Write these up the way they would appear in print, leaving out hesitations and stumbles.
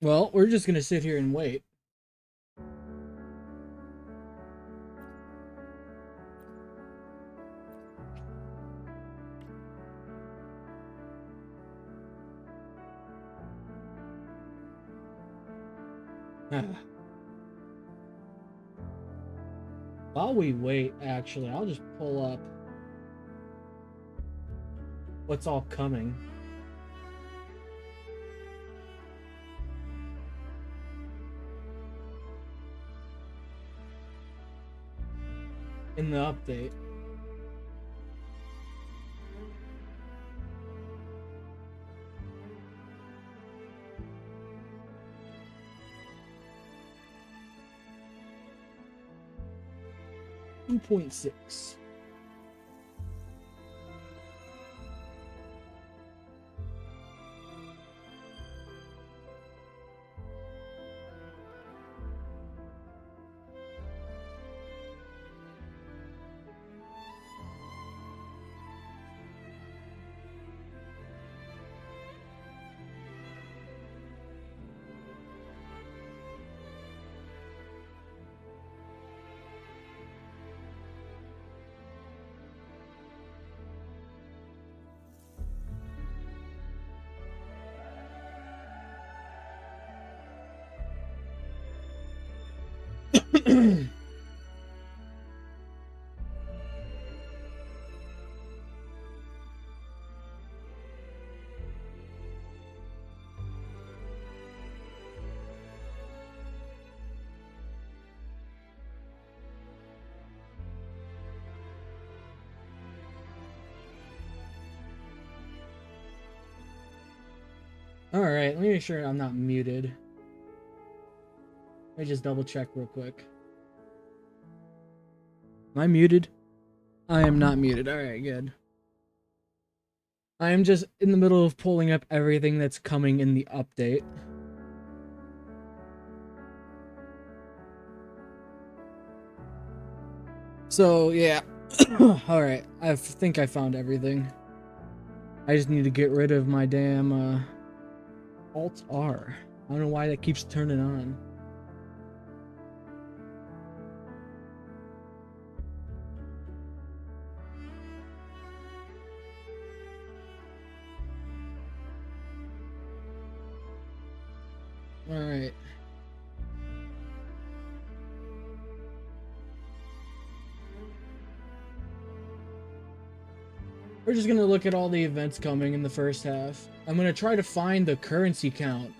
Well, we're just gonna sit here and wait. While we wait, actually, I'll just pull up what's all coming. In the update. .6. Alright, let me make sure I'm not muted. Let me just double check real quick. Am I muted? I am not muted. Alright, good. I am just in the middle of pulling up everything that's coming in the update. So, yeah. Alright, I think I found everything. I just need to get rid of my damn, Alt-R. I don't know why that keeps turning on. Alright. We're just gonna look at all the events coming in the first half. I'm gonna try to find the currency count,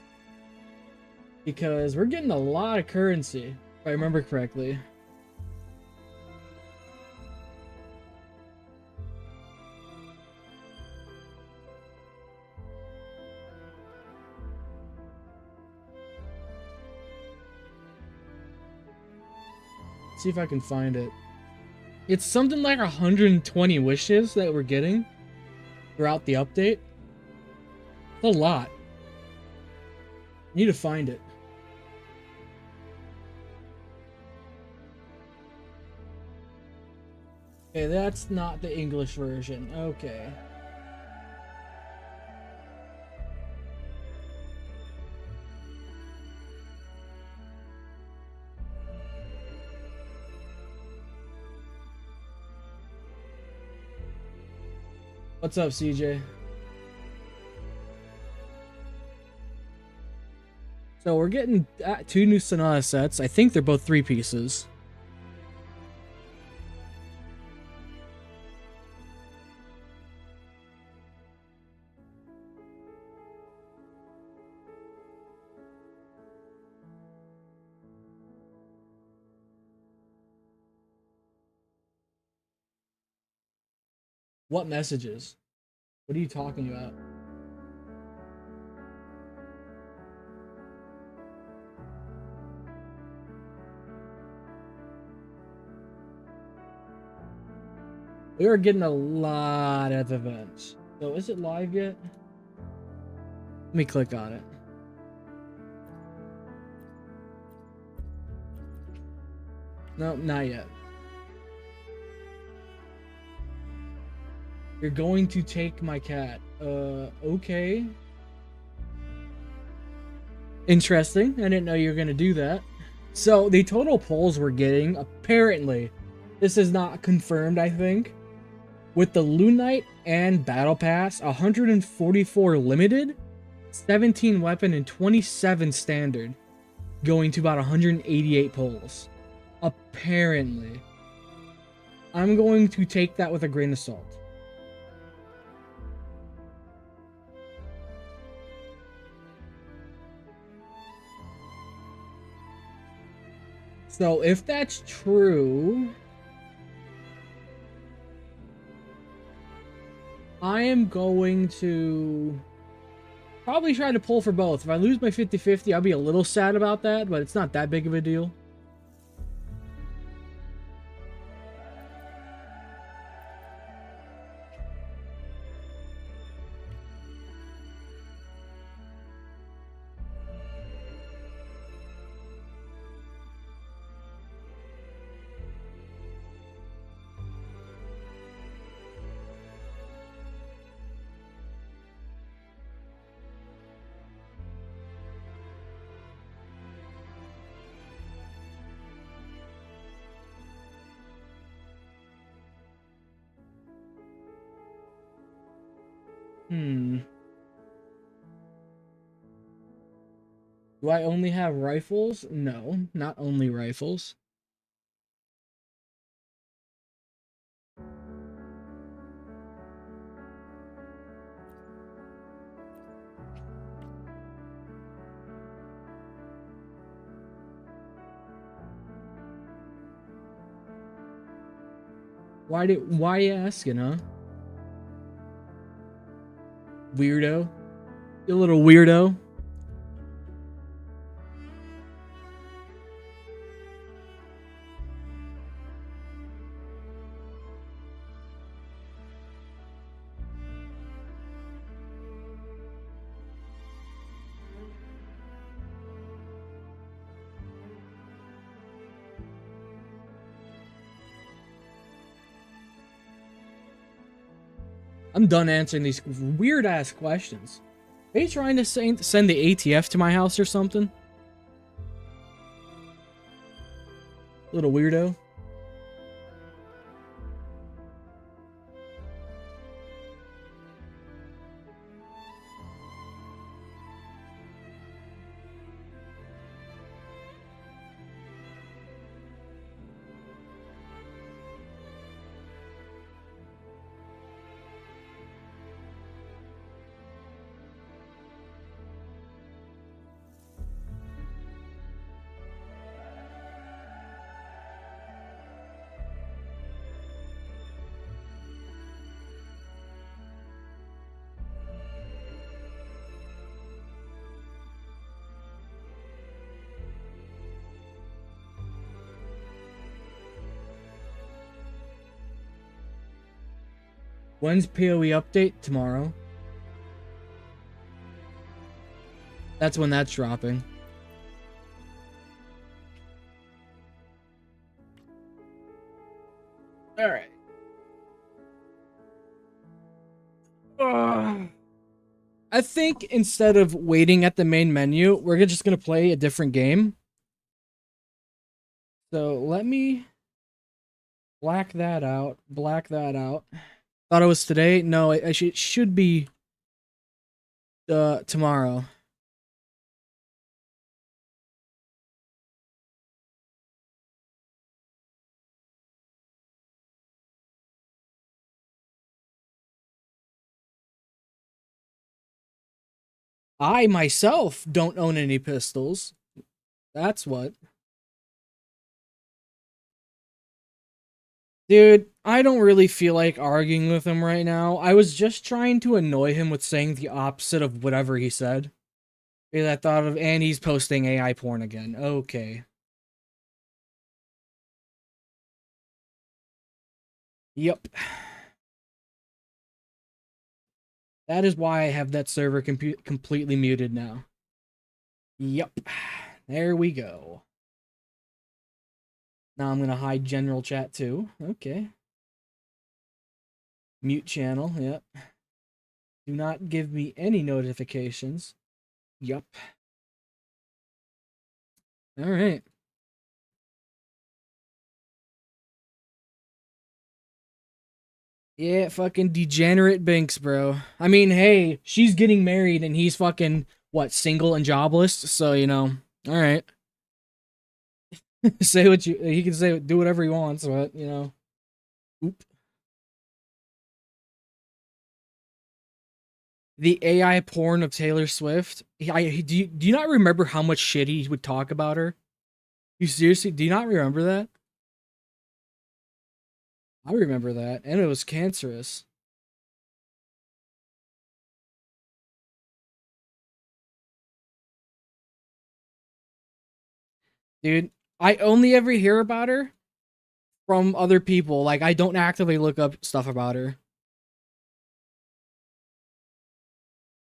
because we're getting a lot of currency, if I remember correctly. Let's see if I can find it. It's something like 120 wishes that we're getting throughout the update. It's a lot. Need to find it. Okay, that's not the English version. Okay. What's up, CJ? So we're getting 2 new Sonata sets. I think they're both 3 pieces. What messages? What are you talking about? We are getting a lot of events. So is it live yet? Let me click on it. No, not yet. You're going to take my cat. Okay. Interesting. I didn't know you were going to do that. So the total polls we're getting, apparently, this is not confirmed, I think. With the Lunite and Battle Pass, 144 limited, 17 weapon, and 27 standard, going to about 188 polls. Apparently. I'm going to take that with a grain of salt. So if that's true, I am going to probably try to pull for both. If I lose my 50-50, I'll be a little sad about that, but it's not that big of a deal. Do I only have rifles? No, not only rifles. Why you asking, huh? Weirdo. You little weirdo. I'm done answering these weird ass questions. Are you trying to send the ATF to my house or something? Little weirdo. When's PoE update? Tomorrow. That's when that's dropping. Alright. I think instead of waiting at the main menu, we're just going to play a different game. So let me black that out. Black that out. Thought it was today. No, it should be tomorrow. I myself don't own any pistols. That's what. Dude, I don't really feel like arguing with him right now. I was just trying to annoy him with saying the opposite of whatever he said. Because I thought of, and he's posting AI porn again. Okay. Yep. That is why I have that server completely muted now. Yep. There we go. Now I'm going to hide general chat too. Okay. Mute channel. Yep. Do not give me any notifications. Yep. All right. Yeah, fucking degenerate Binks, bro. I mean, hey, she's getting married and he's fucking what, single and jobless. So all right. Say what he can say, do whatever he wants, but oop. The AI porn of Taylor Swift. Do you not remember how much shit he would talk about her? You seriously do you not remember that? I remember that, and it was cancerous. Dude, I only ever hear about her from other people. Like, I don't actively look up stuff about her.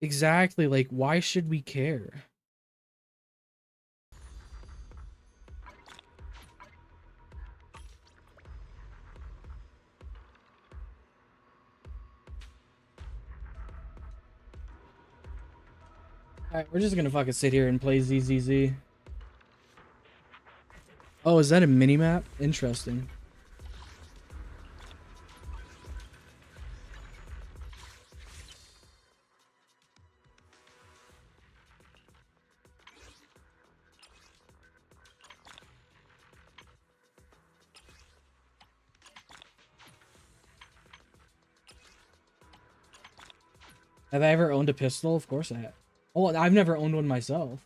Exactly. Like, why should we care? Alright, we're just gonna fucking sit here and play ZZZ. Oh, is that a mini map? Interesting. Have I ever owned a pistol? Of course I have. Oh, I've never owned one myself.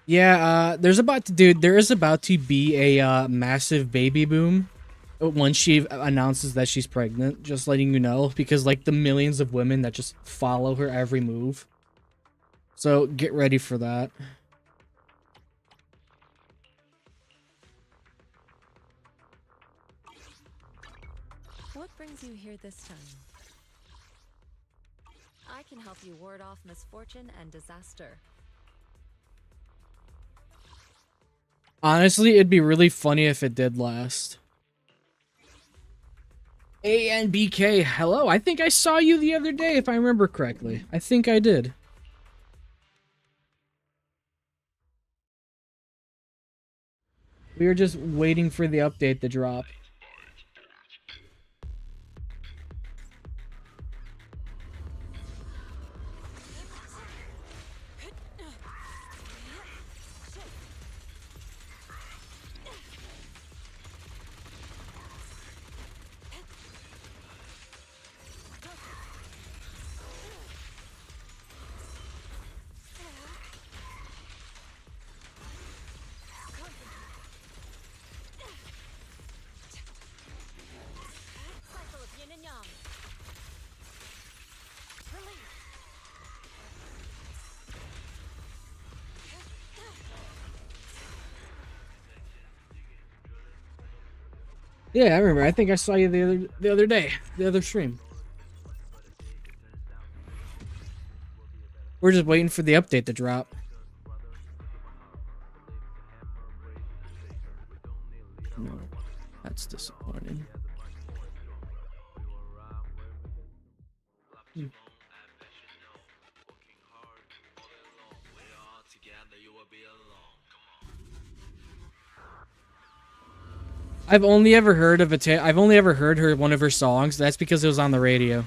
Yeah, there is about to be a massive baby boom once she announces that she's pregnant. Just letting you know, because like the millions of women that just follow her every move. So get ready for that. What brings you here this time? I can help you ward off misfortune and disaster. Honestly, it'd be really funny if it did last. ANBK, hello. I think I saw you the other day, if I remember correctly. I think I did. We were just waiting for the update to drop. Yeah, I remember. I think I saw you the other day, the other stream. We're just waiting for the update to drop. No, that's disappointing. I've only ever heard of I've only ever heard one of her songs. That's because it was on the radio.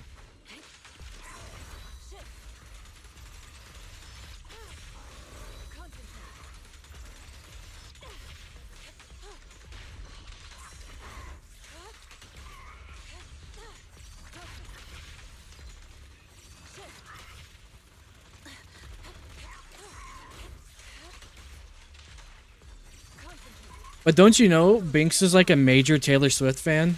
But don't you know, Binks is like a major Taylor Swift fan?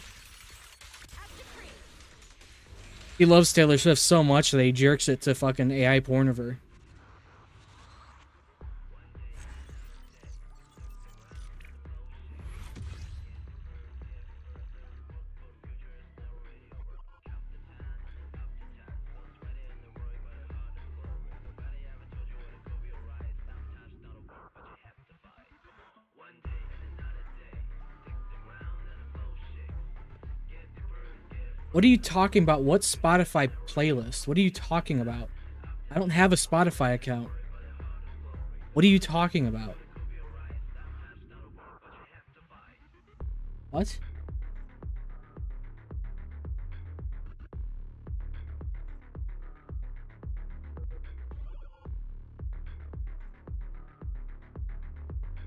He loves Taylor Swift so much that he jerks it to fucking AI porn of her. What are you talking about? What Spotify playlist? What are you talking about? I don't have a Spotify account. What are you talking about? What?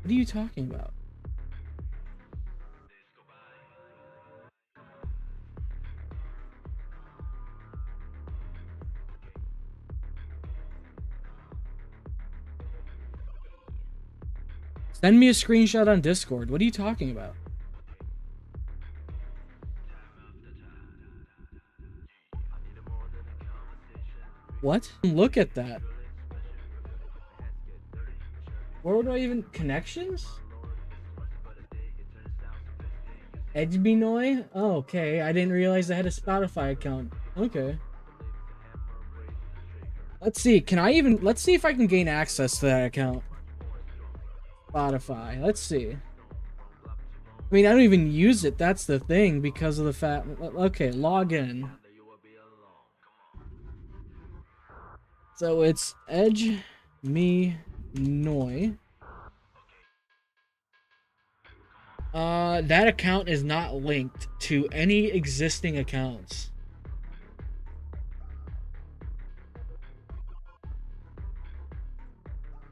What are you talking about? Send me a screenshot on Discord. What are you talking about? What? Look at that. Where would I even... Connections? Edgebinoy? Oh, okay. I didn't realize I had a Spotify account. Okay. Let's see. Can I even... Let's see if I can gain access to that account. Spotify. Let's see. I mean, I don't even use it. That's the thing because of the fact... Okay, log in. So it's Edge Me Noi. That account is not linked to any existing accounts.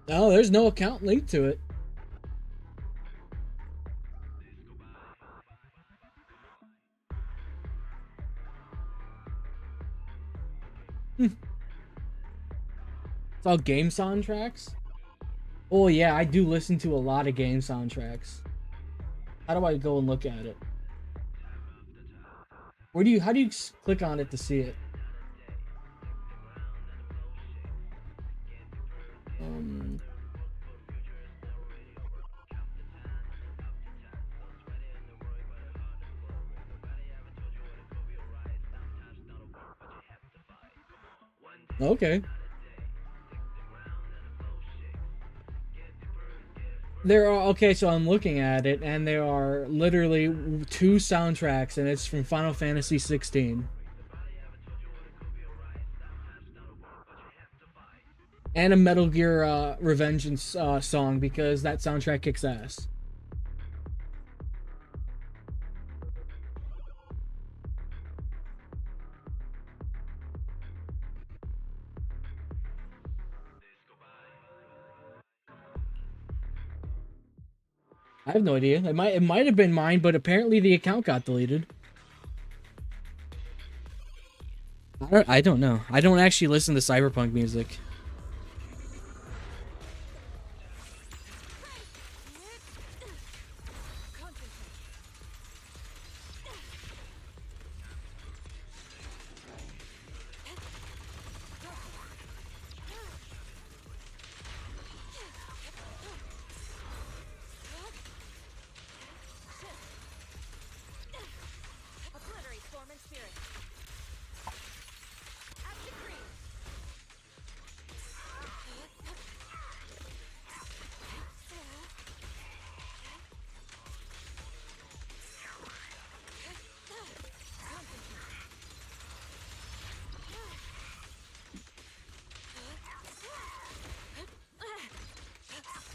No, there's no account linked to it. It's all game soundtracks. Oh yeah, I do listen to a lot of game soundtracks. How do I go and look at it? How do you click on it to see it? Okay. There are, okay, so I'm looking at it, and there are literally 2 soundtracks, and it's from Final Fantasy 16. And a Metal Gear Revengeance song, because that soundtrack kicks ass. I have no idea. It might have been mine, but apparently the account got deleted. I don't know. I don't actually listen to cyberpunk music.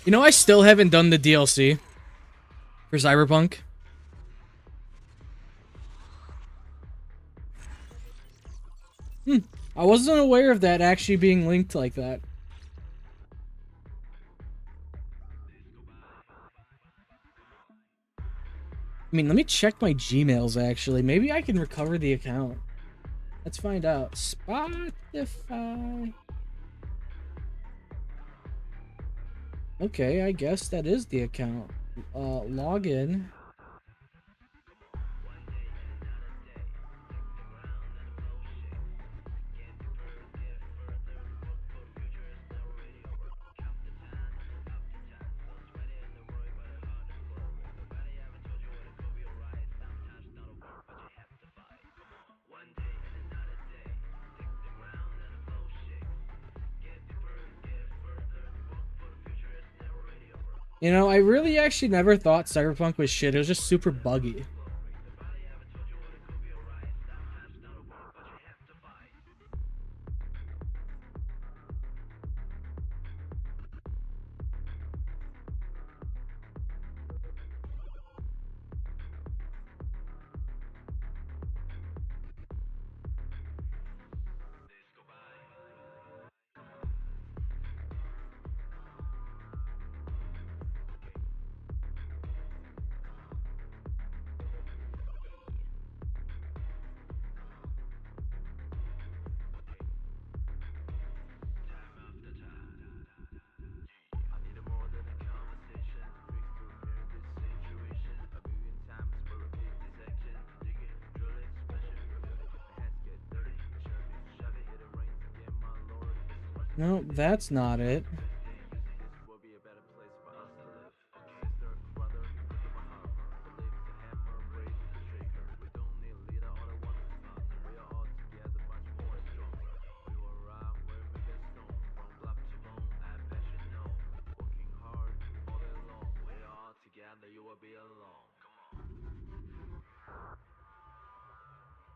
You know, I still haven't done the DLC for Cyberpunk. I wasn't aware of that actually being linked like that. I mean, let me check my Gmails actually. Maybe I can recover the account. Let's find out. Spotify. Okay, I guess that is the account. Log in. You know, I really actually never thought Cyberpunk was shit. It was just super buggy. No, that's not it.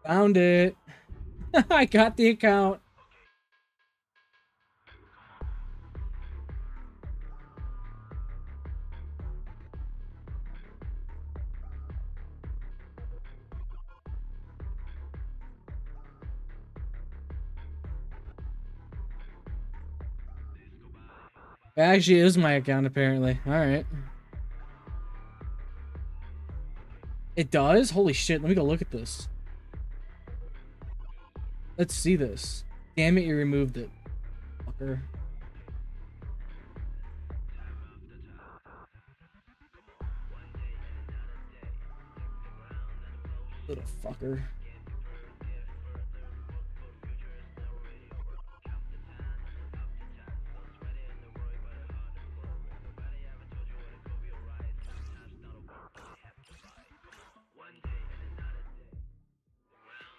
Found it. I got the account. Actually, it is my account, apparently. Alright. It does? Holy shit, let me go look at this. Let's see this. Damn it, you removed it. Fucker. Little fucker.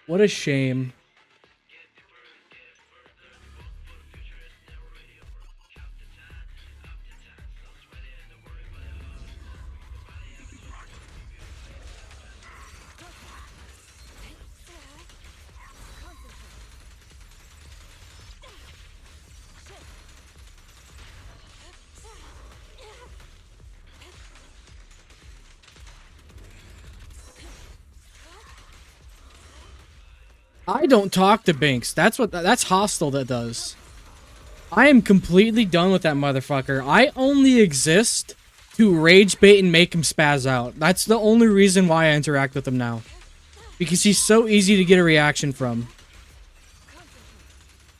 What a shame. I don't talk to Binks. That's hostile that does. I am completely done with that motherfucker. I only exist to rage bait and make him spaz out. That's the only reason why I interact with him now. Because he's so easy to get a reaction from.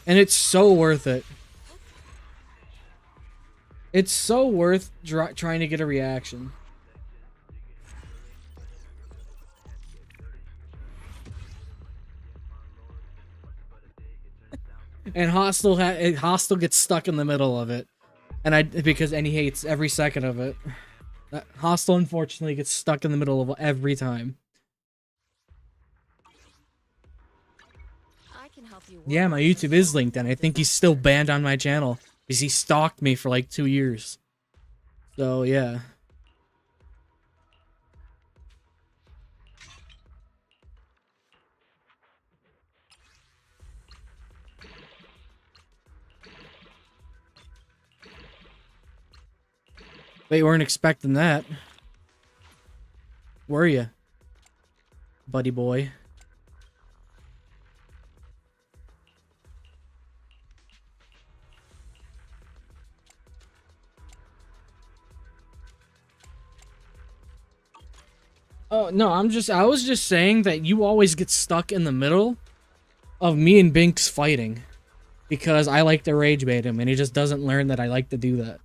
And it's so worth it. It's so worth trying to get a reaction. And Hostile gets stuck in the middle of it, and he hates every second of it. Hostile unfortunately gets stuck in the middle of it every time. I can help you. Yeah, my YouTube is linked, and I think he's still banned on my channel because he stalked me for like 2 years. So yeah. Wait, weren't expecting that. Were you, buddy boy? Oh, no, I was just saying that you always get stuck in the middle of me and Binks fighting. Because I like to rage bait him, and he just doesn't learn that I like to do that.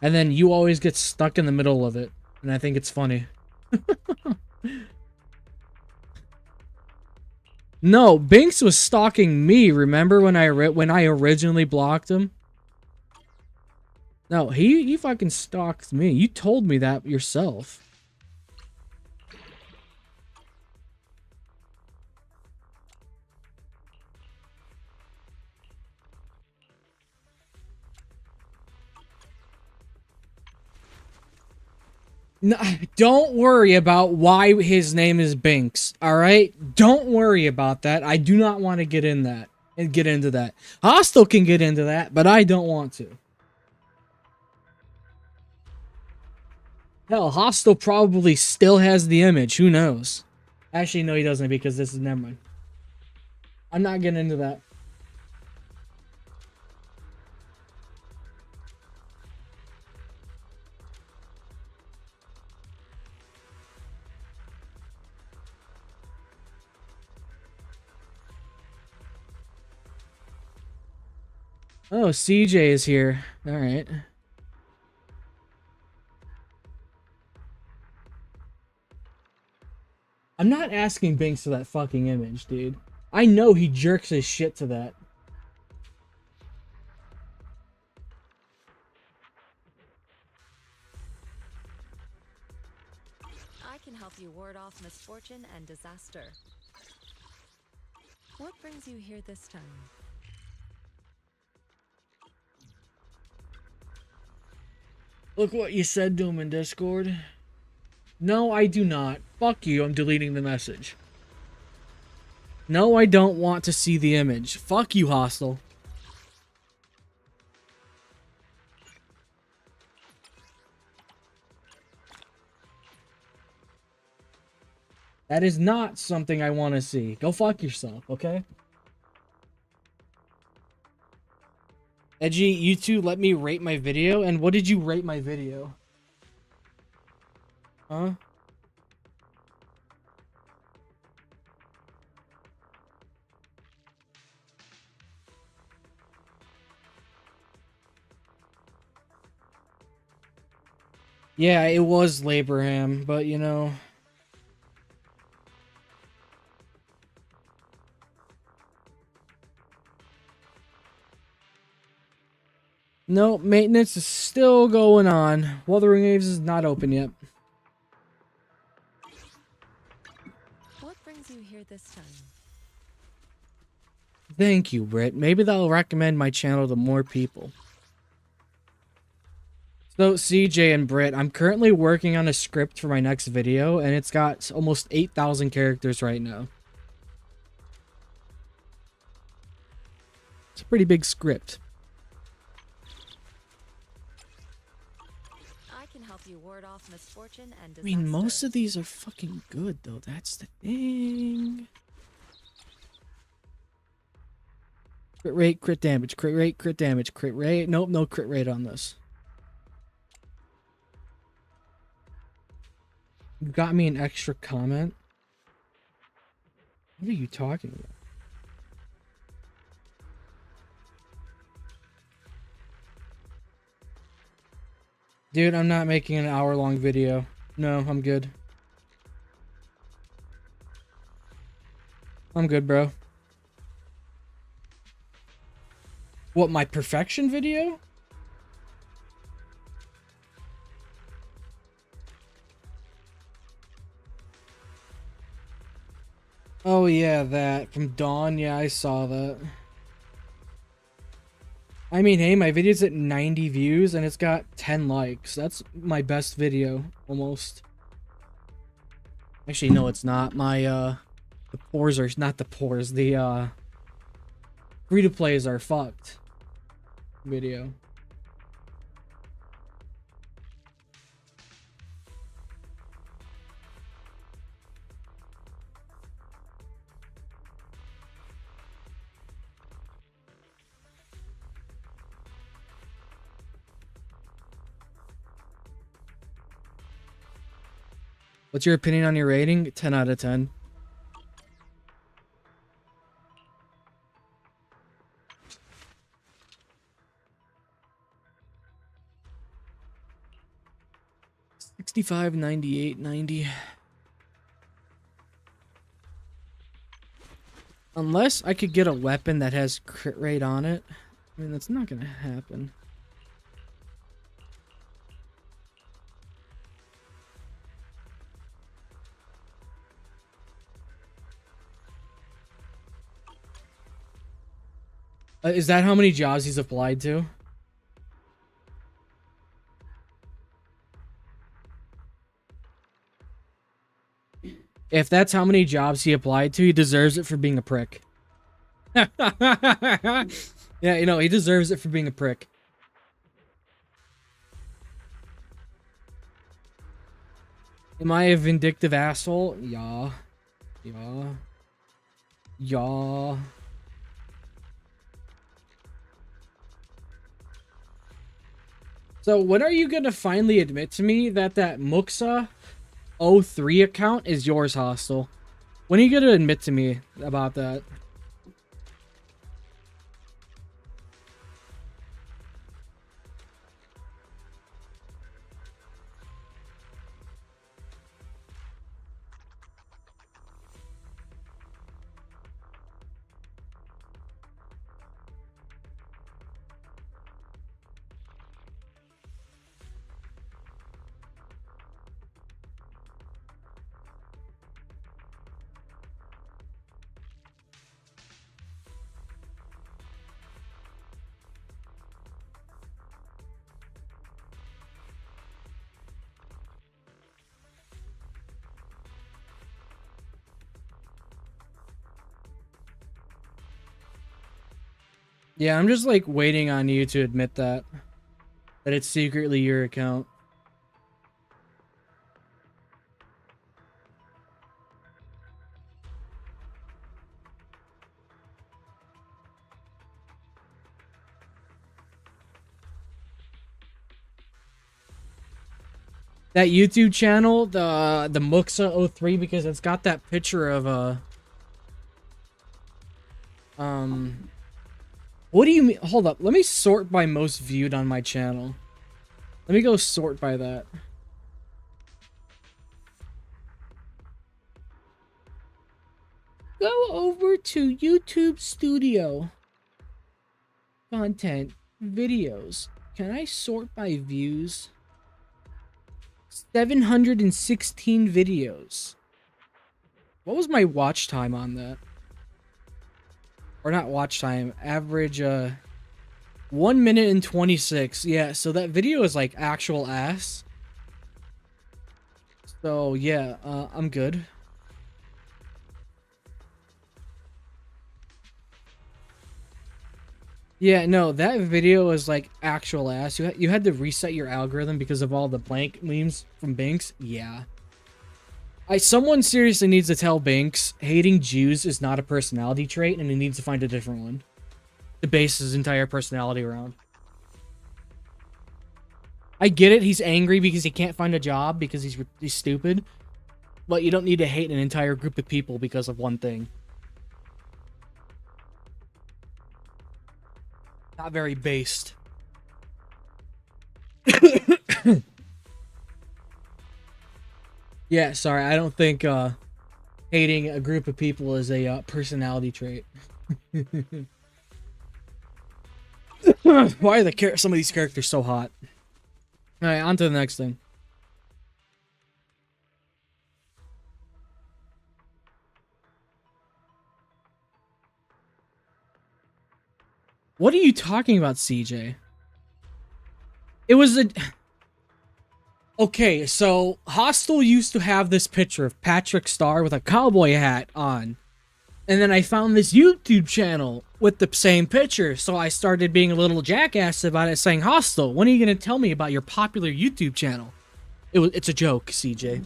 And then you always get stuck in the middle of it, and I think it's funny. No, Binks was stalking me, remember when I originally blocked him? No, he fucking stalked me. You told me that yourself. No, don't worry about why his name is Binks, alright? Don't worry about that. I do not want to get into that. Hostile can get into that, but I don't want to. Hell, Hostile probably still has the image. Who knows? Actually, no, he doesn't, because this is... Never mind. I'm not getting into that. Oh, CJ is here. Alright. I'm not asking Binks for that fucking image, dude. I know he jerks his shit to that. you ward off misfortune and disaster. What brings you here this time? Look what you said to him in Discord. No, I do not. Fuck you, I'm deleting the message. No, I don't want to see the image. Fuck you, hostile. That is not something I want to see. Go fuck yourself, okay? Edgy, you two let me rate my video. And what did you rate my video? Huh? Yeah, it was Labraham, but you know... No, maintenance is still going on. Wuthering Waves is not open yet. What brings you here this time? Thank you, Britt. Maybe that'll recommend my channel to more people. So, CJ and Britt, I'm currently working on a script for my next video, and it's got almost 8,000 characters right now. It's a pretty big script. I can help you ward off misfortune and disaster. I mean, most of these are fucking good, though. That's the thing. Crit rate, crit damage, crit rate, crit damage, crit rate. Nope, no crit rate on this. You got me an extra comment? What are you talking about? Dude, I'm not making an hour-long video. No, I'm good. I'm good, bro. What, my perfection video? Oh yeah, that from Dawn. Yeah, I saw that. I mean, hey, my video's at 90 views and it's got 10 likes. That's my best video, almost. Actually, no, it's not. My, the pores are, not the pores, the, free-to-plays are fucked. Video. What's your opinion on your rating? 10 out of 10. $65, $98, $90. Unless I could get a weapon that has crit rate on it. I mean, that's not gonna happen. Is that how many jobs he's applied to? If that's how many jobs he applied to, he deserves it for being a prick. Yeah, you know, he deserves it for being a prick. Am I a vindictive asshole? Yeah. Yeah. Yeah. So when are you gonna finally admit to me that that Muxa 03 account is yours, hostile? When are you gonna admit to me about that? Yeah, I'm just like waiting on you to admit that it's secretly your account. That YouTube channel, the Muxa03, because it's got that picture of what do you mean? Hold up, let me sort by most viewed on my channel. Let me go sort by that. Go over to YouTube Studio. Content, videos. Can I sort by views? 716 videos. What was my watch time on that? Or not watch time, average 1 minute and 26. Yeah, so that video is like actual ass. So yeah, I'm good. Yeah, no, that video is like actual ass. You had to reset your algorithm because of all the blank memes from Banks. Yeah. Someone seriously needs to tell Banks hating Jews is not a personality trait and he needs to find a different one to base his entire personality around. I get it, he's angry because he can't find a job because he's stupid, but you don't need to hate an entire group of people because of one thing. Not very based. Yeah, sorry, I don't think hating a group of people is a personality trait. Why are some of these characters so hot? Alright, on to the next thing. What are you talking about, CJ? It was a... Okay, so Hostel used to have this picture of Patrick Star with a cowboy hat on. And then I found this YouTube channel with the same picture, so I started being a little jackass about it, saying, Hostel, when are you going to tell me about your popular YouTube channel? It's a joke, CJ.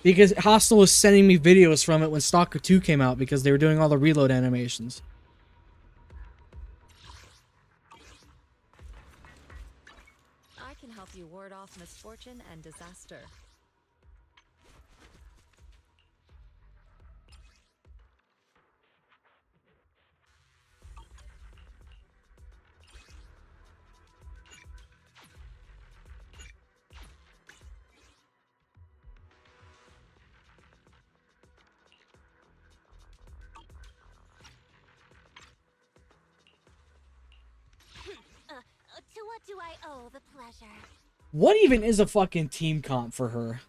Because Hostel was sending me videos from it when Stalker 2 came out because they were doing all the reload animations. I can help you ward off misfortune and disaster. To what do I owe the pleasure? What even is a fucking team comp for her?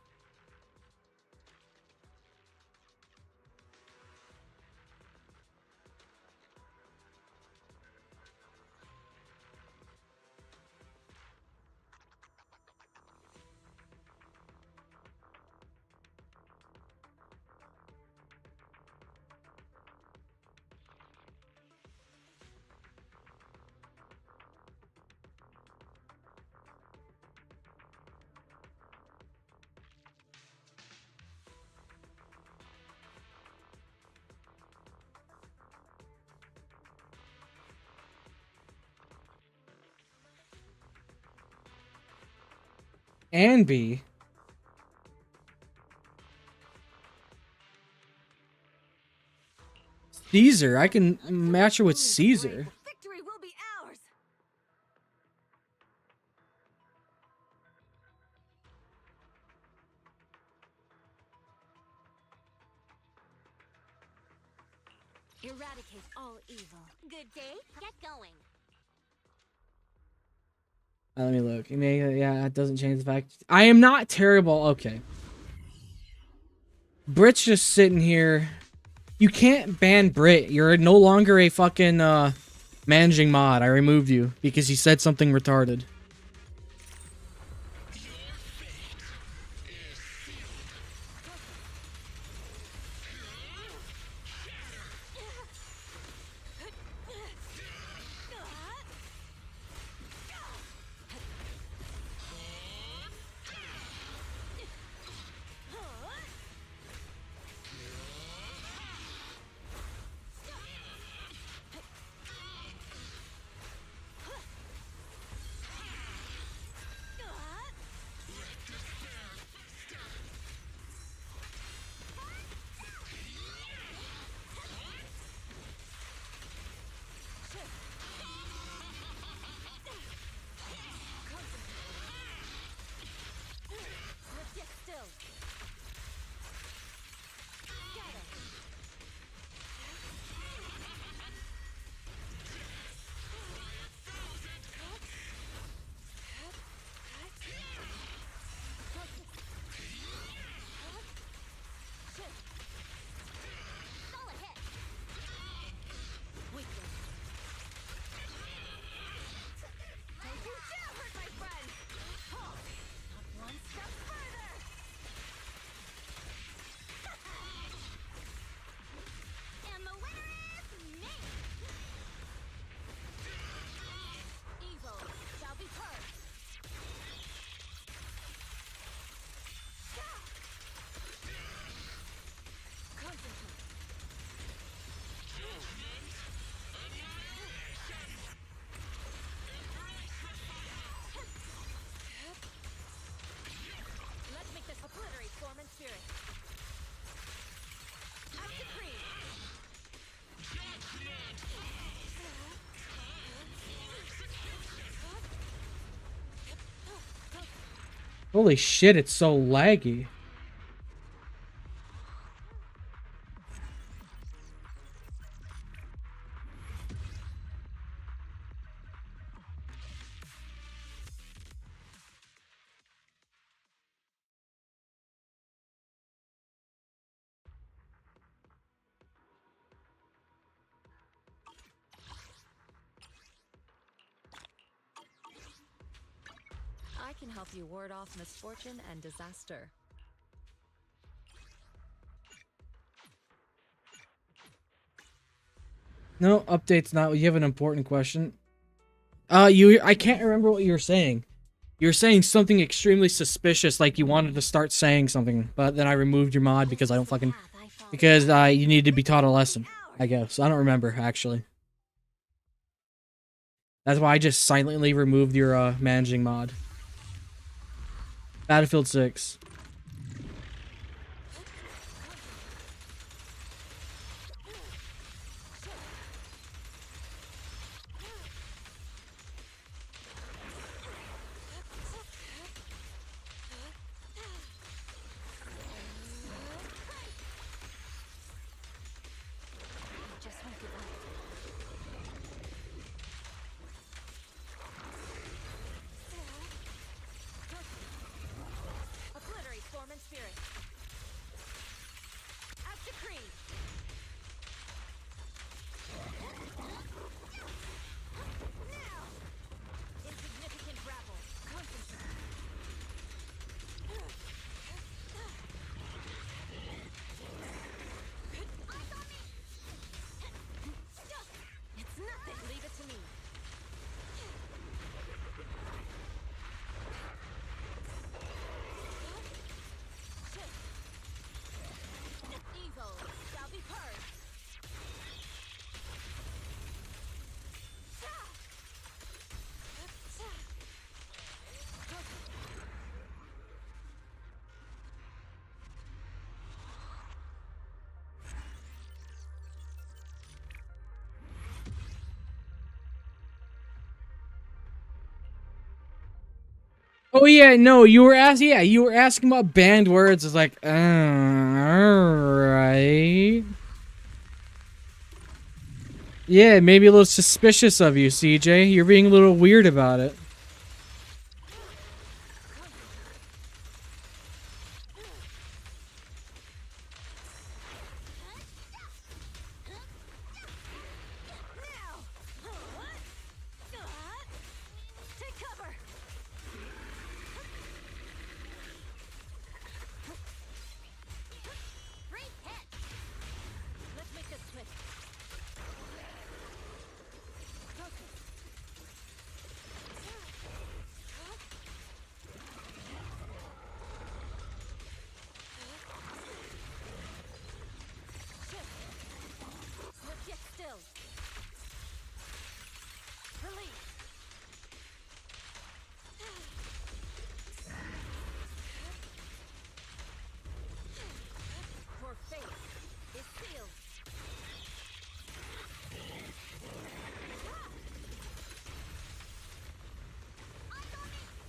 And B. Caesar. I can match her with Caesar. Victory will be ours. Eradicate all evil. Good day. Get going. Let me look. Yeah, that doesn't change the fact. I am not terrible. Okay. Brit's just sitting here. You can't ban Brit. You're no longer a fucking managing mod. I removed you because you said something retarded. Holy shit, it's so laggy. I can help you ward off misfortune and disaster. No, update's not. You have an important question. I can't remember what you were saying. You were saying something extremely suspicious, like you wanted to start saying something, but then I removed your mod because I don't fucking... Because, you need to be taught a lesson, I guess. I don't remember, actually. That's why I just silently removed your, managing mod. Battlefield 6. Oh yeah, no, you were asking. Yeah, you were asking about banned words. It's like, alright. Yeah, maybe a little suspicious of you, CJ. You're being a little weird about it.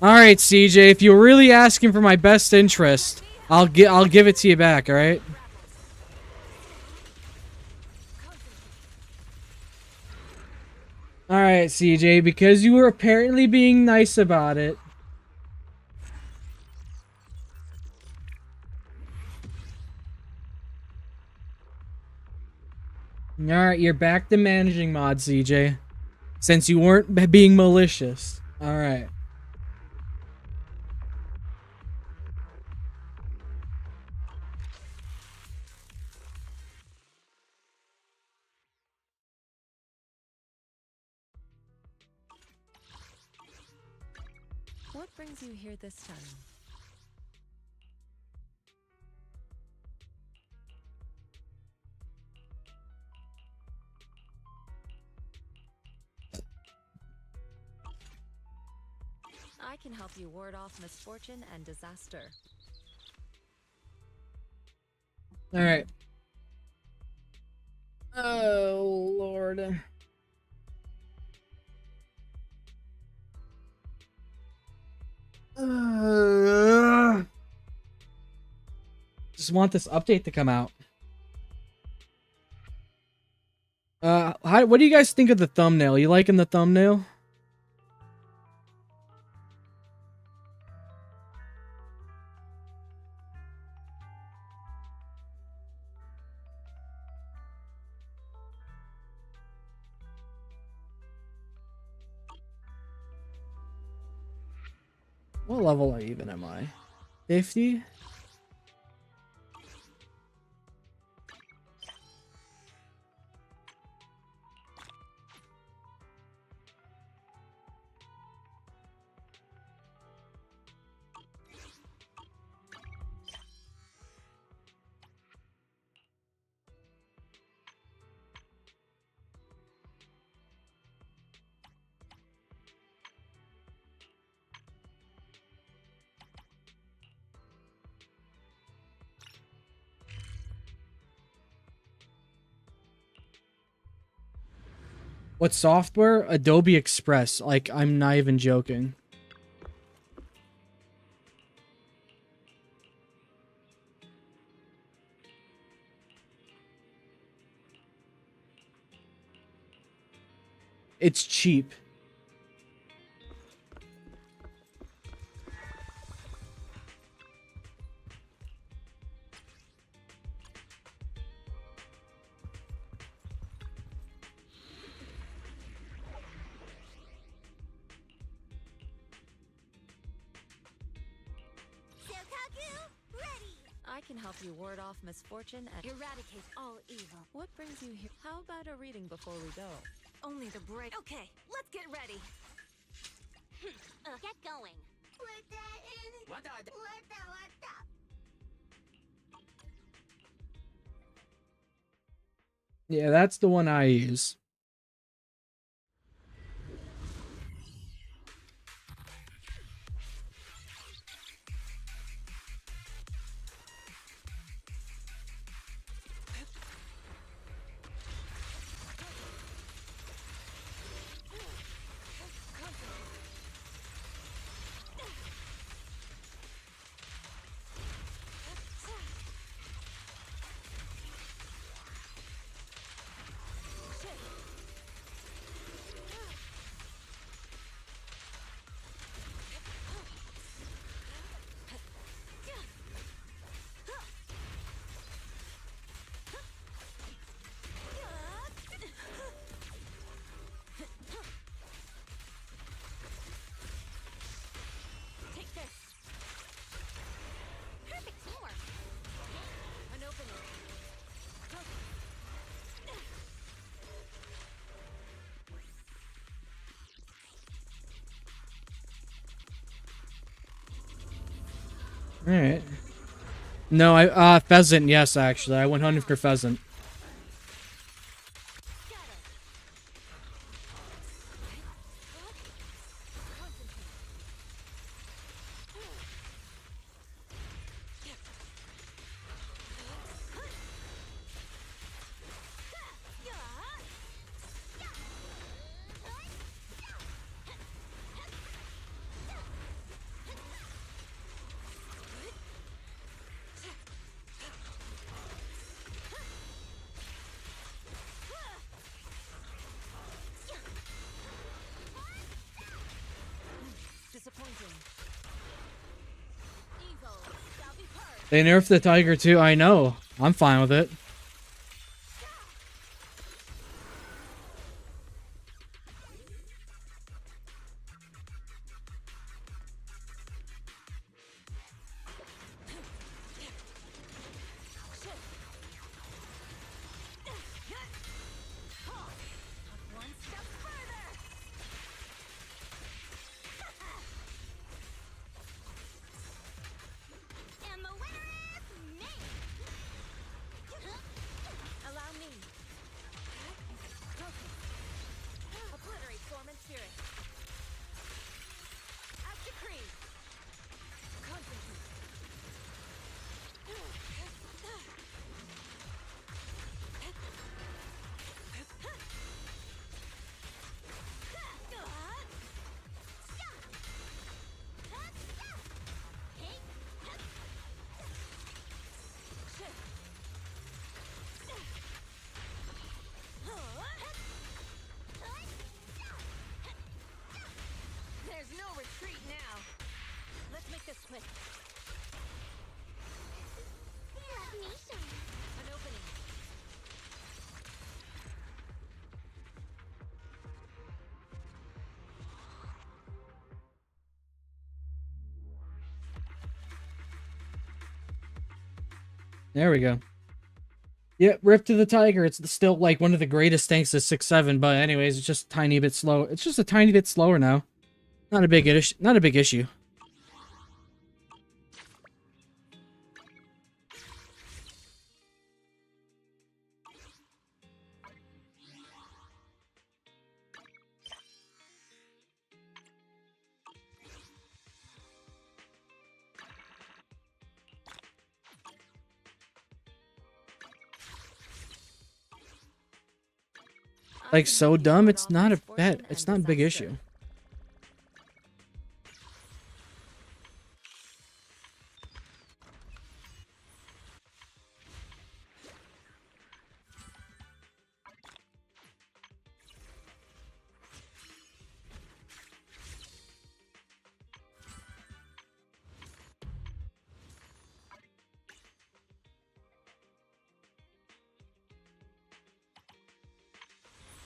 Alright, CJ, if you're really asking for my best interest, I'll give it to you back, alright? Alright, CJ, because you were apparently being nice about it. Alright, you're back to managing mod, CJ. Since you weren't being malicious. Alright. What brings you here this time? I can help you ward off misfortune and disaster. Alright. Oh, Lord. Just want this update to come out. What do you guys think of the thumbnail? You liking the thumbnail? What level even am I? 50? What software? Adobe Express. Like, I'm not even joking. It's cheap. I can help you ward off misfortune and Eradicate all evil. what brings you here? How about a reading before we go? Only the brave. Okay, let's get ready. Get going. Put that in. What the? Yeah, that's the one I use. Take this. Perfect teamwork. An opening. All right. No, pheasant. Yes, actually, I went hunting for pheasant. Disappointing. Evil shall be purged. They nerfed the tiger too. I know. I'm fine with it. One step further. And the winner is me. There we go. Yeah, rip to the tiger. It's still like one of the greatest tanks to 6-7, but anyways, it's just a tiny bit slow. It's just a tiny bit slower now. Not a big issue. Not a big issue. Like, so dumb, it's not a bet. It's not a big issue.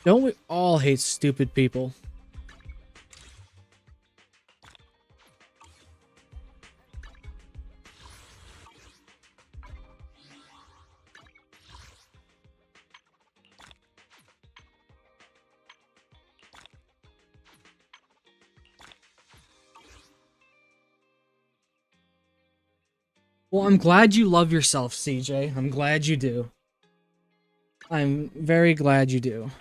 Don't we all hate stupid people? Well, I'm glad you love yourself, CJ. I'm glad you do. I'm very glad you do.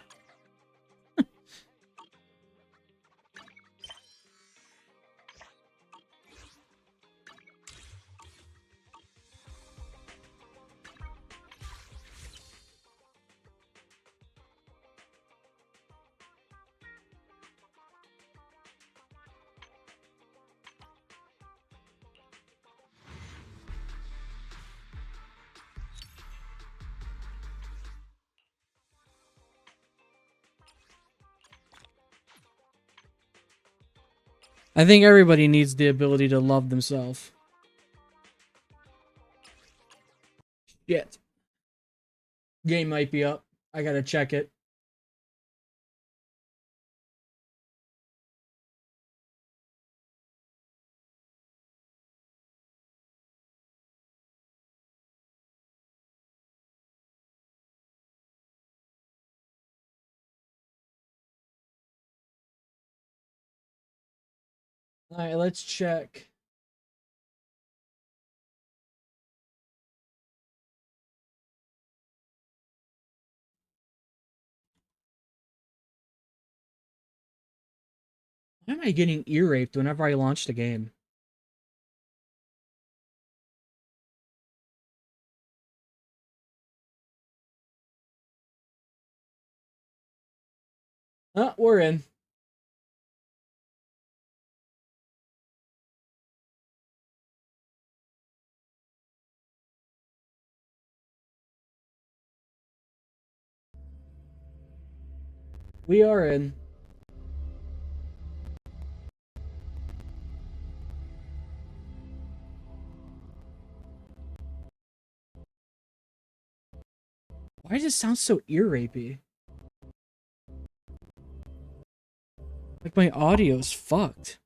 I think everybody needs the ability to love themselves. Shit. Game might be up. I gotta check it. Alright, let's check. Why am I getting ear raped whenever I launch the game? We're in. We are in. Why does it sound so ear rapey? Like my audio's fucked.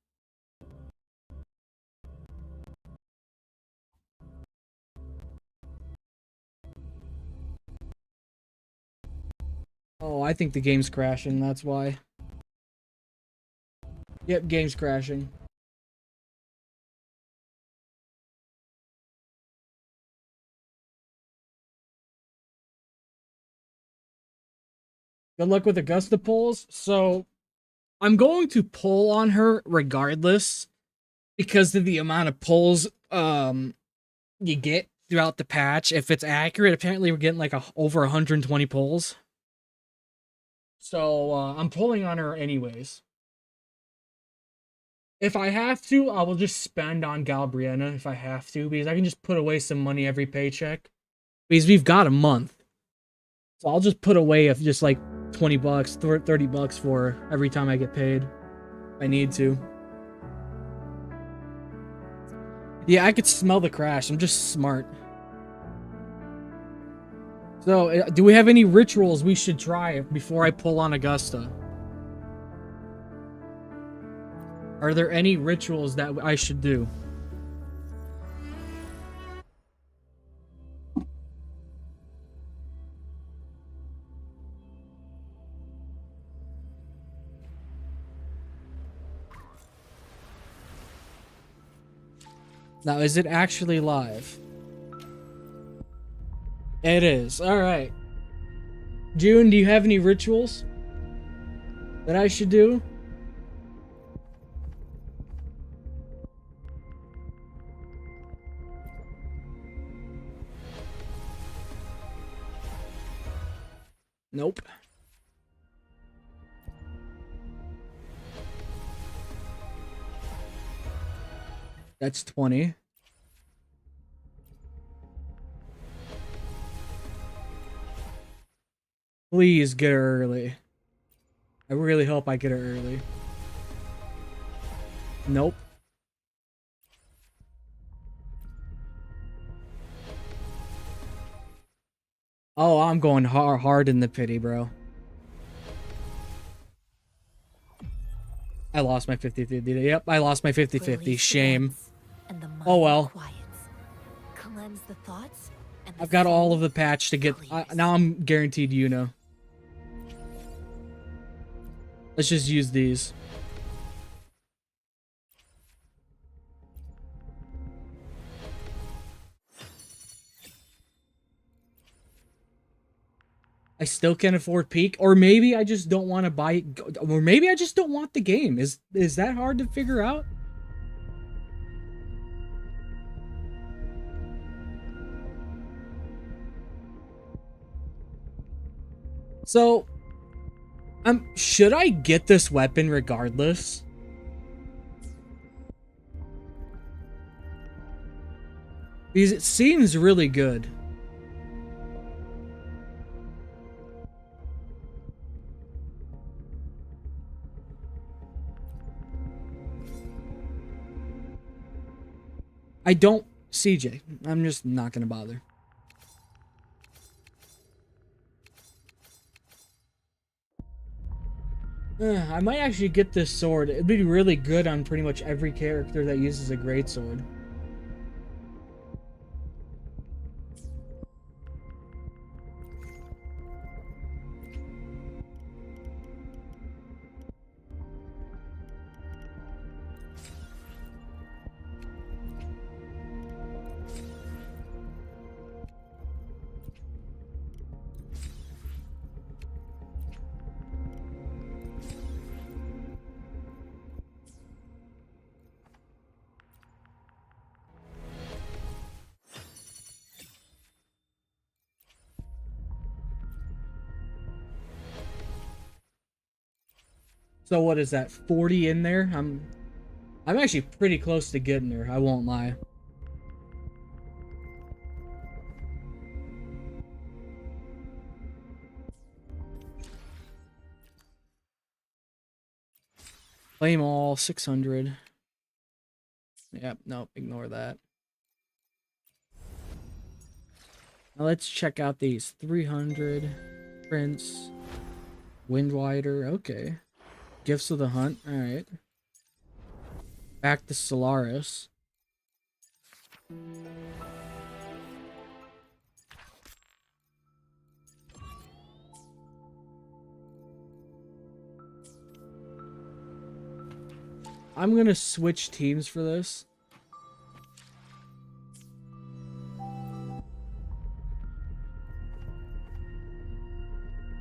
Oh, I think the game's crashing, that's why. Yep, game's crashing. Good luck with Augusta polls. So, I'm going to pull on her regardless because of the amount of polls you get throughout the patch. If it's accurate, apparently we're getting like over 120 polls. So, I'm pulling on her anyways. If I have to, I will just spend on Galbriana if I have to, because I can just put away some money every paycheck. Because we've got a month. So I'll just put away if just like 20 bucks, 30 bucks for every time I get paid. If I need to. Yeah, I could smell the crash. I'm just smart. So, do we have any rituals we should try before I pull on Augusta? Are there any rituals that I should do? Now, is it actually live? It is. All right. June, do you have any rituals that I should do? Nope. That's 20. Please get her early. I really hope I get her early. Nope. Oh, I'm going hard in the pity, bro. I lost my 50-50. Yep, I lost my 50-50. Shame. Oh well. Cleanse the thoughts and I've got all of the patch to get. Now I'm guaranteed Uno. Let's just use these. I still can't afford peak, or maybe I just don't want to buy it, or maybe I just don't want the game. Is that hard to figure out? So, should I get this weapon regardless? Because it seems really good. I don't, CJ. I'm just not gonna bother. I might actually get this sword. It'd be really good on pretty much every character that uses a greatsword. So what is that? 40 in there? I'm actually pretty close to getting her, I won't lie. Claim all 600. Yep, nope, ignore that. Now let's check out these 300 prints. Windwider, okay. Gifts of the Hunt, alright. Back to Solaris. I'm gonna switch teams for this.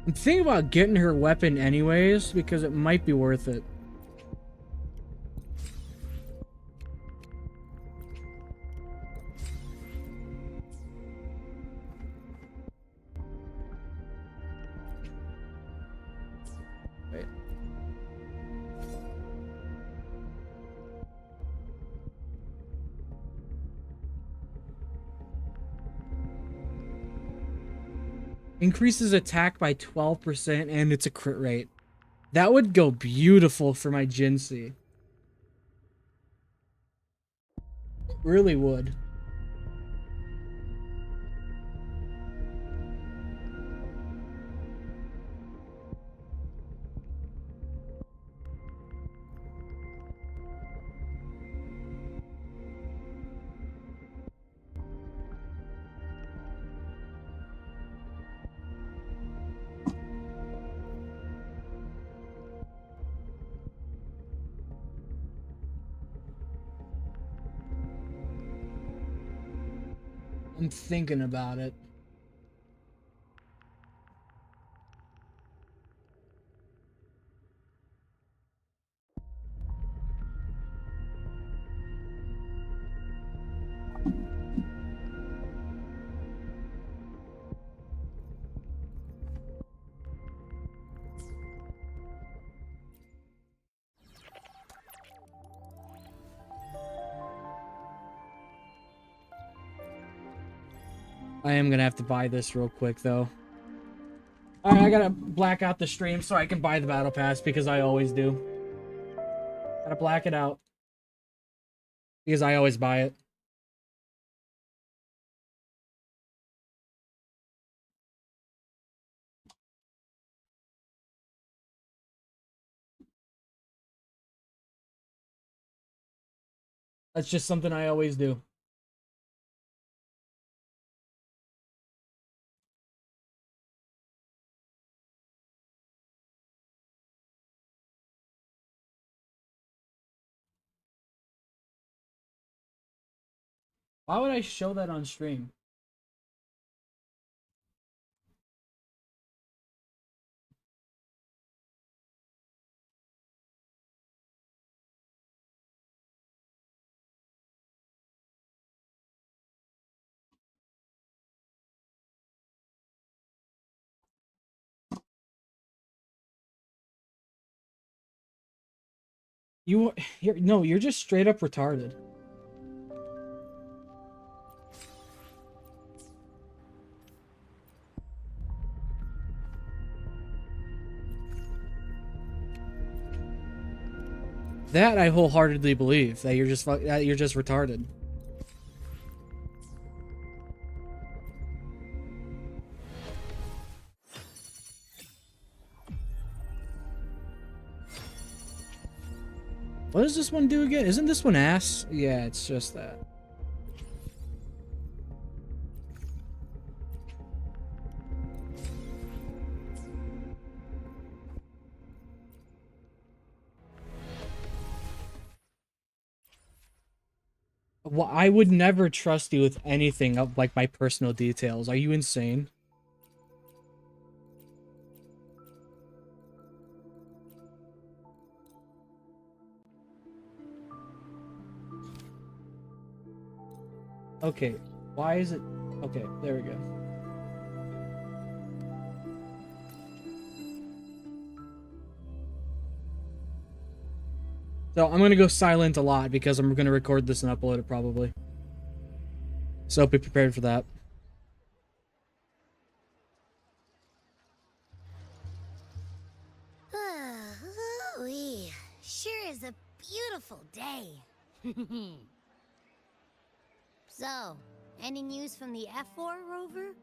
I'm thinking about getting her weapon anyways, because it might be worth it. Wait. Increases attack by 12% and it's a crit rate. That would go beautiful for my Jinsei. It really would. I'm thinking about it. I am gonna have to buy this real quick though. Alright, I gotta black out the stream so I can buy the battle pass because I always do. Gotta black it out. Because I always buy it. That's just something I always do. Why would I show that on stream? You're just straight up retarded. That I wholeheartedly believe that you're just retarded. What does this one do again? Isn't this one ass? Yeah, it's just that. Well, I would never trust you with anything of like my personal details. Are you insane? Okay, why is it? Okay, there we go. So I'm gonna go silent a lot because I'm gonna record this and upload it probably. So be prepared for that. Ooh-wee. Sure is a beautiful day. So, any news from the F4 rover?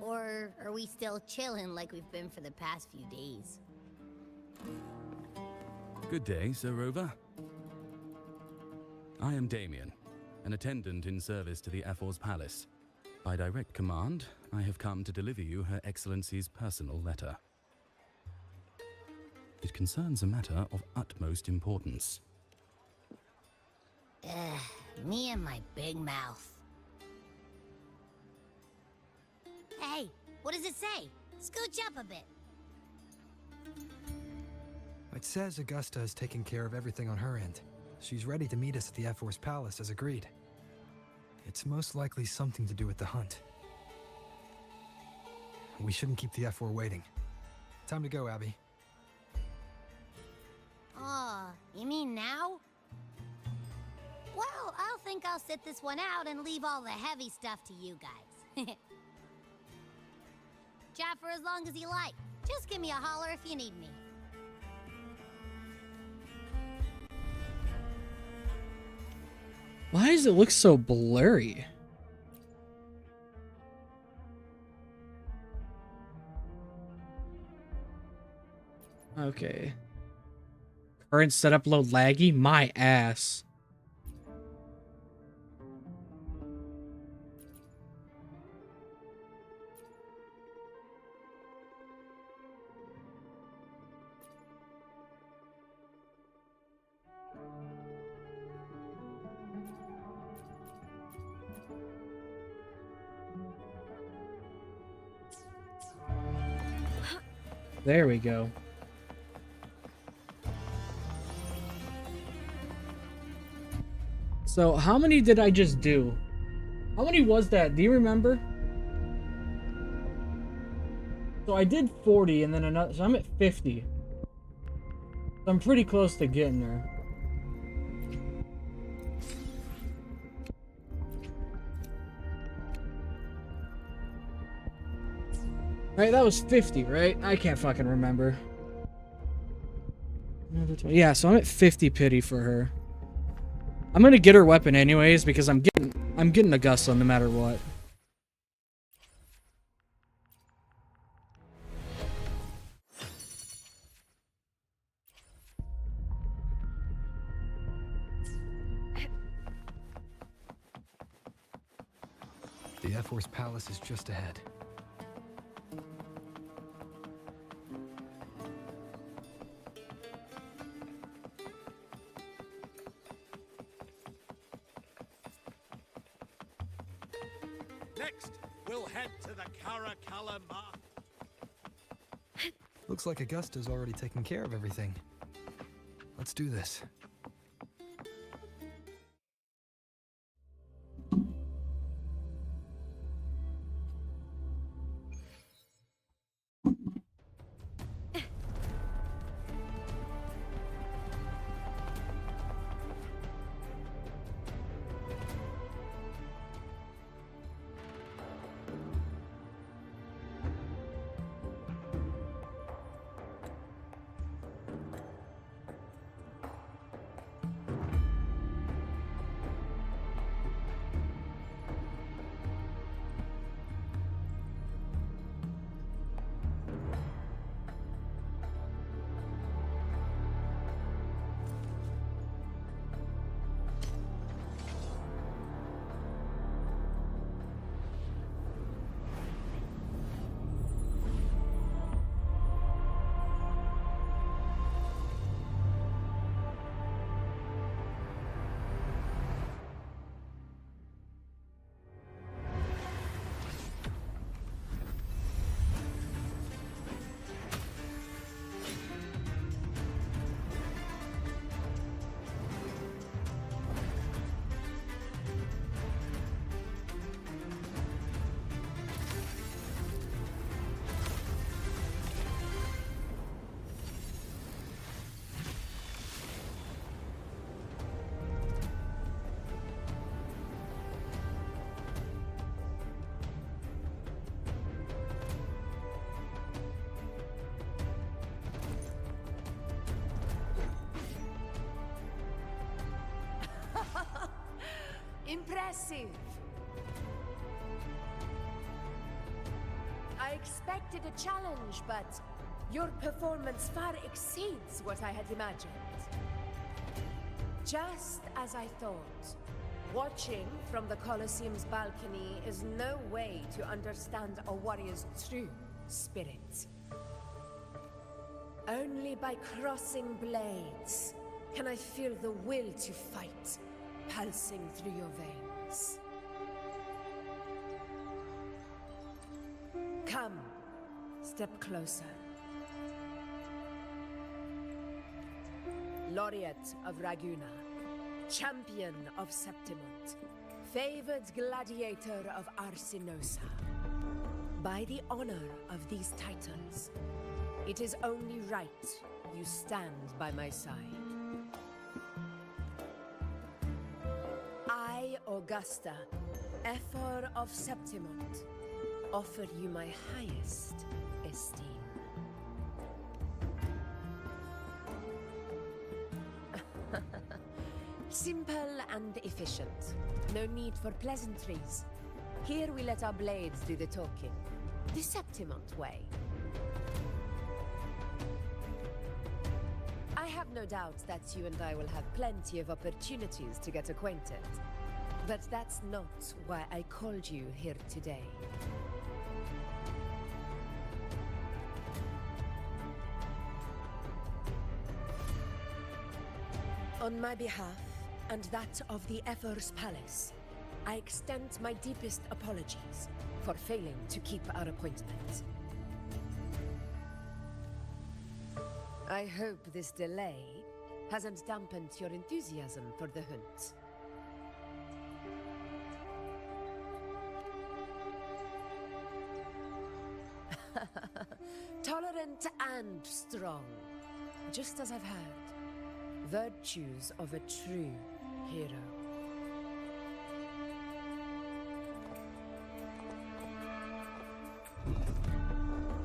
Or are we still chilling like we've been for the past few days? Good day, Sir Rover. I am Damien, an attendant in service to the F4's palace. By direct command, I have come to deliver you Her Excellency's personal letter. It concerns a matter of utmost importance. Me and my big mouth. Hey, what does it say? Scooch up a bit. It says Augusta has taken care of everything on her end. She's ready to meet us at the F4's palace as agreed. It's most likely something to do with the hunt. We shouldn't keep the F4 waiting. Time to go, Abby. Oh, you mean now? Well, I'll think I'll sit this one out and leave all the heavy stuff to you guys. Chat for as long as you like. Just give me a holler if you need me. Why does it look so blurry? Okay. Current setup load laggy? My ass. There we go. So how many did I just do? How many was that? Do you remember? So I did 40 and then another, so I'm at 50. So I'm pretty close to getting there. Right, that was 50, right? I can't fucking remember. Yeah, so I'm at 50 pity for her. I'm gonna get her weapon anyways because I'm getting Augusta no matter what. The F-Force Palace is just ahead. Next, we'll head to the Karakala Mark. Looks like Augusta's already taken care of everything. Let's do this. Impressive. I expected a challenge, but your performance far exceeds what I had imagined. Just as I thought, watching from the Colosseum's balcony is no way to understand a warrior's true spirit. Only by crossing blades can I feel the will to fight pulsing through your veins. Come, step closer. Laureate of Raguna, champion of Septimont, favored gladiator of Arsinosa. By the honor of these titles, it is only right you stand by my side. I, Augusta, Ephor of Septimont, offer you my highest esteem. Simple and efficient. No need for pleasantries. Here we let our blades do the talking. The Septimont way. I have no doubt that you and I will have plenty of opportunities to get acquainted. But that's not why I called you here today. On my behalf, and that of the Ephor's Palace, I extend my deepest apologies for failing to keep our appointment. I hope this delay hasn't dampened your enthusiasm for the hunt. Tolerant and strong, just as I've heard. Virtues of a true hero.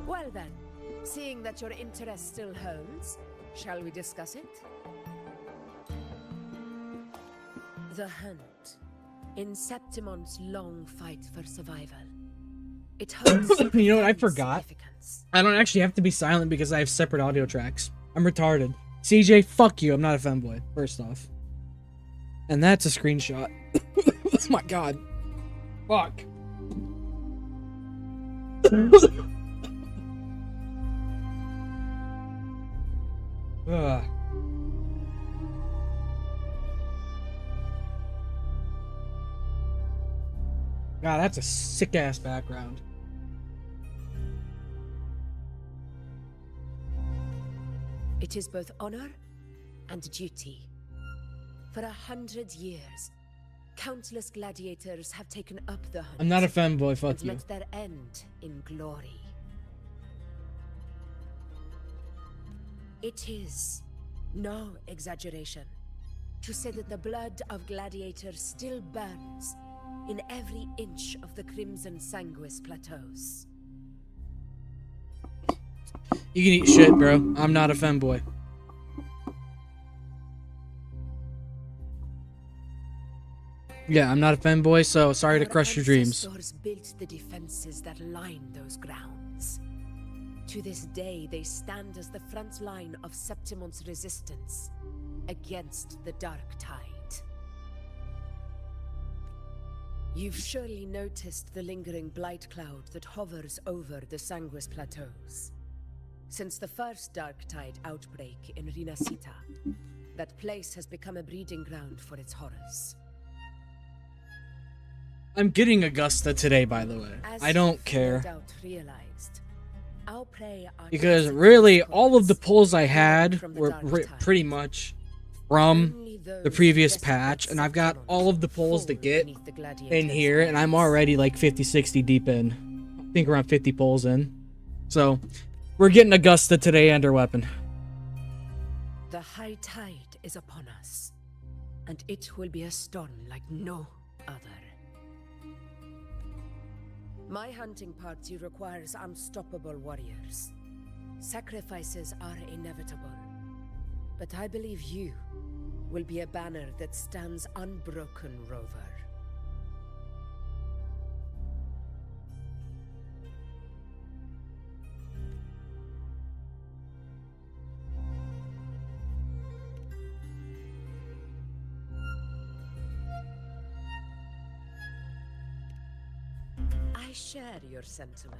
Well then, seeing that your interest still holds, shall we discuss it? The hunt. In Septimon's long fight for survival. It holds You know what I forgot? significance. I don't actually have to be silent because I have separate audio tracks. I'm retarded. CJ, fuck you. I'm not a femboy, first off. And that's a screenshot. Oh my god. Fuck. Ugh. God, that's a sick-ass background. It is both honor and duty. For 100 years, countless gladiators have taken up the hunt. I'm not a femboy, fuck and you. met their end in glory. It is no exaggeration to say that the blood of gladiators still burns in every inch of the Crimson Sanguis plateaus. You can eat shit, bro. I'm not a femboy. Yeah, I'm not a femboy, so sorry to Our crush your dreams. ancestors built the defenses that line those grounds. To this day, they stand as the front line of Septimon's resistance against the Dark Tide. You've surely noticed the lingering blight cloud that hovers over the Sanguis plateaus. Since the first Dark Tide outbreak in Rinasita, that place has become a breeding ground for its horrors. I'm getting Augusta today, by the way. As I don't you've no care. doubt realized, our prey are Because innocent really, all of the cohorts pulls I born had from the were Dark Tide. pretty much from Only the those previous desperate patch, and I've got Septimons all of the pulls to fall get beneath the in gladiators' here, and I'm hands. already like 50, 60 deep in. I think around 50 pulls in. So, we're getting Augusta today and her weapon. The high tide is upon us, and it will be a storm like no other. My hunting party requires unstoppable warriors. Sacrifices are inevitable, but I believe you will be a banner that stands unbroken, Rover. I share your sentiment.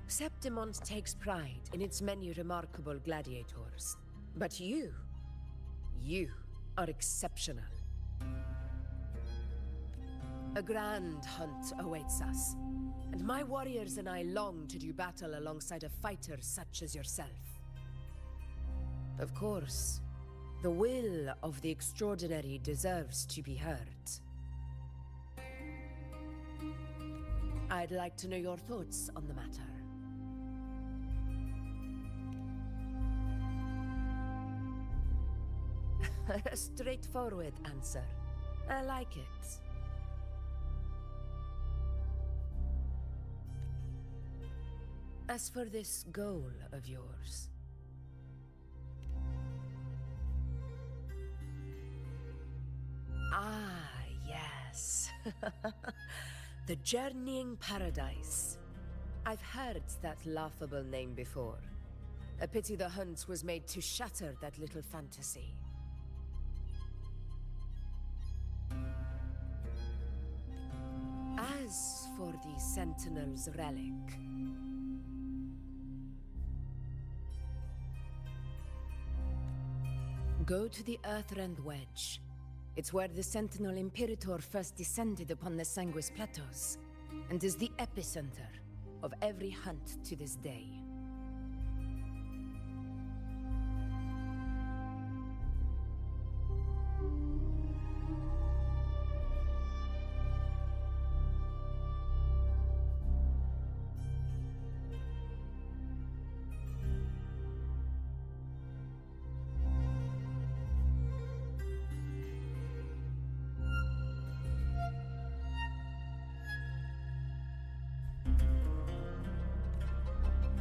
Septimont takes pride in its many remarkable gladiators. But you are exceptional. A grand hunt awaits us, and my warriors and I long to do battle alongside a fighter such as yourself. Of course, the will of the extraordinary deserves to be heard. I'd like to know your thoughts on the matter. A straightforward answer. I like it. As for this goal of yours, yes. The Journeying Paradise. I've heard that laughable name before. A pity the hunt was made to shatter that little fantasy. As for the Sentinel's relic, go to the Earthrend Wedge. It's where the Sentinel Imperator first descended upon the Sanguis Plateaus, and is the epicenter of every hunt to this day.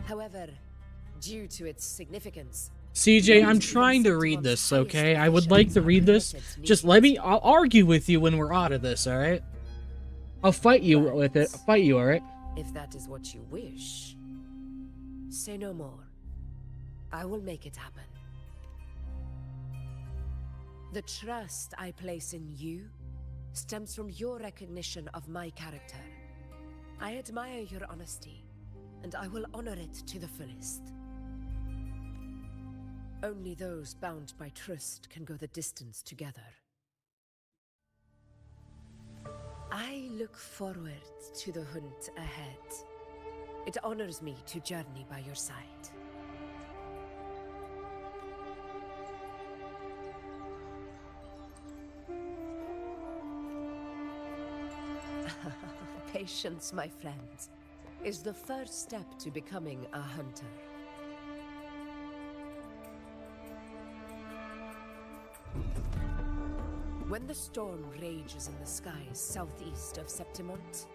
However, due to its significance, CJ, I'm trying to read this, okay? I would like to read this. Just I'll argue with you when we're out of this, alright? I'll fight you with it. I'll fight you, alright? if that is what you wish, say no more. I will make it happen. The trust I place in you stems from your recognition of my character. I admire your honesty, and I will honor it to the fullest. Only those bound by trust can go the distance together. I look forward to the hunt ahead. It honors me to journey by your side. Patience, my friend, is the first step to becoming a hunter. When the storm rages in the skies southeast of Septimont,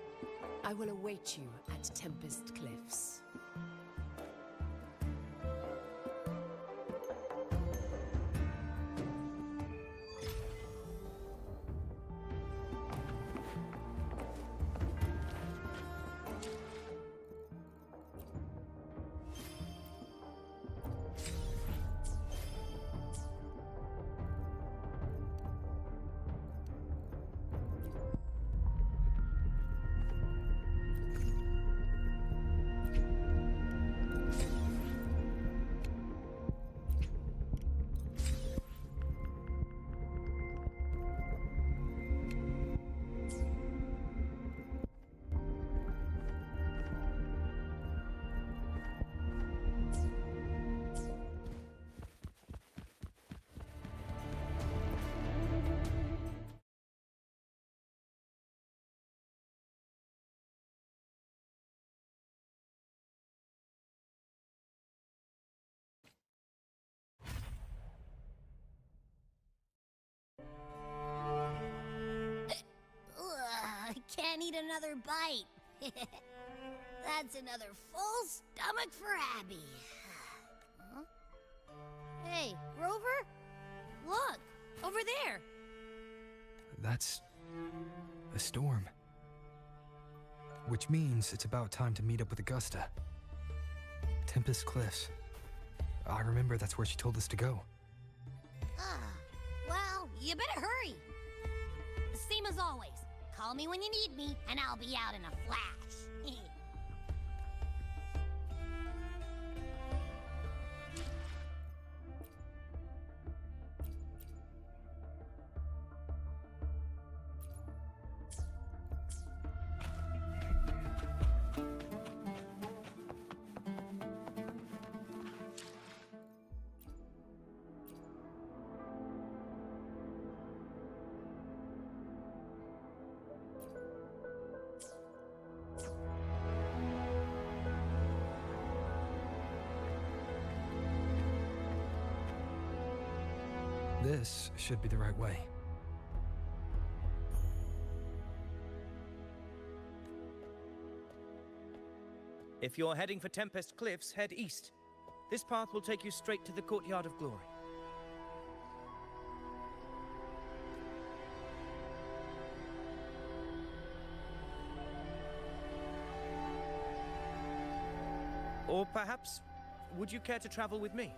I will await you at Tempest Cliffs. I can't eat another bite. That's another full stomach for Abby. Huh? Hey, Rover? Look, over there. That's a storm. Which means it's about time to meet up with Augusta. Tempest Cliffs. I remember that's where she told us to go. Well, you better hurry. Same as always. Call me when you need me, and I'll be out in a flash. This should be the right way. If you're heading for Tempest Cliffs, head east. This path will take you straight to the Courtyard of Glory. Or perhaps, would you care to travel with me?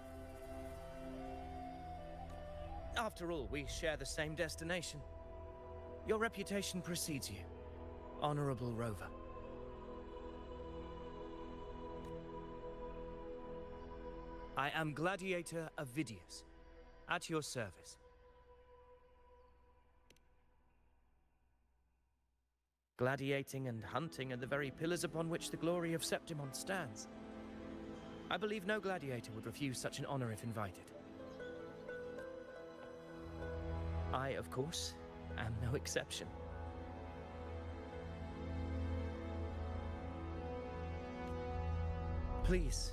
After all, we share the same destination. Your reputation precedes you, Honorable Rover. I am Gladiator Avidius, at your service. Gladiating and hunting are the very pillars upon which the glory of Septimont stands. I believe no gladiator would refuse such an honor if invited. I, of course, am no exception. Please,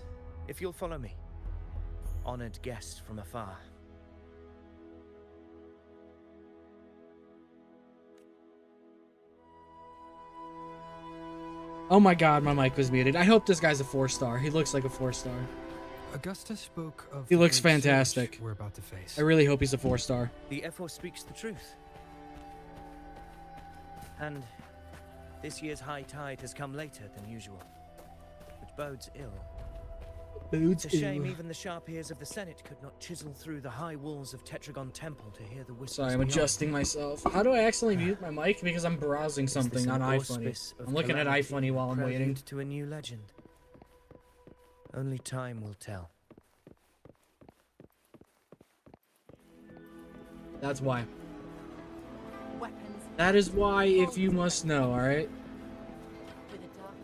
if you'll follow me, honored guest from afar. Oh my god, my mic was muted. I hope this guy's a 4-star. He looks like a 4-star. Augusta spoke of He the looks great fantastic. surge we're about to face. I really hope he's a 4-star. The F4 speaks the truth. And this year's high tide has come later than usual, which bodes ill. It's a shame even the sharp ears of the Senate could not chisel through the high walls of Tetragon Temple to hear the whispers. Sorry, I'm beyond. adjusting myself. How do I accidentally mute my mic? Because I'm browsing Is something this on an iFunny. auspice of I'm looking at calamity, iFunny while I'm prelude waiting. to a new legend? Only time will tell. That's why. Weapons That is why, if you must know, alright? with a doctor.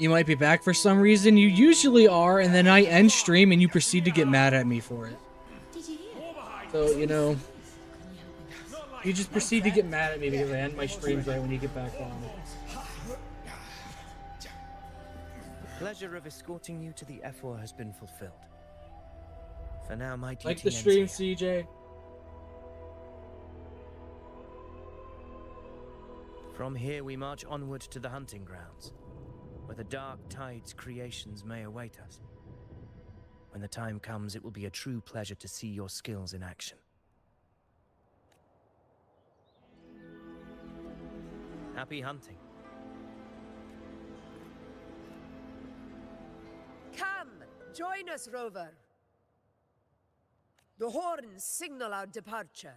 You might be back for some reason. You usually are, and then I end stream and you proceed to get mad at me for it. Did you hear? So, you know, you just proceed to get mad at me because I end my streams right when you get back on. The pleasure of escorting you to the F4 has been fulfilled. For now, my duty Like the ends stream, here. CJ. From here, we march onward to the hunting grounds, where the dark tide's creations may await us. When the time comes, it will be a true pleasure to see your skills in action. Happy hunting. Come, join us, Rover. The horns signal our departure.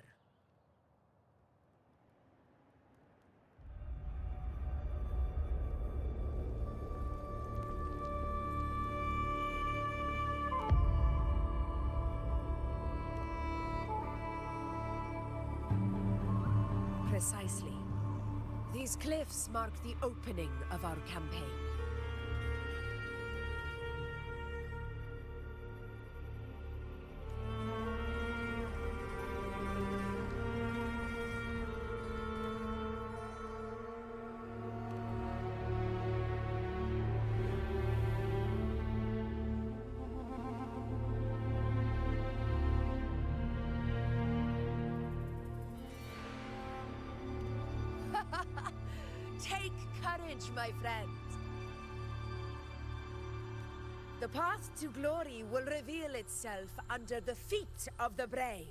Precisely. These cliffs mark the opening of our campaign. Take courage, my friends. The path to glory will reveal itself under the feet of the brave.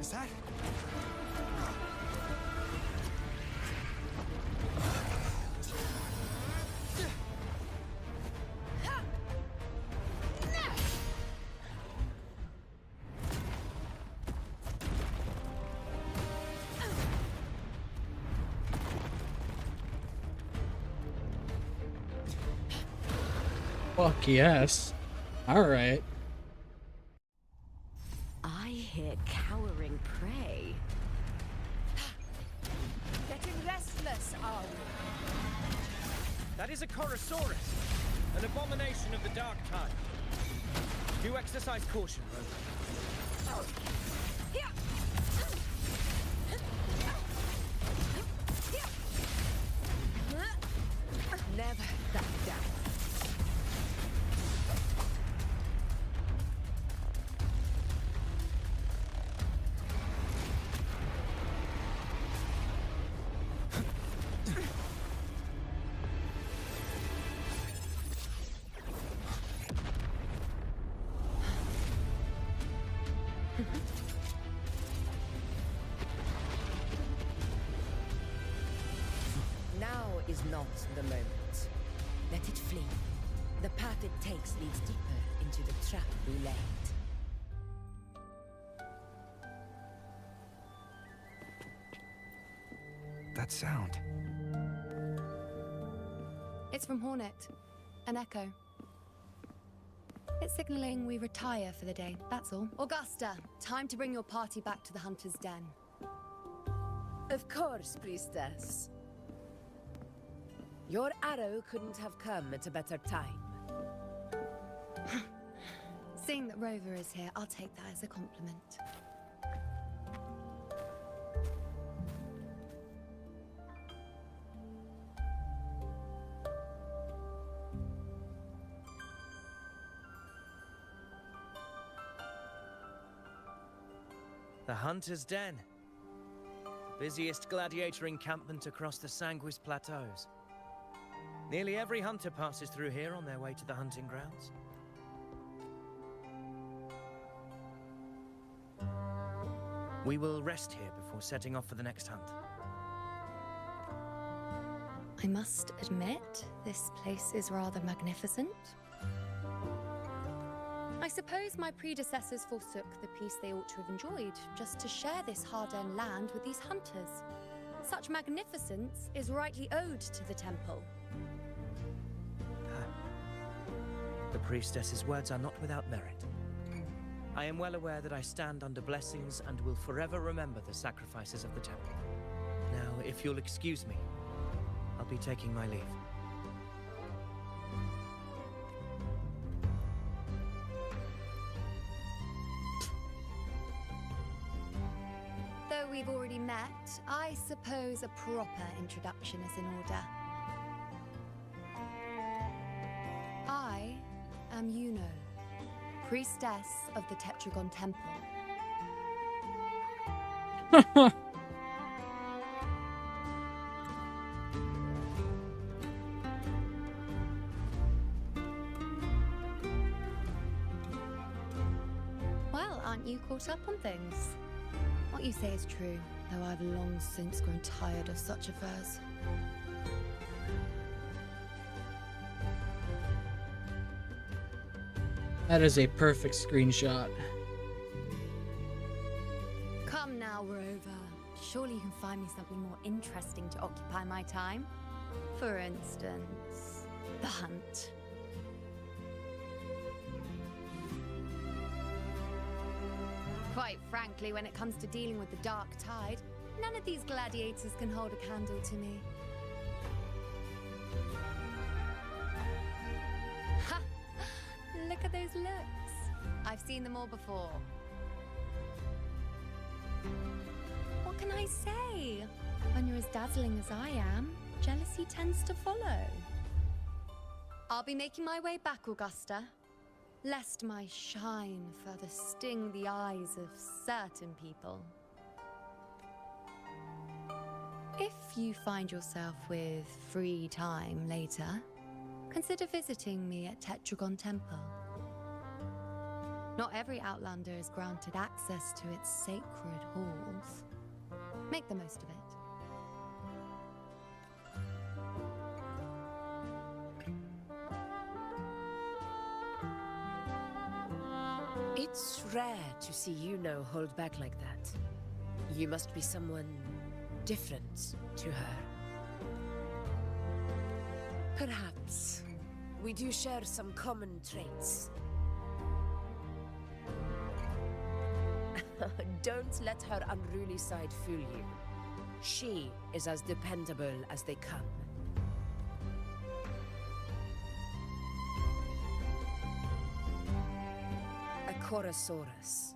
Is that? Fuck yes. Alright. I hear cowering prey. Getting restless, are we? That is a Korosaurus, an abomination of the dark tide. Do exercise caution, Rover. Never back down. the moment. Let it flee. The path it takes leads deeper into the trap we laid. That sound. It's from Hornet. An echo. It's signaling we retire for the day, that's all. Augusta, time to bring your party back to the Hunter's Den. Of course, priestess. Your arrow couldn't have come at a better time. Seeing that Rover is here, I'll take that as a compliment. The Hunter's Den. Busiest gladiator encampment across the Sanguis Plateaus. Nearly every hunter passes through here on their way to the hunting grounds. We will rest here before setting off for the next hunt. I must admit, this place is rather magnificent. I suppose my predecessors forsook the peace they ought to have enjoyed, just to share this hard-earned land with these hunters. Such magnificence is rightly owed to the temple. The priestess's words are not without merit. I am well aware that I stand under blessings and will forever remember the sacrifices of the temple. Now, if you'll excuse me, I'll be taking my leave. Though we've already met, I suppose a proper introduction is in order. I am Iuno, priestess of the Tetragon Temple. Well, aren't you caught up on things? What you say is true, though I've long since grown tired of such affairs. That is a perfect screenshot. Come now, Rover. Surely you can find me something more interesting to occupy my time. For instance, the hunt. Quite frankly, when it comes to dealing with the dark tide, none of these gladiators can hold a candle to me. Ha! Look at those looks. I've seen them all before. What can I say? When you're as dazzling as I am, jealousy tends to follow. I'll be making my way back, Augusta, lest my shine further sting the eyes of certain people. If you find yourself with free time later, consider visiting me at Tetragon Temple. Not every Outlander is granted access to its sacred halls. Make the most of it. It's rare to see Iuno hold back like that. You must be someone different to her. Perhaps we do share some common traits. Don't let her unruly side fool you. She is as dependable as they come. A Korosaurus.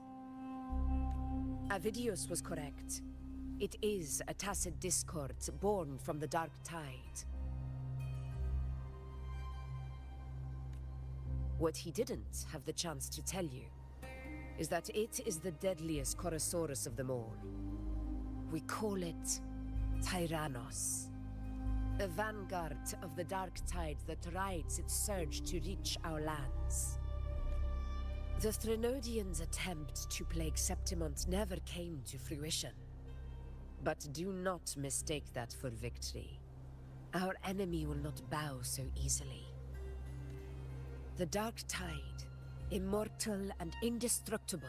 Avidius was correct. It is a tacit discord born from the dark tide. What he didn't have the chance to tell you is that it is the deadliest Korosaurus of them all. We call it Tyrannos. The vanguard of the dark tide that rides its surge to reach our lands. The Threnodians' attempt to plague Septimont never came to fruition. But do not mistake that for victory. Our enemy will not bow so easily. The Dark Tide, immortal and indestructible,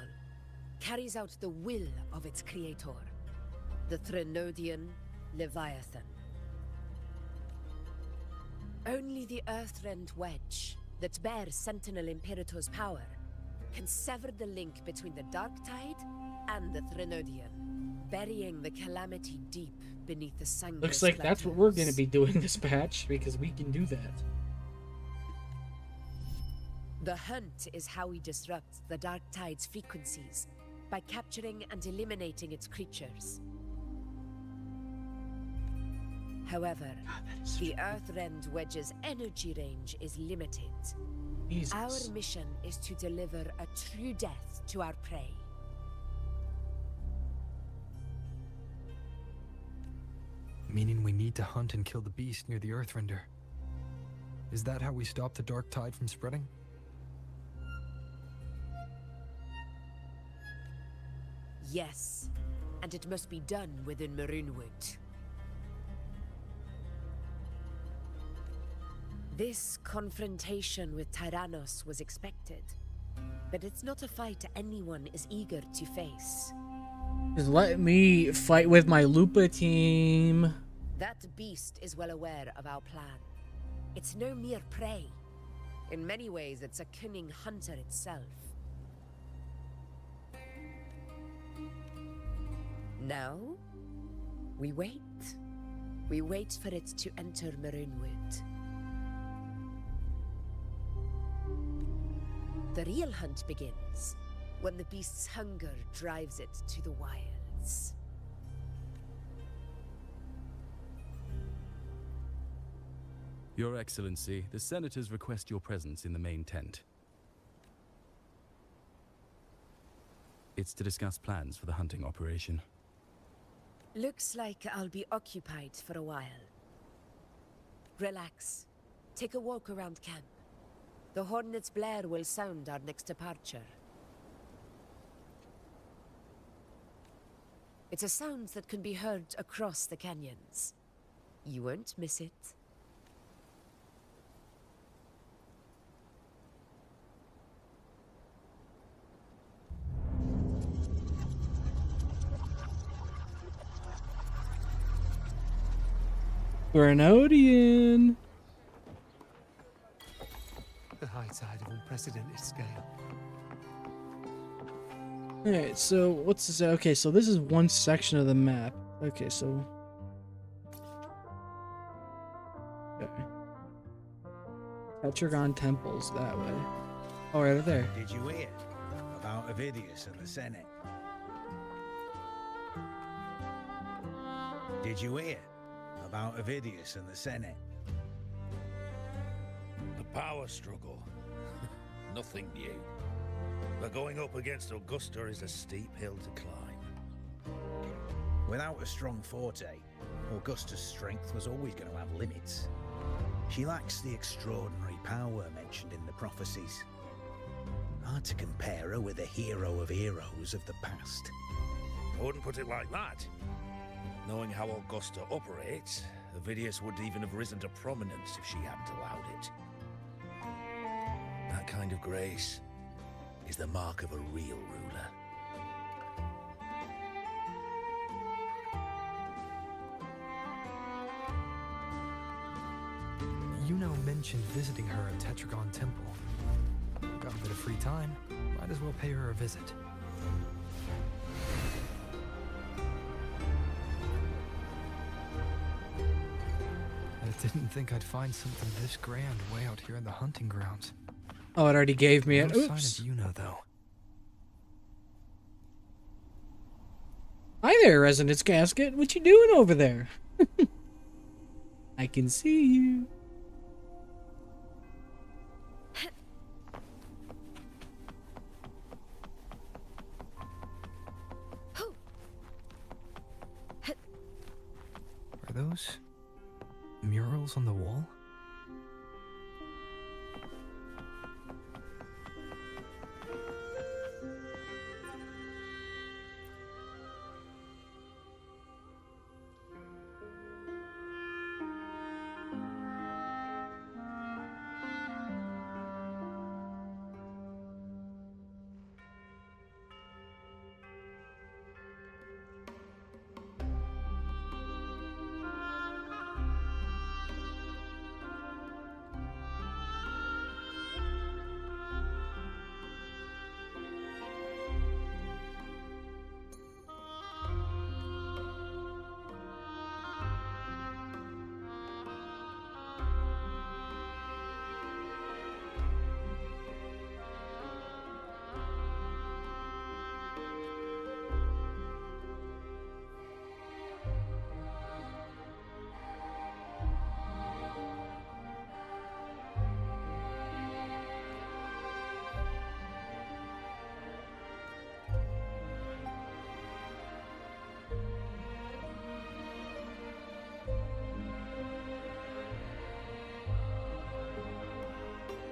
carries out the will of its creator, the Threnodian Leviathan. Only the Earthrend Wedge, that bears Sentinel Imperator's power, can sever the link between the Dark Tide and the Threnodian, burying the calamity deep beneath the sanguine. Looks like that's what we're going to be doing this patch, because we can do that. The hunt is how we disrupt the Dark Tide's frequencies, by capturing and eliminating its creatures. However, the Earthrend Wedge's energy range is limited. Jesus. Our mission is to deliver a true death to our prey. Meaning we need to hunt and kill the beast near the Earthrender. Is that how we stop the Dark Tide from spreading? Yes, and it must be done within Maroonwood. This confrontation with Tyrannos was expected, but it's not a fight anyone is eager to face. Just let me fight with my Lupa team. That beast is well aware of our plan. It's no mere prey. In many ways, it's a cunning hunter itself. Now, we wait. We wait for it to enter Maroonwood. The real hunt begins when the beast's hunger drives it to the wilds. Your Excellency, the Senators request your presence in the main tent. It's to discuss plans for the hunting operation. Looks like I'll be occupied for a while. Relax. Take a walk around camp. The Hornet's blare will sound our next departure. It's a sound that can be heard across the canyons. You won't miss it. Grenadian. The high tide of unprecedented scale. Alright, so what's this? Okay, so this is one section of the map. Okay, so. Okay. Tetragon temples that way. Oh, right there. Did you hear about Avidius and the Senate? Did you hear about Avidius and the Senate? The power struggle. Nothing new. But going up against Augusta is a steep hill to climb. Without a strong forte, Augusta's strength was always going to have limits. She lacks the extraordinary power mentioned in the prophecies. Hard to compare her with a hero of heroes of the past. I wouldn't put it like that. Knowing how Augusta operates, Avidius would even have risen to prominence if she hadn't allowed it. That kind of grace is the mark of a real ruler. Iuno mentioned visiting her at Tetragon Temple. Got a bit of free time, might as well pay her a visit. I didn't think I'd find something this grand way out here in the hunting grounds. Oh, it already gave me it. No Oops. sign of Iuno, though. Hi there, Resonance Casket. What you doing over there? I can see you. Are those murals on the wall?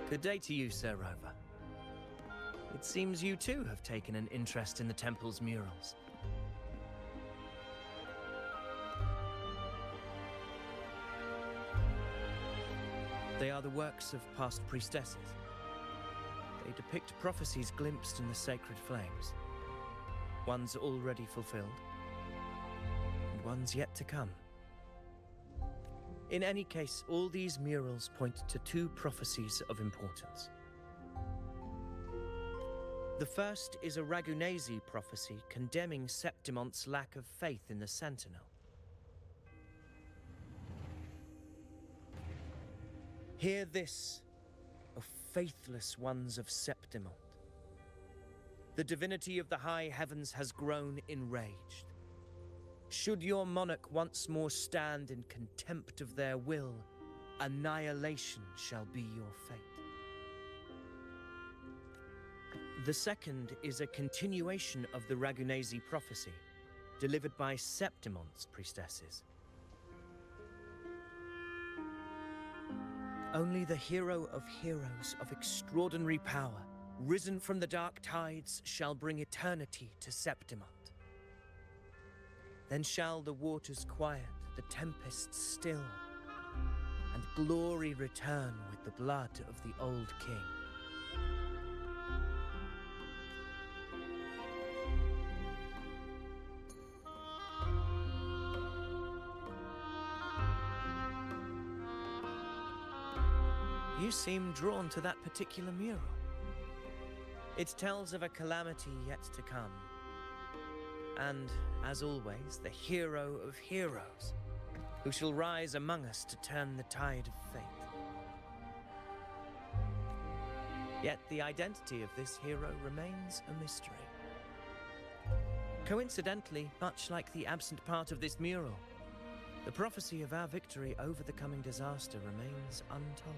Good day to you, Sir Rover. It seems you too have taken an interest in the temple's murals. They are the works of past priestesses. They depict prophecies glimpsed in the sacred flames. Ones already fulfilled, and ones yet to come. In any case, all these murals point to two prophecies of importance. The first is a Ragunesi prophecy condemning Septimonte's lack of faith in the Sentinel. Hear this, O faithless ones of Septimont. The divinity of the high heavens has grown enraged. Should your monarch once more stand in contempt of their will, annihilation shall be your fate. The second is a continuation of the Ragunesi prophecy, delivered by Septimonte's priestesses. Only the hero of heroes of extraordinary power, risen from the dark tides, shall bring eternity to Septimont. Then shall the waters quiet, the tempests still, and glory return with the blood of the old king. You seem drawn to that particular mural. It tells of a calamity yet to come. And, as always, the hero of heroes, who shall rise among us to turn the tide of fate. Yet the identity of this hero remains a mystery. Coincidentally, much like the absent part of this mural, the prophecy of our victory over the coming disaster remains untold.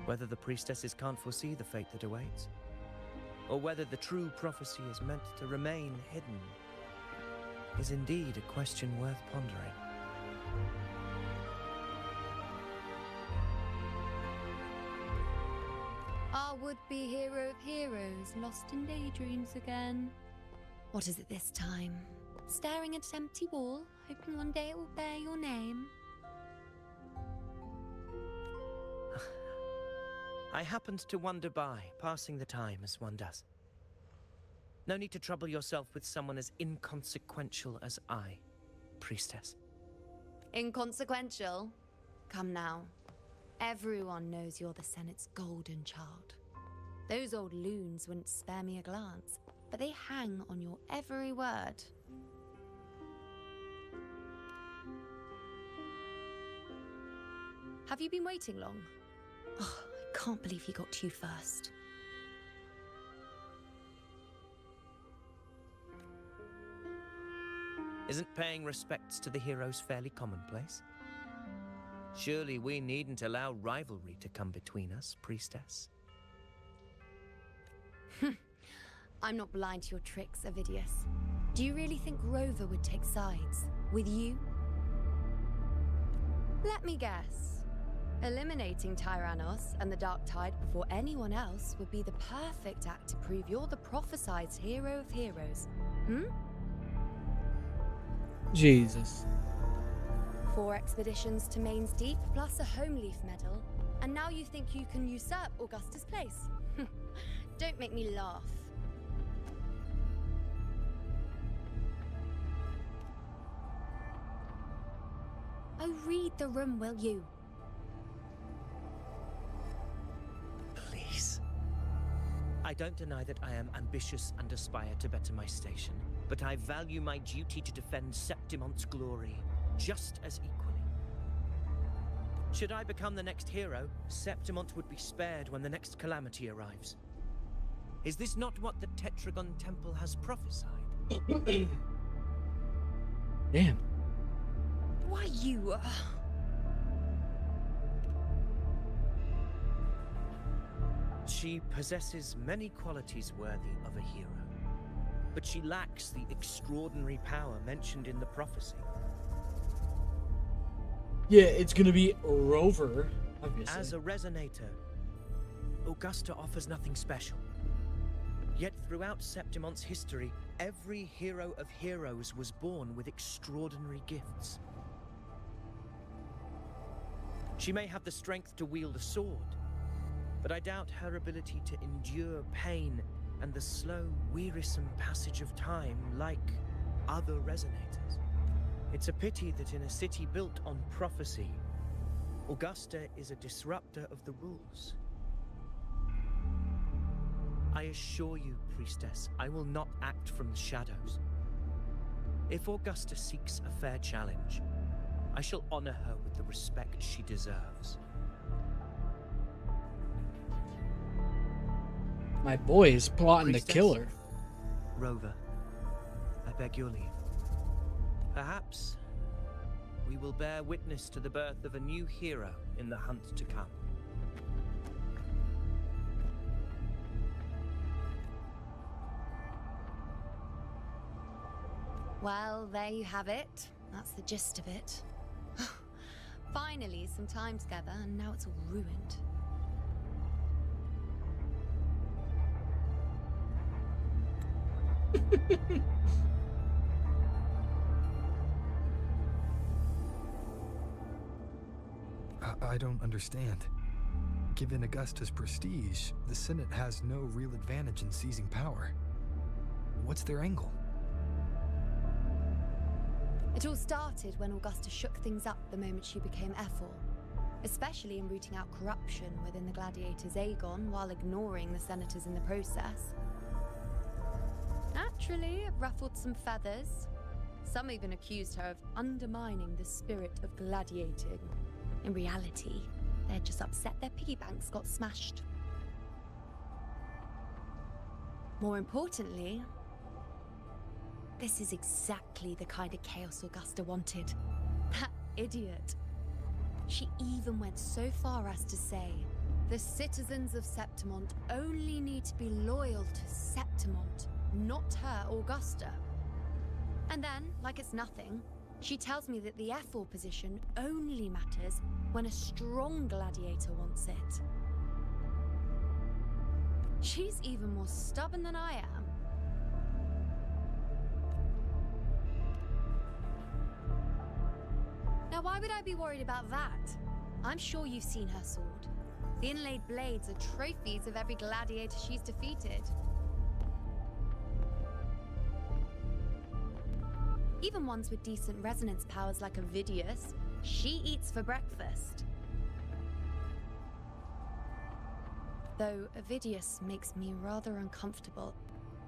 Whether the priestesses can't foresee the fate that awaits, or whether the true prophecy is meant to remain hidden, is indeed a question worth pondering. Our would-be hero of heroes lost in daydreams again. What is it this time? Staring at an empty wall, hoping one day it will bear your name? I happened to wander by, passing the time as one does. No need to trouble yourself with someone as inconsequential as I, priestess. Inconsequential? Come now. Everyone knows you're the Senate's golden child. Those old loons wouldn't spare me a glance, but they hang on your every word. Have you been waiting long? Oh, I can't believe he got to you first. Isn't paying respects to the heroes fairly commonplace? Surely we needn't allow rivalry to come between us, priestess. I'm not blind to your tricks, Avidius. Do you really think Rover would take sides with you? Let me guess. Eliminating Tyrannos and the Dark Tide before anyone else would be the perfect act to prove you're the prophesied hero of heroes. Jesus. 4 expeditions to Main's Deep, plus a Home Leaf medal, and now you think you can usurp Augusta's place? Don't make me laugh. Oh, read the room, will you? Please. I don't deny that I am ambitious and aspire to better my station, but I value my duty to defend Septimonte's glory just as equally. Should I become the next hero, Septimont would be spared when the next calamity arrives. Is this not what the Tetragon Temple has prophesied? Damn. Why you... She possesses many qualities worthy of a hero, but she lacks the extraordinary power mentioned in the prophecy. Yeah, it's gonna be Rover, obviously. As a resonator, Augusta offers nothing special. Yet throughout Septimon's history, every hero of heroes was born with extraordinary gifts. She may have the strength to wield a sword, but I doubt her ability to endure pain and the slow, wearisome passage of time like other resonators. It's a pity that in a city built on prophecy, Augusta is a disruptor of the rules. I assure you, Priestess, I will not act from the shadows. If Augusta seeks a fair challenge, I shall honor her with the respect she deserves. My boy is plotting to Priestess? kill her. Rover, I beg your leave. Perhaps we will bear witness to the birth of a new hero in the hunt to come. Well, there you have it. That's the gist of it. Finally, some time together, and now it's all ruined. I don't understand. Given Augusta's prestige, the Senate has no real advantage in seizing power. What's their angle? It all started when Augusta shook things up the moment she became Ephor, especially in rooting out corruption within the gladiators Aegon while ignoring the senators in the process. Naturally, it ruffled some feathers. Some even accused her of undermining the spirit of gladiating. In reality, they're just upset their piggy banks got smashed. More importantly, this is exactly the kind of chaos Augusta wanted. That idiot. She even went so far as to say, the citizens of Septimont only need to be loyal to Septimont, not her, Augusta. And then, like it's nothing, she tells me that the Ephor position only matters when a strong gladiator wants it. She's even more stubborn than I am. Now, why would I be worried about that? I'm sure you've seen her sword. The inlaid blades are trophies of every gladiator she's defeated. Even ones with decent resonance powers like Ovidius, she eats for breakfast. Though Ovidius makes me rather uncomfortable.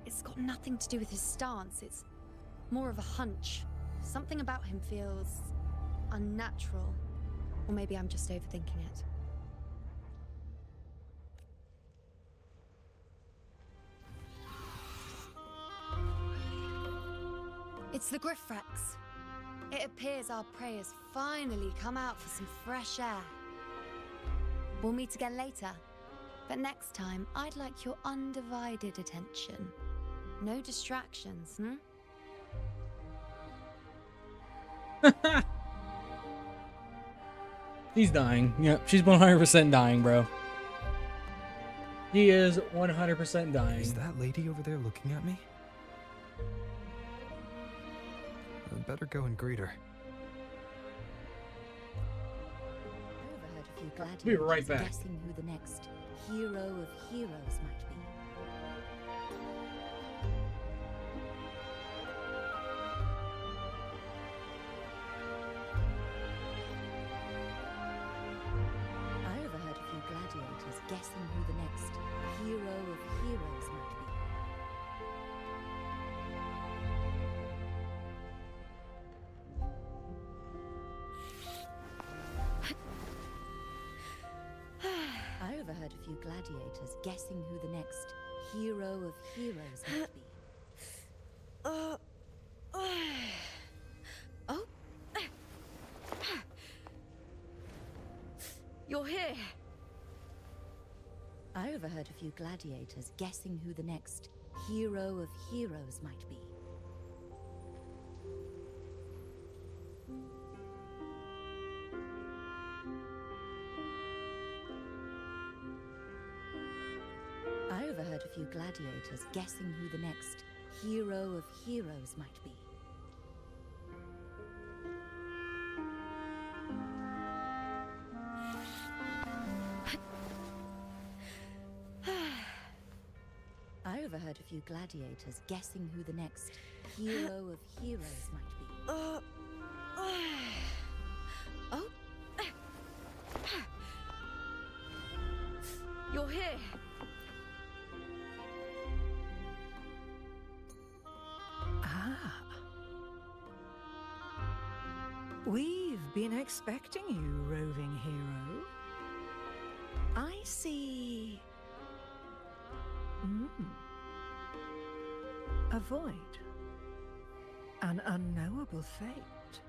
It's got nothing to do with his stance, it's more of a hunch. Something about him feels unnatural. Or maybe I'm just overthinking it. It's the Griffrex. It appears our prey has finally come out for some fresh air. We'll meet again later. But next time, I'd like your undivided attention. No distractions, She's dying. Yep, she's 100% dying, bro. He is 100% dying. Is that lady over there looking at me? I'd better go and greet her. We'll be right back. Guessing who the next hero of heroes might be. I overheard a few gladiators guessing who the next hero of heroes might be. I overheard a few gladiators guessing who the next hero of heroes might be. Oh? You're here! I overheard a few gladiators guessing who the next hero of heroes might be. overheard a few gladiators guessing who the next hero of heroes might be. I overheard a few gladiators guessing who the next hero of heroes might be. Oh. You're here. Ah. We've been expecting you, roving hero. I see. A void. An unknowable fate.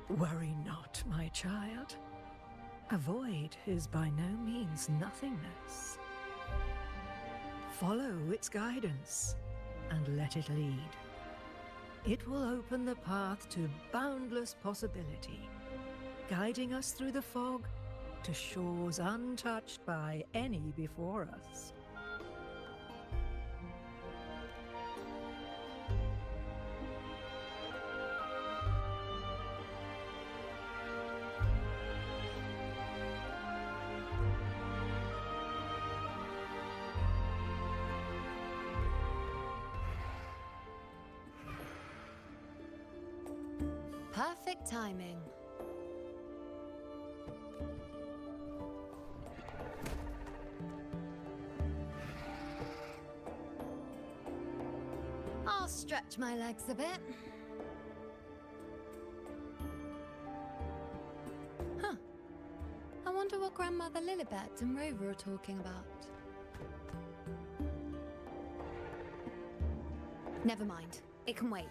Worry not, my child. A void is by no means nothingness. Follow its guidance and let it lead. It will open the path to boundless possibility, guiding us through the fog to shores untouched by any before us. Perfect timing. I'll stretch my legs a bit. Huh. I wonder what Grandmother Lilibet and Rover are talking about. Never mind. It can wait.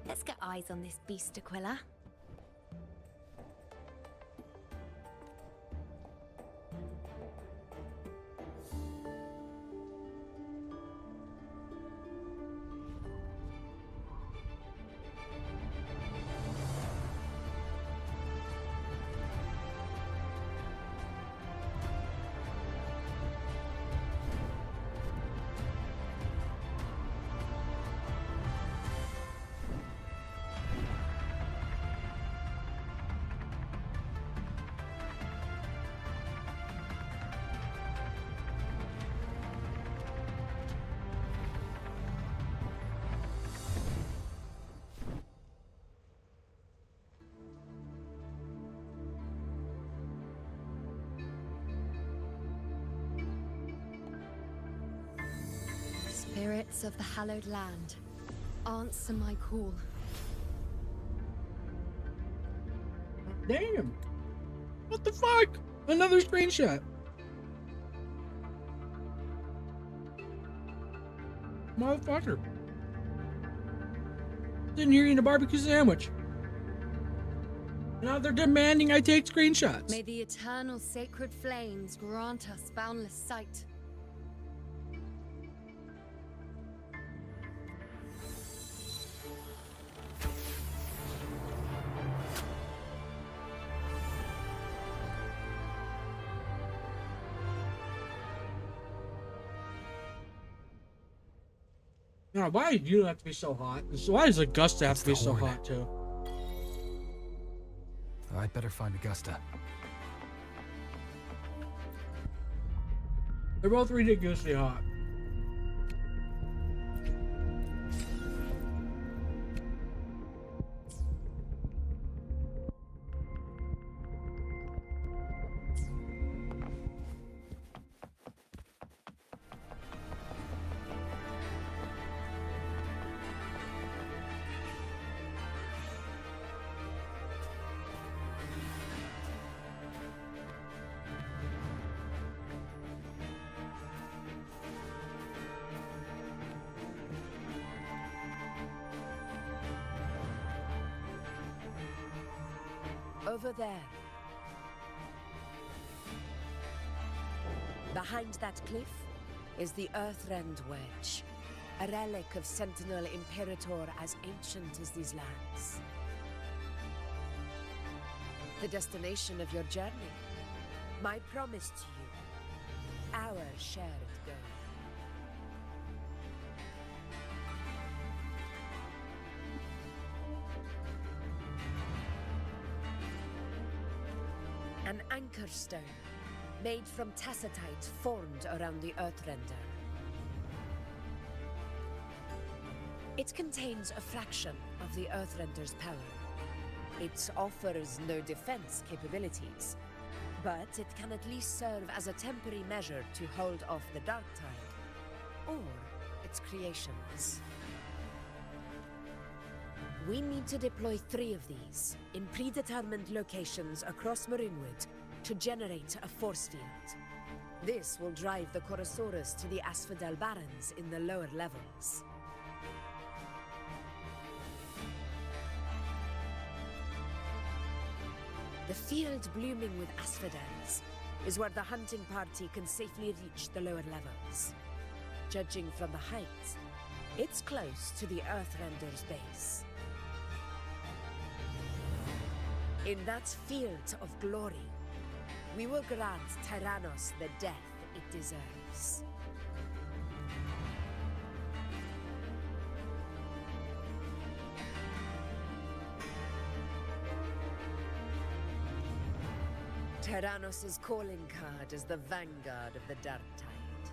Let's get eyes on this beast, Aquila. Spirits of the hallowed land, answer my call. Damn! What the fuck? Another screenshot. Motherfucker. Sitting here eating a barbecue sandwich. Now they're demanding I take screenshots. May the eternal sacred flames grant us boundless sight. Now, why do you have to be so hot? Why does Augusta have to be so hot too? I'd better find Augusta. They're both ridiculously hot. Over there. Behind that cliff is the Earthrend Wedge, a relic of Sentinel Imperator as ancient as these lands. The destination of your journey. My promise to you. Our shared goal. An anchor stone, made from tacitite formed around the Earthrender. It contains a fraction of the Earthrender's power. It offers no defense capabilities, but it can at least serve as a temporary measure to hold off the dark tide, or its creations. We need to deploy 3 of these in predetermined locations across Marinwood to generate a force field. This will drive the Korosaurus to the Asphodel Barrens in the lower levels. The field blooming with asphodels is where the hunting party can safely reach the lower levels. Judging from the height, it's close to the Earthrender's base. In that field of glory, we will grant Tyrannos the death it deserves. Tyrannos' calling card is the vanguard of the Dark Tide.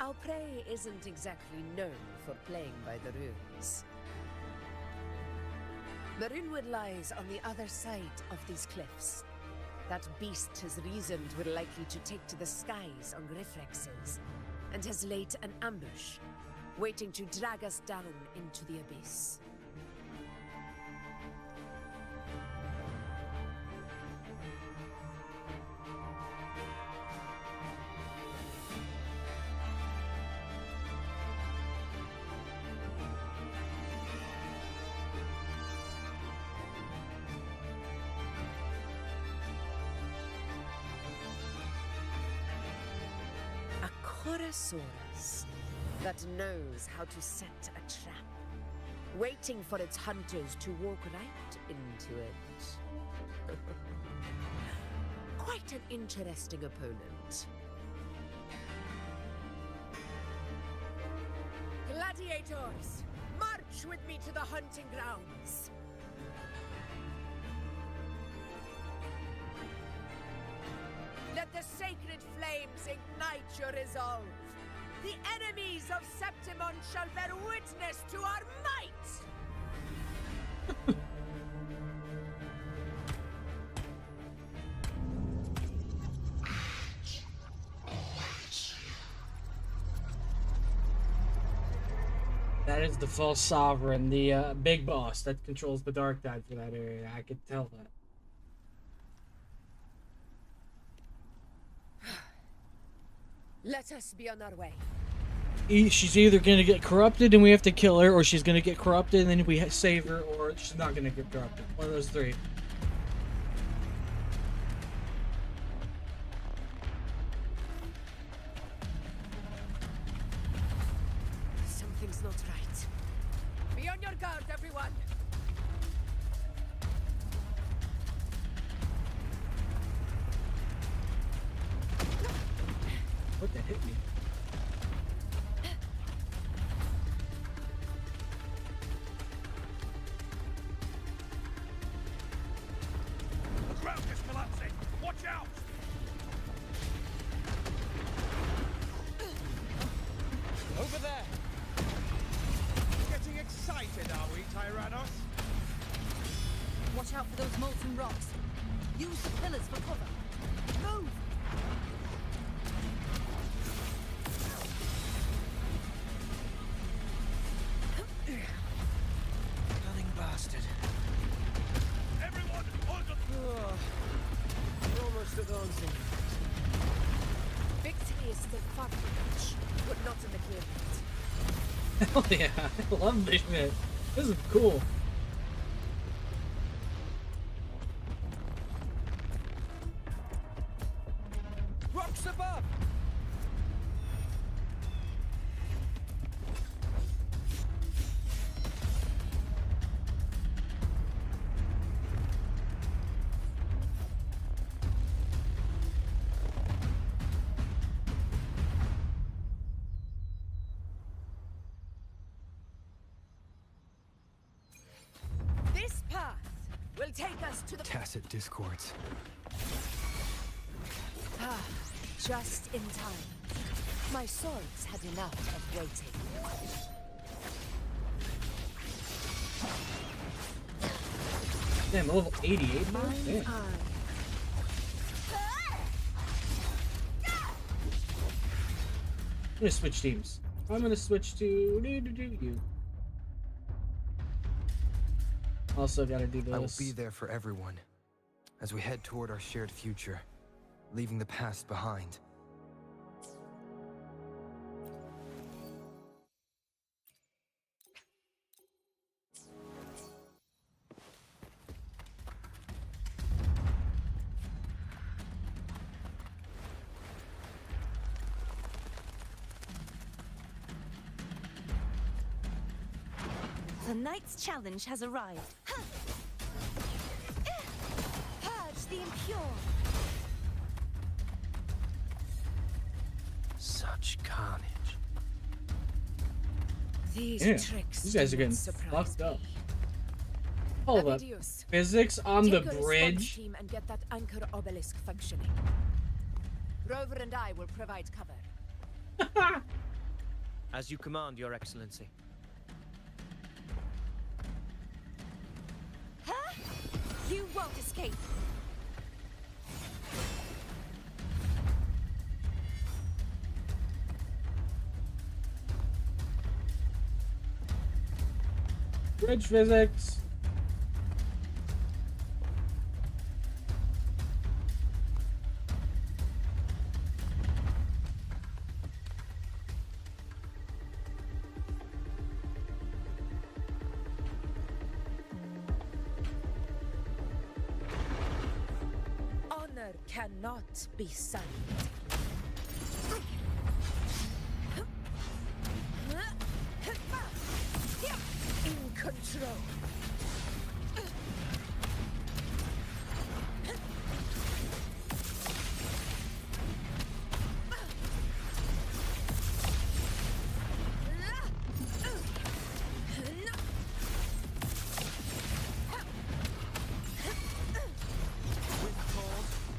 Our prey isn't exactly known for playing by the rules. Marinwood lies on the other side of these cliffs. That beast has reasoned we're likely to take to the skies on reflexes, and has laid an ambush, waiting to drag us down into the abyss. Korosaurus that knows how to set a trap, waiting for its hunters to walk right into it. Quite an interesting opponent. Gladiators, march with me to the hunting grounds. Let the sacred flames ignite your resolve. The enemies of Septimon shall bear witness to our might! That is the false sovereign, the big boss that controls the dark tide for that area. I could tell that. Let us be on our way. She's either gonna get corrupted and we have to kill her, or she's gonna get corrupted and then we save her, or she's not gonna get corrupted. One of those 3. Something's not right. Be on your guard, everyone! What that hit me? The ground is collapsing! Watch out! Over there! Getting excited, are we, Tyrannos? Watch out for those molten rocks. Use the pillars for cover. Move! Cunning bastard. Everyone, hold the... We're almost at the onsen. Victory is still far from reach, but not in the clear light. Hell yeah, I love this shit. This is cool. Rocks above! take us to the Tacit discords. Ah, just in time. My swords had enough of waiting. Damn, level 88 now? Mine Damn. eye. I'm gonna switch teams. I'm gonna switch to you. Also gotta do this. I will be there for everyone as we head toward our shared future, leaving the past behind. The knight's challenge has arrived. Purge the impure. Such carnage. These Yeah, tricks these guys do are getting not surprise fucked me. up. Hold up. Avidius, Physics on the take a response bridge? team and get that anchor obelisk functioning. Rover and I will provide cover. As you command, Your Excellency. Huh? You won't escape. Bridge physics. Honor cannot be signed. In control.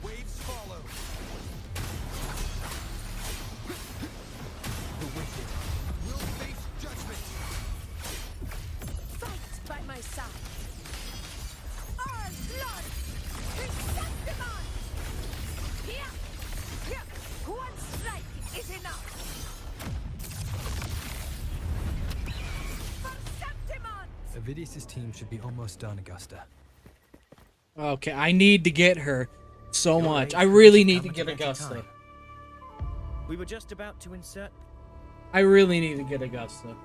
Waves follow. The wicked will face judgment. Fight by my side. Our blood. Chrysanthemum. Here. Here. One strike is enough. For Septimon. Avidius' team should be almost done, Augusta. Okay, I need to get her so Your much. aid I comes really at need how to much get of your Augusta. time? We were just about to insert. I really need to get Augusta.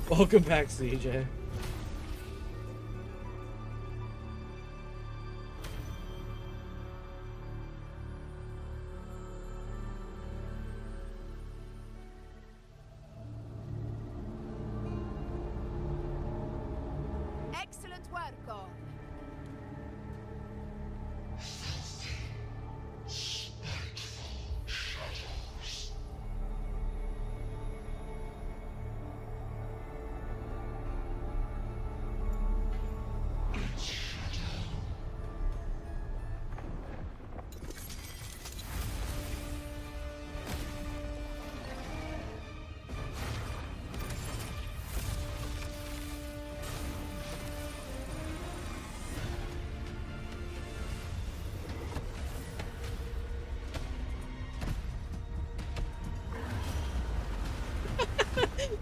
Welcome back, CJ. Excellent work, all.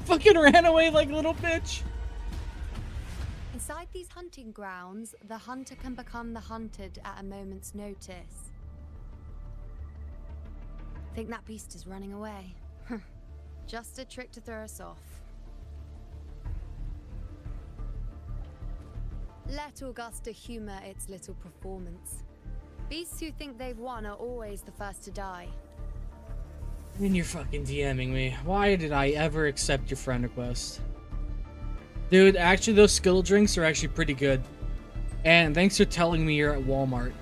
Fucking ran away like a little bitch. Inside these hunting grounds, the hunter can become the hunted at a moment's notice. Think that beast is running away? Just a trick to throw us off. Let Augusta humor its little performance. Beasts who think they've won are always the first to die. And you're fucking DMing me. Why did I ever accept your friend request? Dude, actually those skill drinks are actually pretty good. And thanks for telling me you're at Walmart.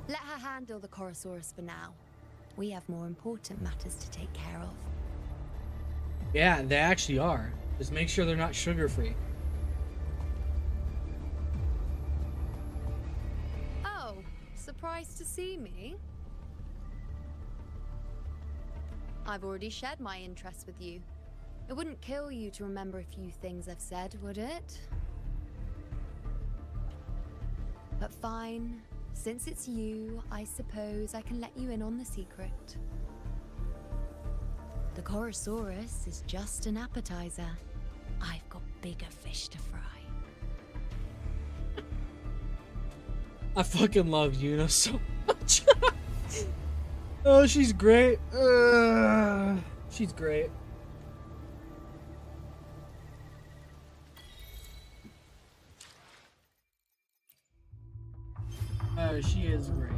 Let her handle the Chorosaurus for now. We have more important matters to take care of. Yeah, they actually are. Just make sure they're not sugar-free. Oh, surprised to see me? I've already shared my interest with you. It wouldn't kill you to remember a few things I've said, would it? But fine. Since it's you, I suppose I can let you in on the secret. The Chorosaurus is just an appetizer. I've got bigger fish to fry. I fucking love Yuno so much. Oh, she's great. She's great. Oh, she is great.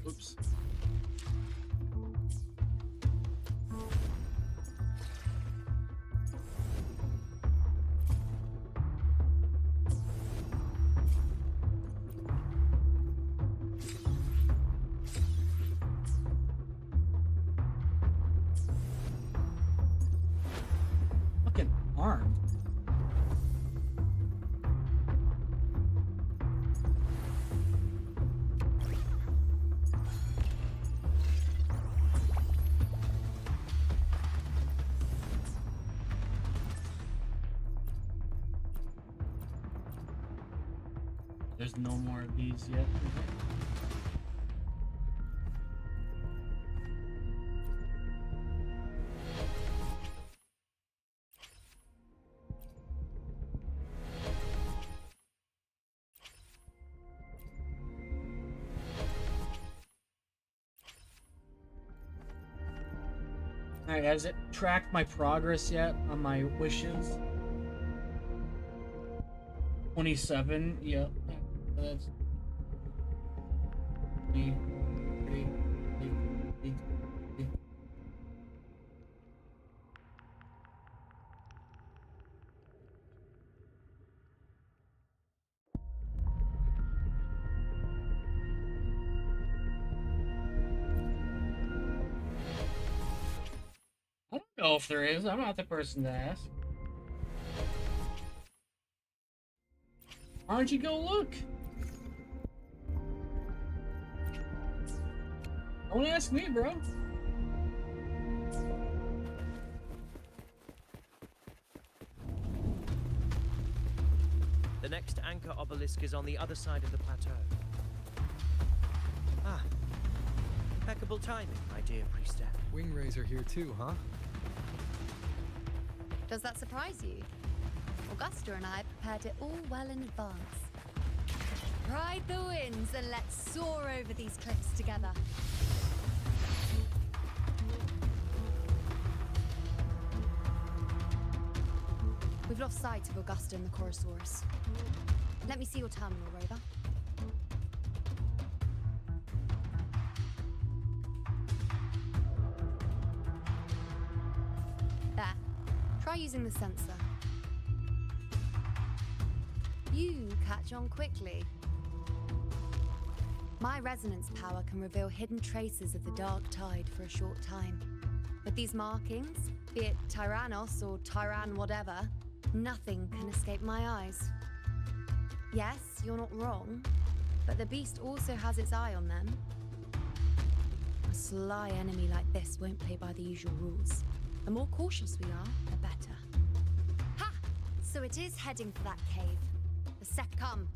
Oops. Fucking arm. There's no more of these yet. Alright, has it tracked my progress yet on my wishes? 27, yep. That's three. I don't know if there is. I'm not the person to ask. Why don't you go look? Don't ask me, bro. The next anchor obelisk is on the other side of the plateau. Ah, impeccable timing, my dear priestess. Wing rays are here too, huh? Does that surprise you? Augusta and I prepared it all well in advance. Ride the winds and let's soar over these cliffs together. We've lost sight of Augusta and the Chorosaurus. Let me see your terminal, Rover. There. Try using the sensor. You catch on quickly. My resonance power can reveal hidden traces of the dark tide for a short time. With these markings, be it Tyrannos or Tyran whatever, nothing can escape my eyes. Yes, you're not wrong, but the beast also has its eye on them. A sly enemy like this won't play by the usual rules. The more cautious we are, the better. Ha! So it is heading for that cave. The set come.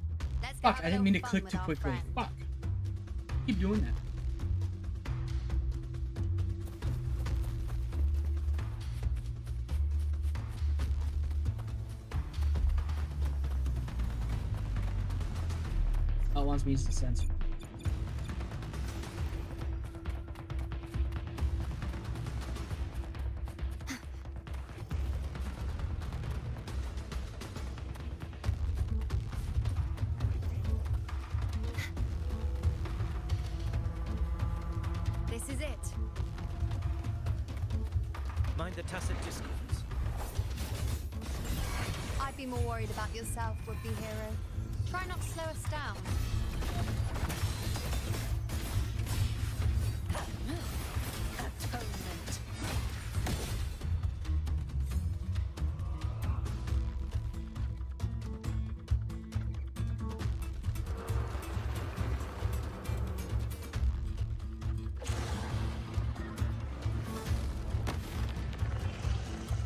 Let's go. Fuck, I didn't mean to click too quickly. Fuck. Keep doing that. wants me to use the sensor. This is it. Mind the tacit discourse. I'd be more worried about yourself, would-be hero. Try not to slow us down. Atonement.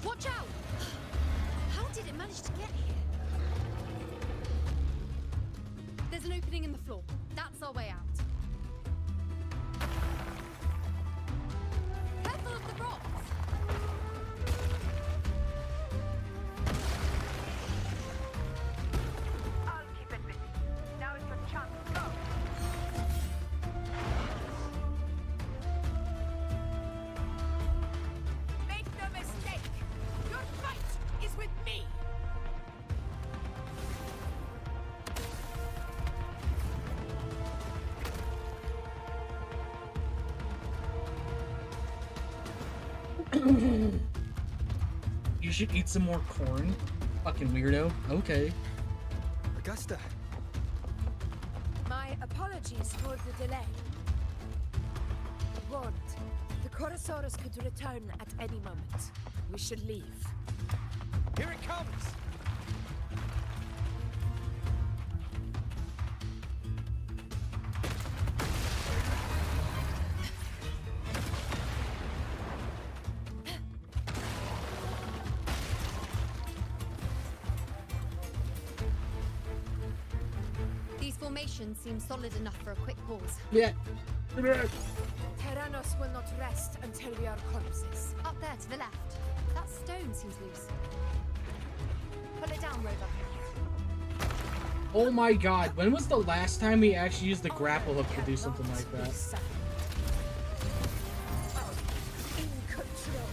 Watch out! How did it manage to get here? There's an opening in the floor. That's our way out. Careful of the rocks! I'll keep it busy. Now is your chance. Go! Make no mistake! Your fight is with me! You should eat some more corn. Fucking weirdo. Okay. Augusta! My apologies for the delay. Warned, the Korosaurus could return at any moment. We should leave. Here it comes! These formations seem solid enough for a quick pause. Yeah. Tyrannos will not rest until we are corpses. Up there to the left. That stone seems loose. Pull it down, Rover. Oh my god, when was the last time we actually used the grapple hook to do something like that? In control.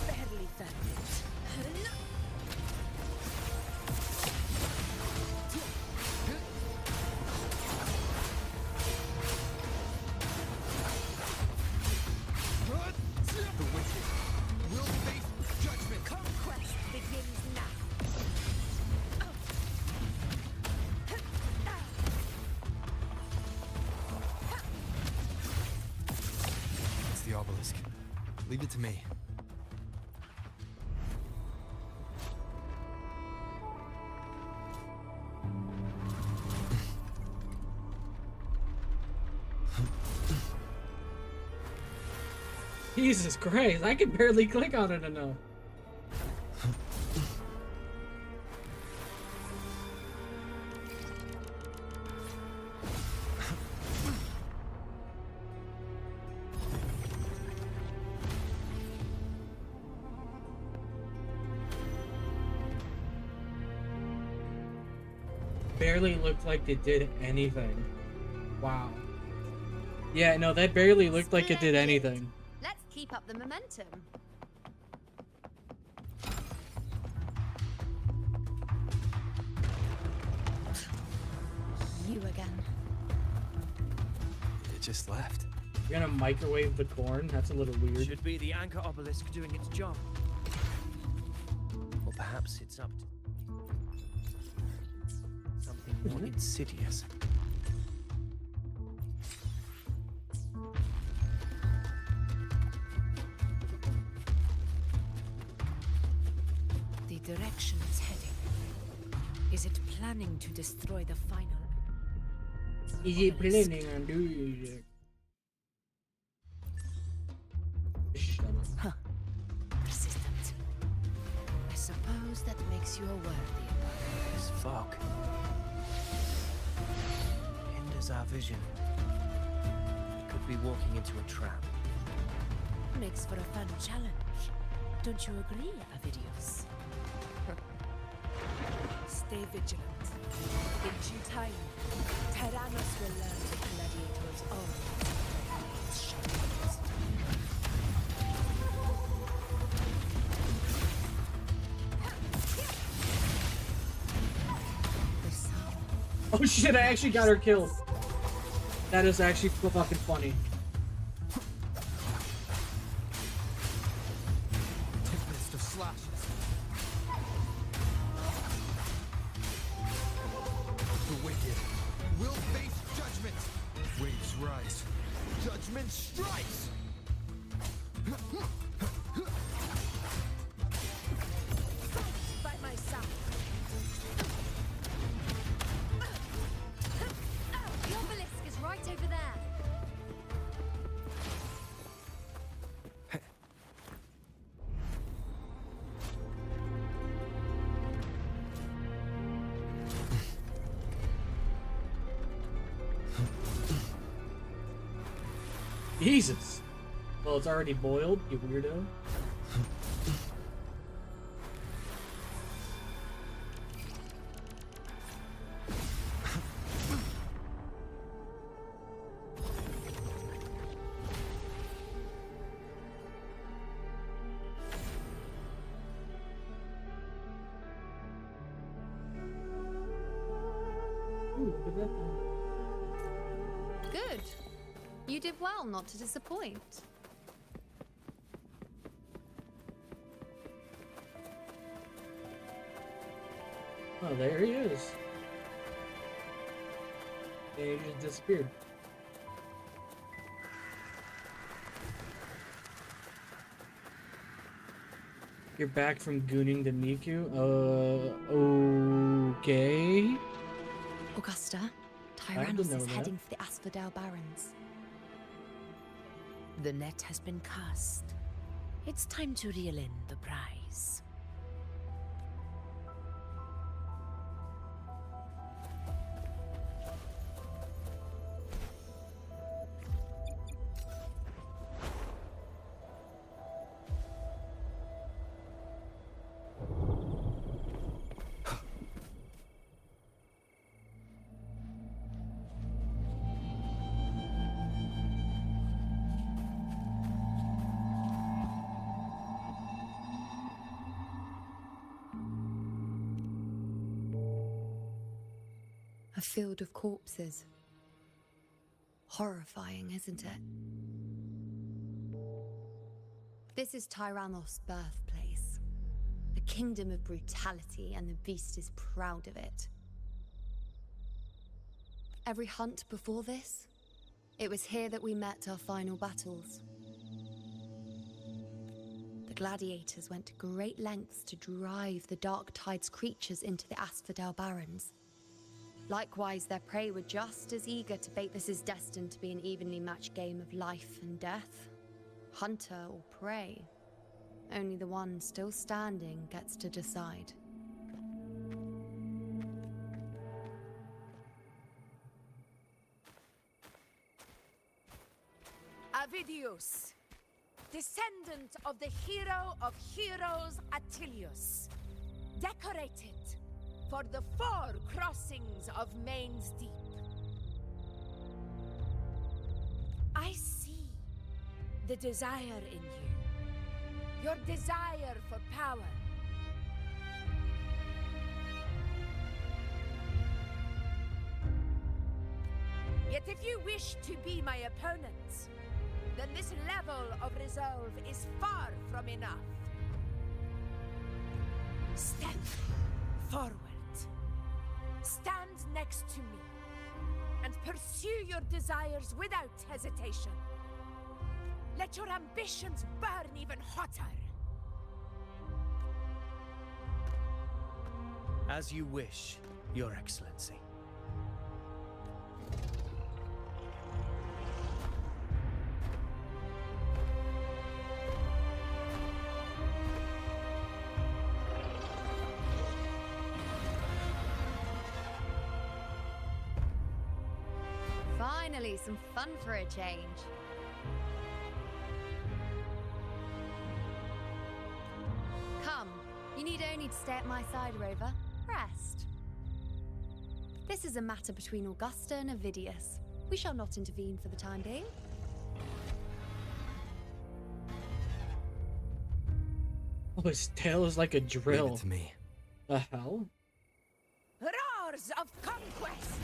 Barely found it. The wicked will face judgment. Conquest begins now. It's the obelisk. Leave it to me. Jesus Christ, I can barely click on it enough. Barely looked like it did anything. Wow. Yeah, no, that barely looked like it did anything. Let's keep up the momentum. You again. It just left. You're gonna microwave the corn? That's a little weird. Should be the anchor obelisk doing its job. Or perhaps it's up to something more insidious. The direction it's heading. Is it planning to destroy the final? Is it planning on doing it? Shut up. Huh. Persistent. I suppose that makes you a worthy opponent. This fog hinders our vision. to be walking into a trap. Makes for a fun challenge. Don't you agree, Avidius? Stay vigilant. In due time, Tyrannus will learn the gladiator's own shadows. Oh shit, I actually got her killed. That is actually fucking funny. Tempest of slashes. The wicked will face judgment. Waves rise. Judgment strikes. By my side. The obelisk is right over there. Jesus. Well, it's already boiled, you weirdo. Ooh, look at that thing. Good. You did well not to disappoint. Oh, there he is. And he just disappeared. You're back from gooning the Miku? Okay. Augusta, I Tyrannus didn't know is that. heading for the Asphodel Barrens. The net has been cast. It's time to reel in the prize. A field of corpses. Horrifying, isn't it? This is Tyrannos' birthplace. A kingdom of brutality, and the beast is proud of it. Every hunt before this, it was here that we met our final battles. The gladiators went to great lengths to drive the Dark Tide's creatures into the Asphodel Barrens. Likewise, their prey were just as eager to bait. This is destined to be an evenly matched game of life and death. Hunter or prey. Only the one still standing gets to decide. Avidius, descendant of the hero of heroes Attilius, decorated for the 4 crossings of Main's Deep. I see the desire in you, your desire for power. Yet if you wish to be my opponent, then this level of resolve is far from enough. Step forward. Stand next to me and pursue your desires without hesitation. Let your ambitions burn even hotter. As you wish, Your Excellency. Fine. Finally, some fun for a change. Come, you need only to stay at my side, Rover. Rest. This is a matter between Augusta and Avidius. We shall not intervene for the time being. Oh, his tail is like a drill. Leave it to me. The hell? Roars of conquest!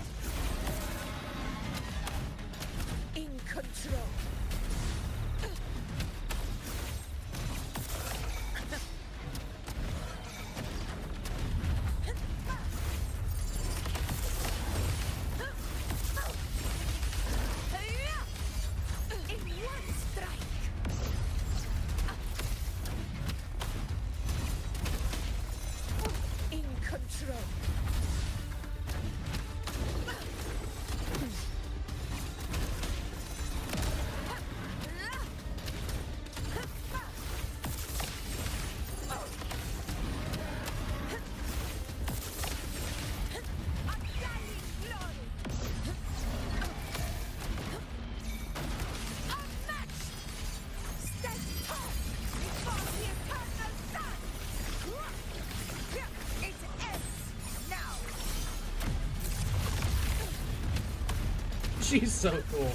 In control. In one strike. In control. She's so cool.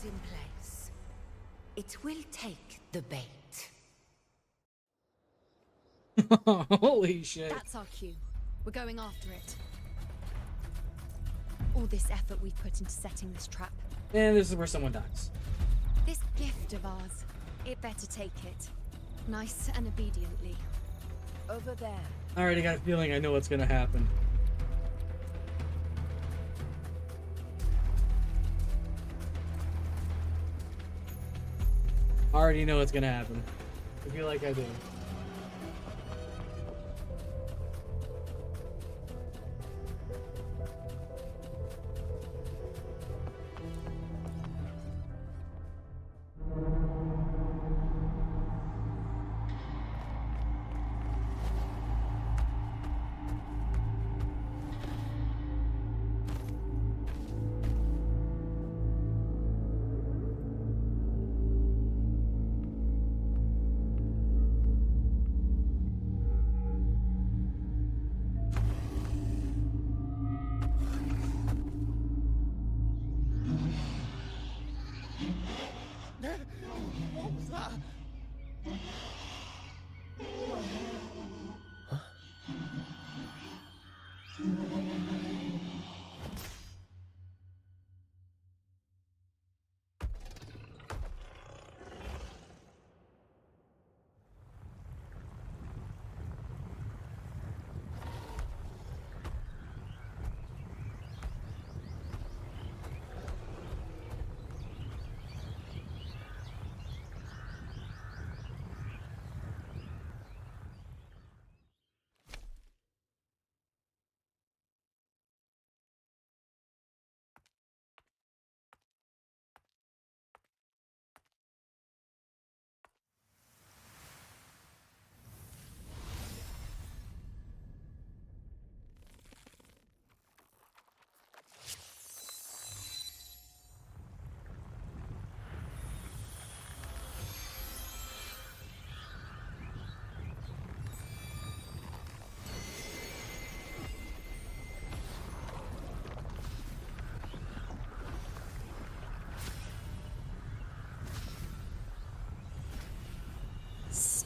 In place. It will take the bait. Holy shit. That's our cue. We're going after it. All this effort we've put into setting this trap. And this is where someone dies. This gift of ours, it better take it. Nice and obediently. Over there. I already got a feeling I know what's gonna happen. I already know what's gonna happen. I feel like I do.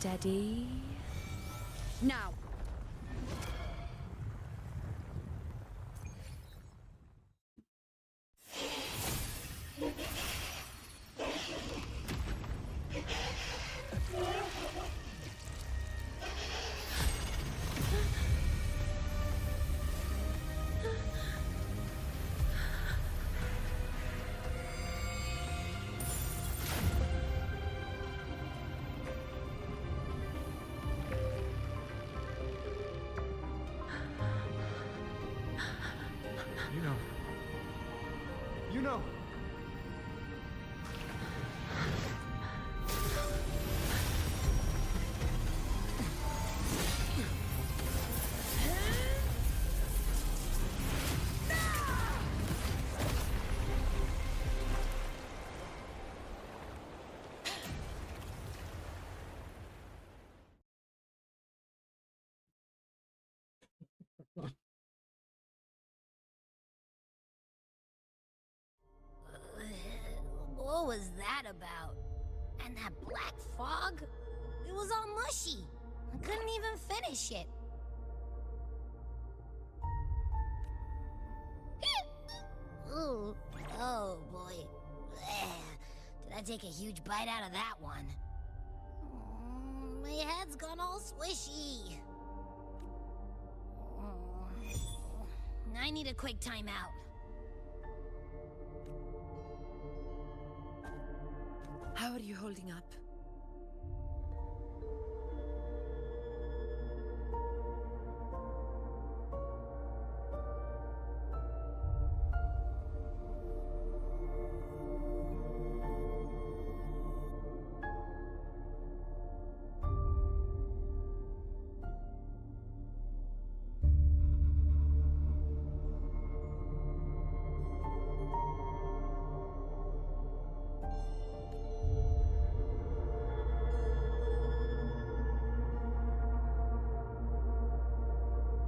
Steady. Now. You know. What was that about? And that black fog? It was all mushy. I couldn't even finish it. Ooh, oh boy. Did I take a huge bite out of that one? My head's gone all swishy. I need a quick timeout. How are you holding up?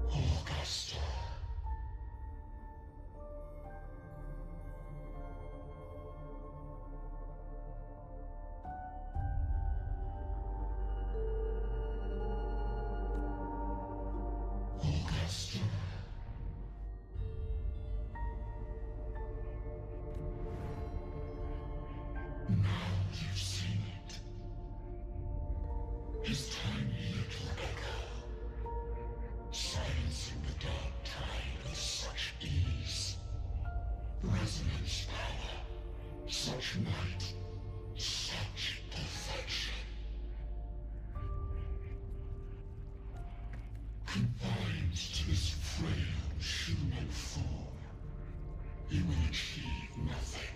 Augusta. Augusta. Now you've seen it. His tiny little echo, silencing the dark tide with such ease. Resonance power, such might, such perfection. Confined to this frail human form, you will achieve nothing.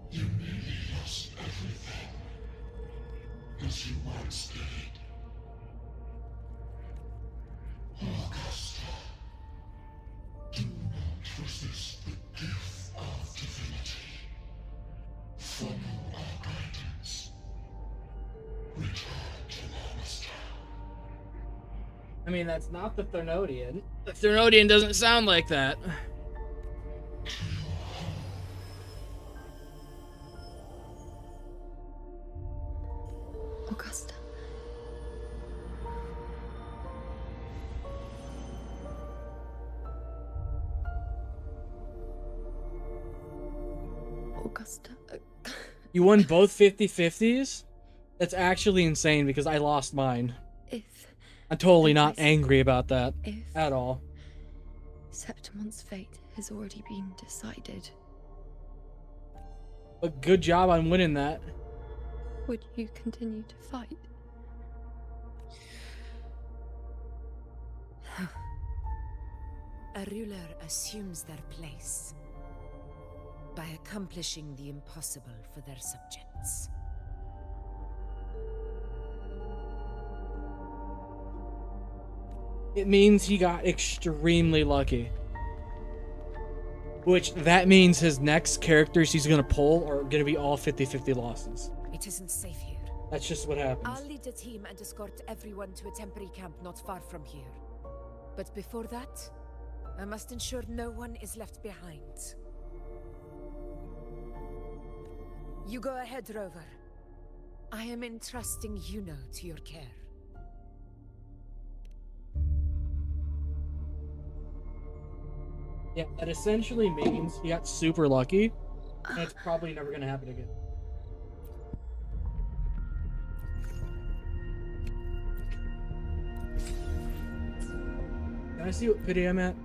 You nearly lost everything, as you once did. Augusta, do not resist the gift of divinity. Follow our guidance. Return to Augusta. I mean, that's not the Thernodian. The Thernodian doesn't sound like that. Augusta. Augusta. You won both 50-50s? That's actually insane because I lost mine. I'm totally not angry about that at all. Septimon's fate has already been decided. But good job on winning that. Would you continue to fight? A ruler assumes their place by accomplishing the impossible for their subjects. It means he got extremely lucky. Which, that means his next characters he's gonna pull are gonna be all 50-50 losses. It isn't safe here. That's just what happens. I'll lead a team and escort everyone to a temporary camp not far from here. But before that, I must ensure no one is left behind. You go ahead, Rover. I am entrusting Yuno to your care. Yeah, that essentially means he got super lucky, and it's probably never gonna happen again. Can I see what pity I'm at?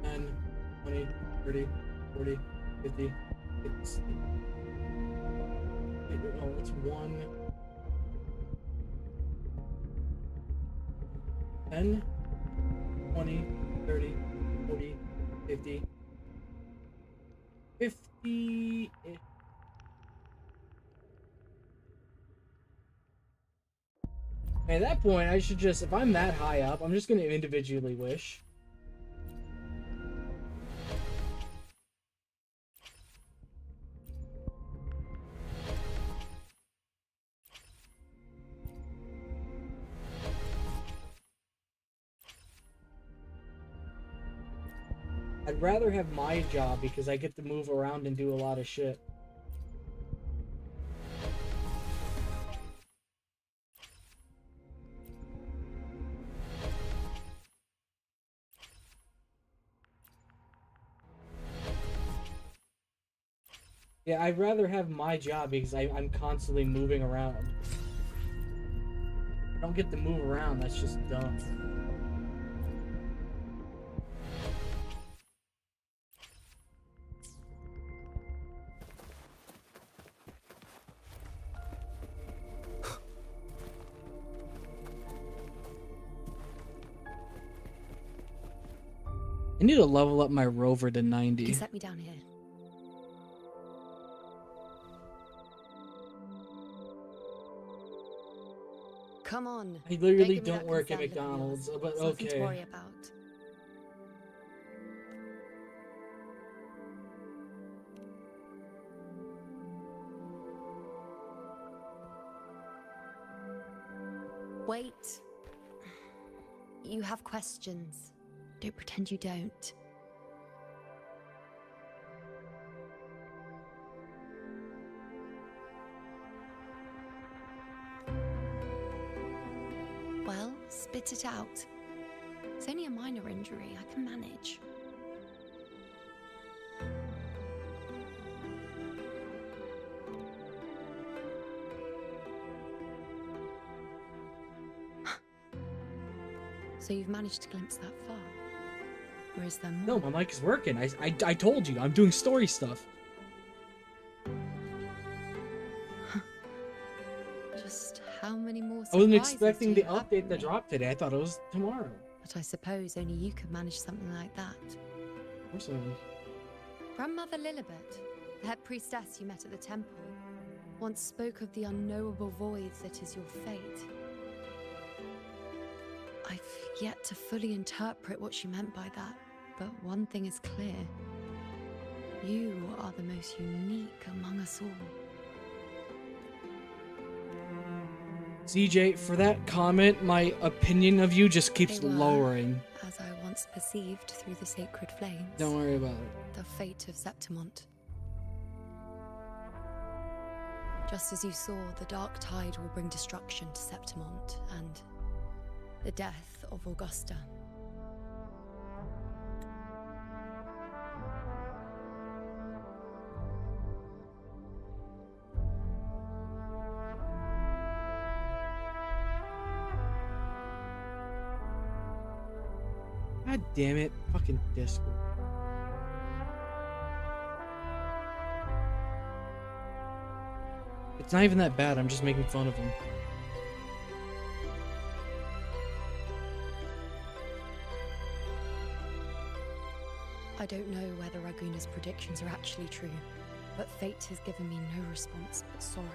$10, $20, $30, $40, $50, $60. Oh, it's one. 10, 20, 30, 40, 50. 50. At that point, I should just, if I'm that high up, I'm just gonna individually wish. I'd rather have my job because I get to move around and do a lot of shit. Yeah, I'd rather have my job because I'm constantly moving around. I don't get to move around, that's just dumb. I need to level up my rover to 90. You set me down here. Come on. I literally don't work at McDonald's, but It's nothing to okay. worry about. Wait. You have questions. Don't pretend you don't. Well, spit it out. It's only a minor injury. I can manage. So you've managed to glimpse that far? Or is there more? No, my mic is working. I told you, I'm doing story stuff. Just how many more I wasn't surprises expecting do the you have update for that me? dropped today. I thought it was tomorrow. But I suppose only you could manage something like that. Of course I was. Grandmother Lilibet, the head priestess you met at the temple, once spoke of the unknowable void that is your fate. I've yet to fully interpret what she meant by that, but one thing is clear. You are the most unique among us all. CJ, for that comment, my opinion of you just keeps They were, lowering. as I once perceived through the sacred flames. Don't worry about it. The fate of Septimont. Just as you saw, the dark tide will bring destruction to Septimont and the death of Augusta. God damn it. Fucking Discord. It's not even that bad, I'm just making fun of him. I don't know whether Raguna's predictions are actually true, but fate has given me no response but sorrow.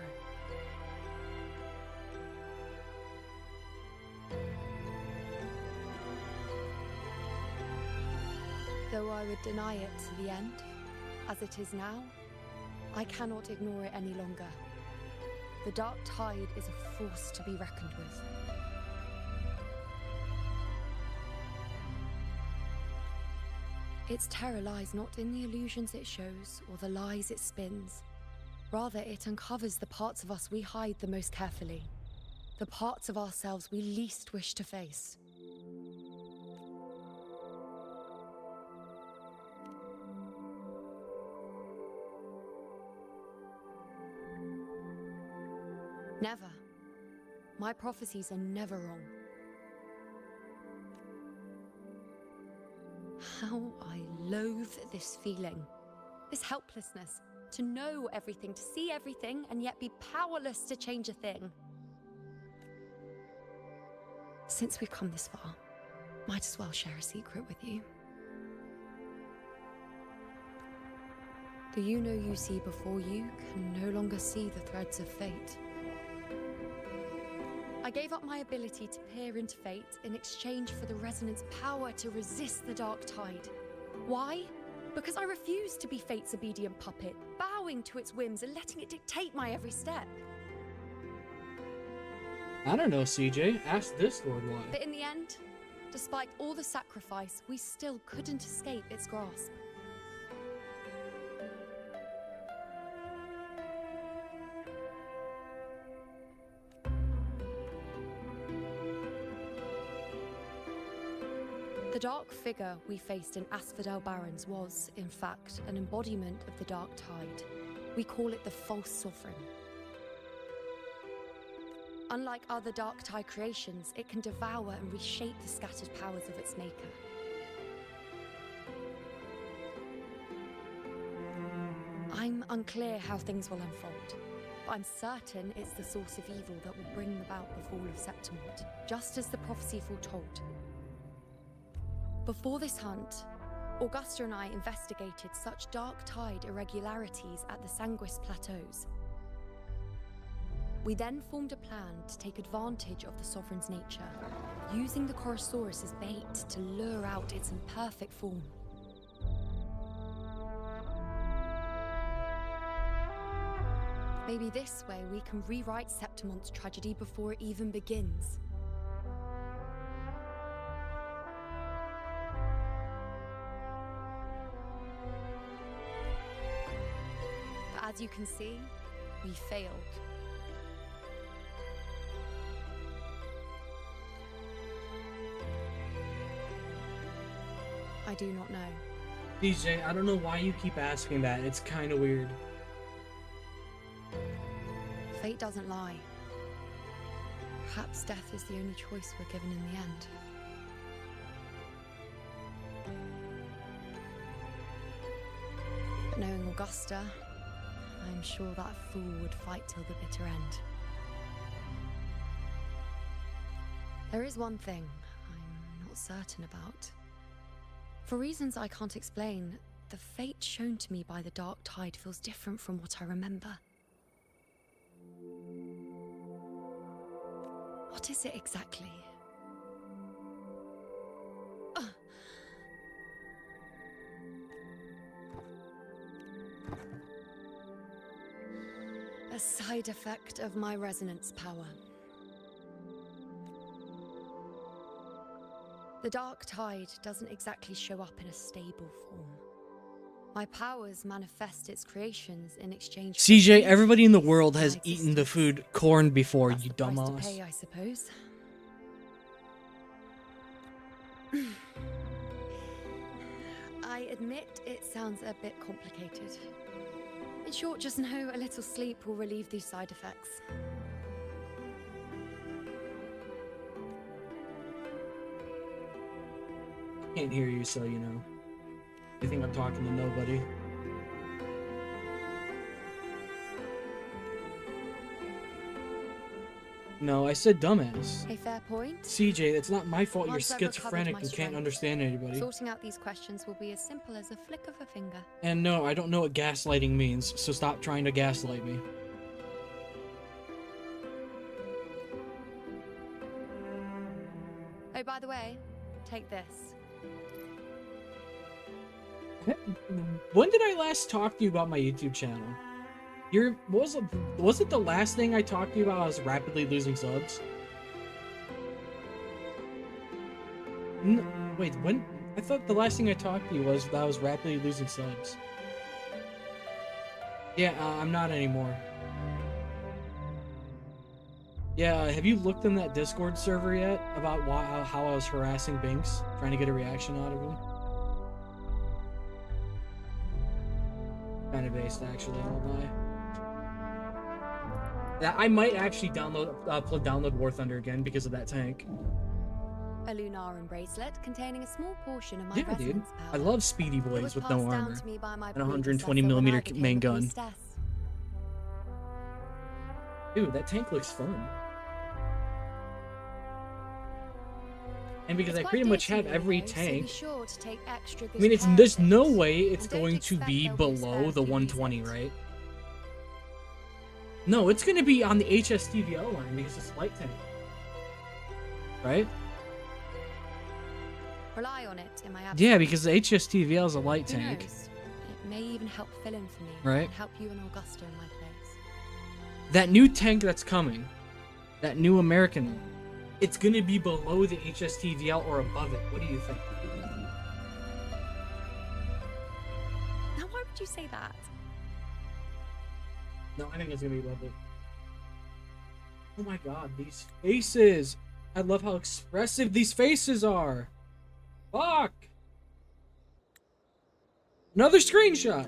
Though I would deny it to the end, as it is now, I cannot ignore it any longer. The dark tide is a force to be reckoned with. Its terror lies not in the illusions it shows or the lies it spins. Rather, it uncovers the parts of us we hide the most carefully. The parts of ourselves we least wish to face. Never. My prophecies are never wrong. How I loathe this feeling. This helplessness. To know everything, to see everything, and yet be powerless to change a thing. Since we've come this far, might as well share a secret with you. The iuno you see before you can no longer see the threads of fate. I gave up my ability to peer into fate in exchange for the resonance power to resist the dark tide. Why? Because I refuse to be fate's obedient puppet, bowing to its whims and letting it dictate my every step. I don't know, CJ. Ask this Lord why. But in the end, despite all the sacrifice, we still couldn't escape its grasp. The dark figure we faced in Asphodel Barrens was, in fact, an embodiment of the dark tide. We call it the false sovereign. Unlike other dark tide creations, it can devour and reshape the scattered powers of its maker. I'm unclear how things will unfold, but I'm certain it's the source of evil that will bring about the fall of Septimont, just as the prophecy foretold. Before this hunt, Augusta and I investigated such dark tide irregularities at the Sanguis Plateaus. We then formed a plan to take advantage of the Sovereign's nature, using the Korosaurus as bait to lure out its imperfect form. Maybe this way we can rewrite Septimont's tragedy before it even begins. As you can see, we failed. I do not know. DJ, I don't know why you keep asking that. It's kind of weird. Fate doesn't lie. Perhaps death is the only choice we're given in the end. But knowing Augusta, I'm sure that fool would fight till the bitter end. There is one thing I'm not certain about. For reasons I can't explain, the fate shown to me by the dark tide feels different from what I remember. What is it exactly? A side effect of my resonance power. The dark tide doesn't exactly show up in a stable form. My powers manifest its creations in exchange for CJ, everybody in the world has eaten the food corn before, you dumbass. price to pay, I suppose. I admit it sounds a bit complicated. In short, just know a little sleep will relieve these side effects. Can't hear you, so you know. I think I'm talking to nobody. No, I said dumbass. A fair point. CJ, it's not my fault you're Once I've recovered schizophrenic my and can't strength, understand anybody. Sorting out these questions will be as simple as a flick of a finger. And no, I don't know what gaslighting means, so stop trying to gaslight me. Oh, by the way, take this. When did I last talk to you about my YouTube channel? Was it the last thing I talked to you about? I was rapidly losing subs. No, wait, when? I thought the last thing I talked to you was that I was rapidly losing subs. Yeah, I'm not anymore. Yeah, have you looked in that Discord server yet about how I was harassing Binks, trying to get a reaction out of him? Kind of based, actually, I won't lie. Yeah, I might actually download War Thunder again because of that tank. A Lunaran bracelet containing a small portion of my Yeah, dude. resonance power. I love speedy boys with no It was passed down armor to me by my and a 120 predecessor when I millimeter became main a gun. priestess. Dude, that tank looks fun. And because I pretty much have every tank, I mean, there's no way it's going to be below the 120, right? No, it's going to be on the HSTVL line because it's light tank, right? Rely on it in my absence. Yeah, because the HSTVL is a light Who tank. knows? It may even help fill in for me. Right. And help you and Augusta in my place. That new tank that's coming, that new American one, it's going to be below the HSTVL or above it. What do you think? Now, why would you say that? No, I think it's going to be above it. Oh my god, these faces! I love how expressive these faces are! Fuck! Another screenshot!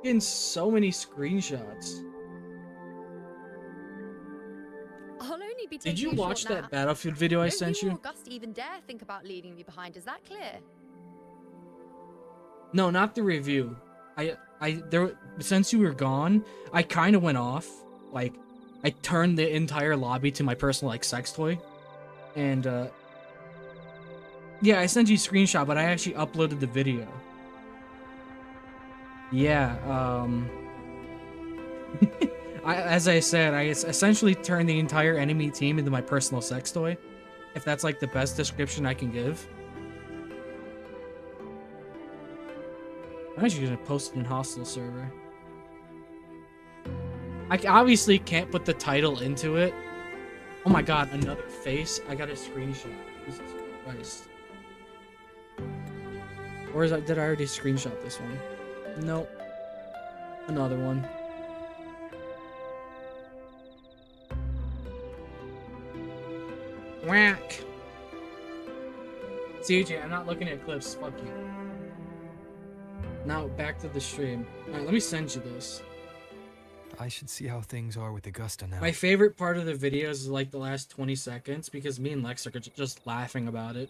Getting so many screenshots. I'll only be Did taking you a watch short that nap. Battlefield video I Don't sent you you? or Augusta even dare think about leaving me behind, is that clear? No, not the review. Since you were gone, I kind of went off. Like, I turned the entire lobby to my personal, like, sex toy. And, yeah, I sent you a screenshot, but I actually uploaded the video. Yeah, as I said, I essentially turned the entire enemy team into my personal sex toy. If that's, like, the best description I can give. I'm actually gonna post it in hostile server. I obviously can't put the title into it. Oh my god, another face. I got a screenshot. Jesus Christ. Or did I already screenshot this one? Nope. Another one. Whack. CJ, I'm not looking at clips. Fuck you. Now, back to the stream. Alright, let me send you this. I should see how things are with Augusta now. My favorite part of the videos is like the last 20 seconds because me and Lex are just laughing about it.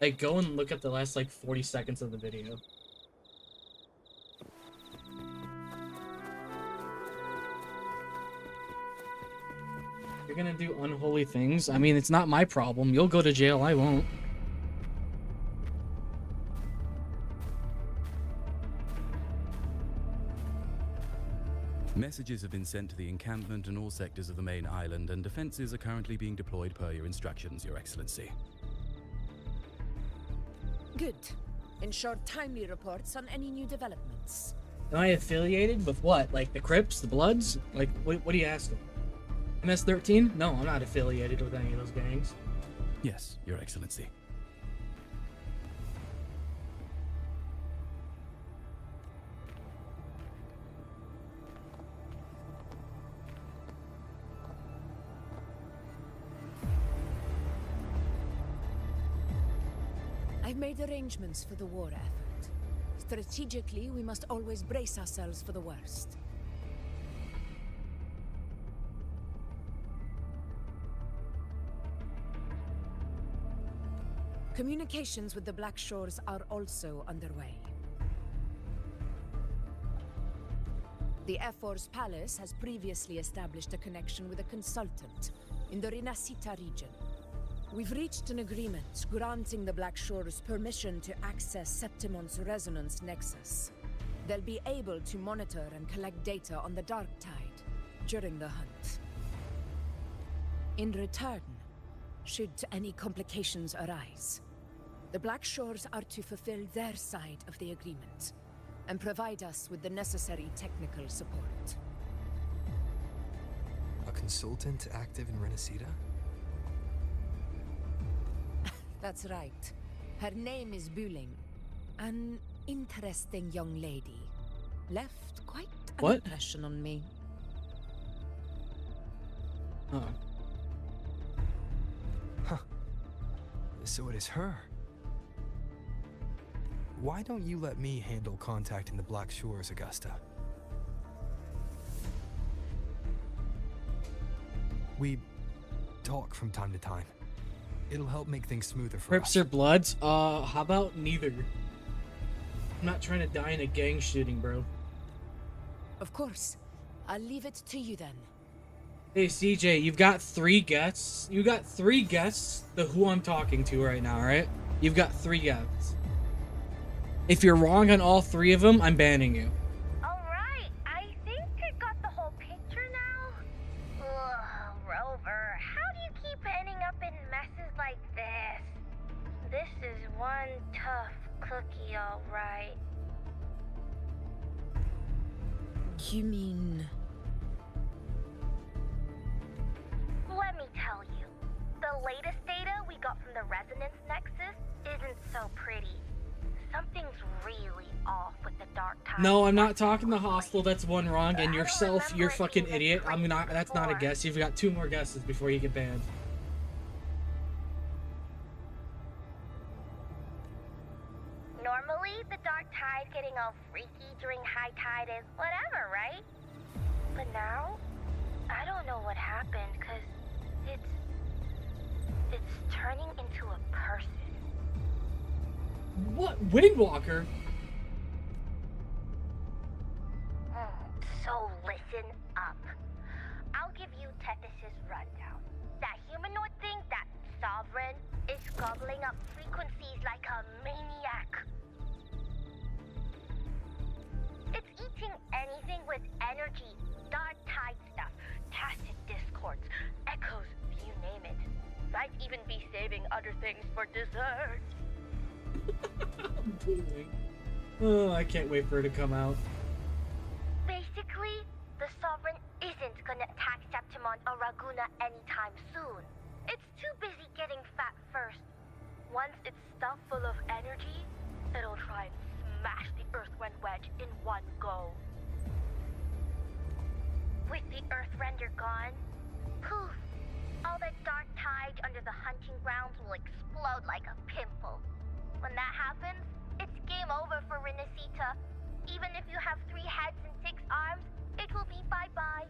Like, go and look at the last like 40 seconds of the video. You're gonna do unholy things? I mean, it's not my problem. You'll go to jail, I won't. Messages have been sent to the encampment and all sectors of the main island, and defenses are currently being deployed per your instructions, Your Excellency. Good. Ensure timely reports on any new developments. Am I affiliated with what? Like the Crips, the Bloods? Like, what are you asking? MS-13? No, I'm not affiliated with any of those gangs. Yes, Your Excellency. I've made arrangements for the war effort. Strategically, we must always brace ourselves for the worst. Communications with the Black Shores are also underway. The Air Force Palace has previously established a connection with a consultant in the Rinascita region. We've reached an agreement granting the Black Shores permission to access Septimon's resonance nexus. They'll be able to monitor and collect data on the Dark Tide during the hunt. In return, should any complications arise, the Black Shores are to fulfill their side of the agreement and provide us with the necessary technical support. consultant active in Renacida? That's right. Her name is Buling. An interesting young lady. Left quite an What? impression on me. Oh. Huh. So it is her. Why don't you let me handle contacting the Black Shores, Augusta? We talk from time to time. It'll help make things smoother for Crips us. or Bloods? How about neither? I'm not trying to die in a gang shooting, bro. Of course. I'll leave it to you then. Hey, CJ, you've got 3 guests. You got 3 guests, the who I'm talking to right now, right? You've got 3 guests. If you're wrong on all 3 of them, I'm banning you. Alright, I think I got the whole picture now. Ugh, Rover, how do you keep ending up in messes like this? This is one tough cookie, alright. You mean... Let me tell you, the latest data we got from the Resonance Nexus isn't so pretty. Something's really off with the Dark Tide. No, I'm not talking the hostile. That's one wrong. And yourself, you're fucking idiot. I'm not. That's not a guess. You've got 2 more guesses before you get banned. Normally, the Dark Tide getting all freaky during high tide is whatever, right? But now, I don't know what happened, cause it's turning into a person. What? Windwalker? So listen up. I'll give you Tethys' rundown. That humanoid thing, that sovereign, is gobbling up frequencies like a maniac. It's eating anything with energy, dark tide stuff, tacit discords, echoes, you name it. Might even be saving other things for dessert. Oh, I can't wait for her to come out. Basically, the Sovereign isn't gonna attack Septimon or Raguna anytime soon. It's too busy getting fat first. Once it's stuffed full of energy, it'll try and smash the Earthwind Wedge in one go. With the Earthrender gone, poof, all that dark tide under the hunting grounds will explode like a pimple. When that happens, it's game over for Renacita. Even if you have 3 heads and 6 arms, it will be bye-bye.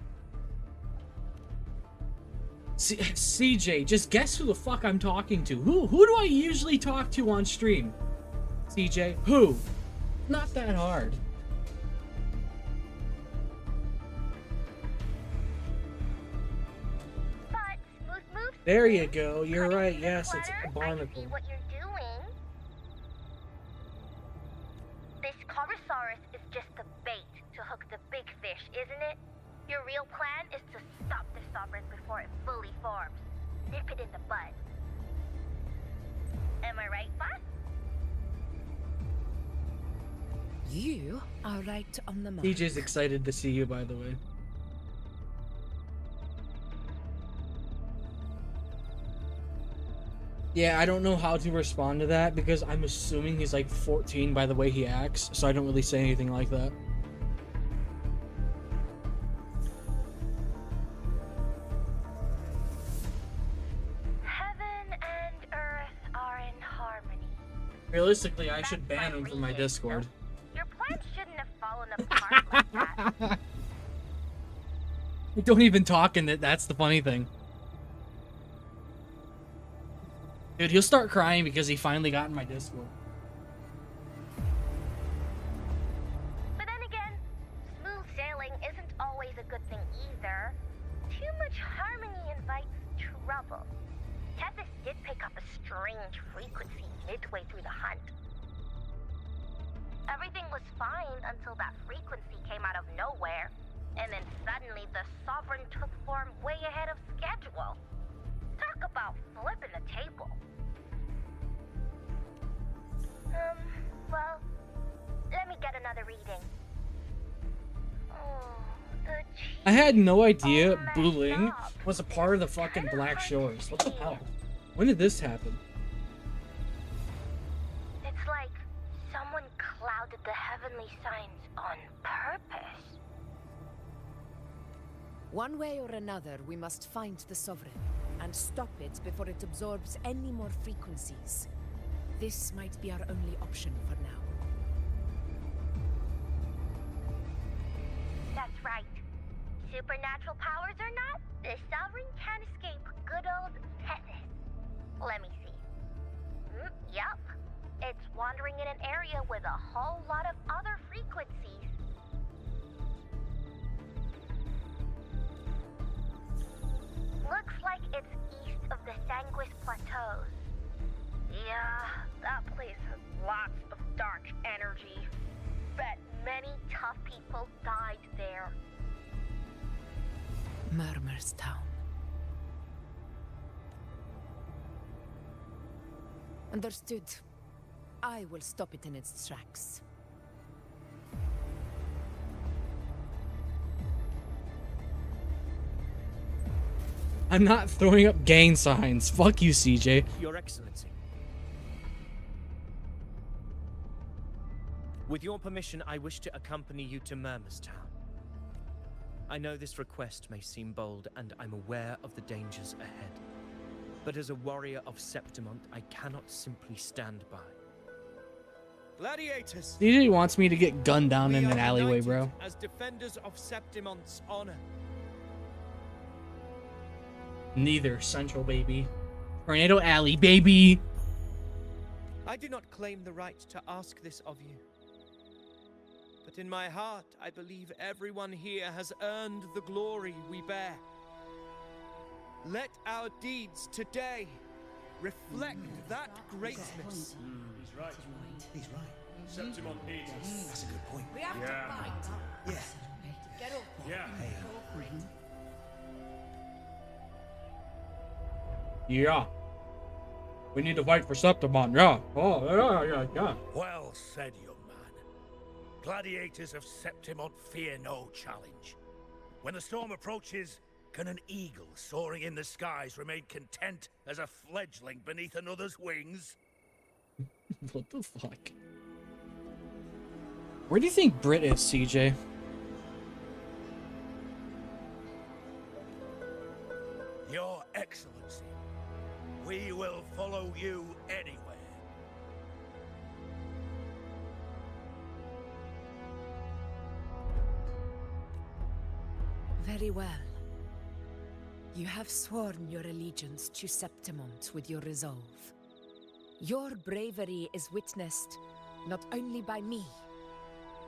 CJ, just guess who the fuck I'm talking to. Who do I usually talk to on stream? CJ, who? Not that hard. But smooth moves. There you go. You're right. Yes, it's a barnacle. What you're doing. This Corosaurus is just the bait to hook the big fish, isn't it? Your real plan is to stop the Sovereign before it fully forms. Nip it in the bud. Am I right, boss? You are right on the mark. DJ's excited to see you, by the way. Yeah, I don't know how to respond to that because I'm assuming he's like 14 by the way he acts, so I don't really say anything like that. Heaven and Earth are in harmony. Realistically, I should ban him from my Discord. Your plan shouldn't have fallen apart like that. We don't even talk in it, that's the funny thing. Dude, he'll start crying because he finally got in my Discord. But then again, smooth sailing isn't always a good thing either. Too much harmony invites trouble. Tethys did pick up a strange frequency midway through the hunt. Everything was fine until that frequency came out of nowhere, and then suddenly the Sovereign took form way ahead of schedule. Talk about flipping the table. Well, let me get another reading. Oh, the I had no idea bullying was a part of the fucking Black Shores. What the hell? When did this happen? It's like someone clouded the heavenly signs on purpose. One way or another, we must find the Sovereign and stop it before it absorbs any more frequencies. This might be our only option for now. That's right. Supernatural powers or not, the Sovereign can't escape good old Tethys. Let me see. Yup. It's wandering in an area with a whole lot of other frequencies. Looks like it's east of the Sanguis Plateaus. Yeah, that place has lots of dark energy. Bet many tough people died there. Murmur's Town. Understood. I will stop it in its tracks. I'm not throwing up gang signs. Fuck you, CJ. Your Excellency. With your permission, I wish to accompany you to Murmur's Town. I know this request may seem bold, and I'm aware of the dangers ahead. But as a warrior of Septimont, I cannot simply stand by. Gladiators! CJ wants me to get gunned down in We an are alleyway, united bro. as defenders of Septimont's honor. Neither, Central, baby. Tornado Alley, baby! I do not claim the right to ask this of you. But in my heart, I believe everyone here has earned the glory we bear. Let our deeds today reflect that greatness. He's right. He's right. Septimont needs us. That's a good point. We have to fight. Yeah. Get off. Yeah. Yeah. We need to fight for Septimont, yeah. Oh, yeah. Well said, young man. Gladiators of Septimont fear no challenge. When the storm approaches, can an eagle soaring in the skies remain content as a fledgling beneath another's wings? What the fuck? Where do you think Brit is, CJ? Your Excellency, we will follow you anywhere. Very well. You have sworn your allegiance to Septimont with your resolve. Your bravery is witnessed not only by me,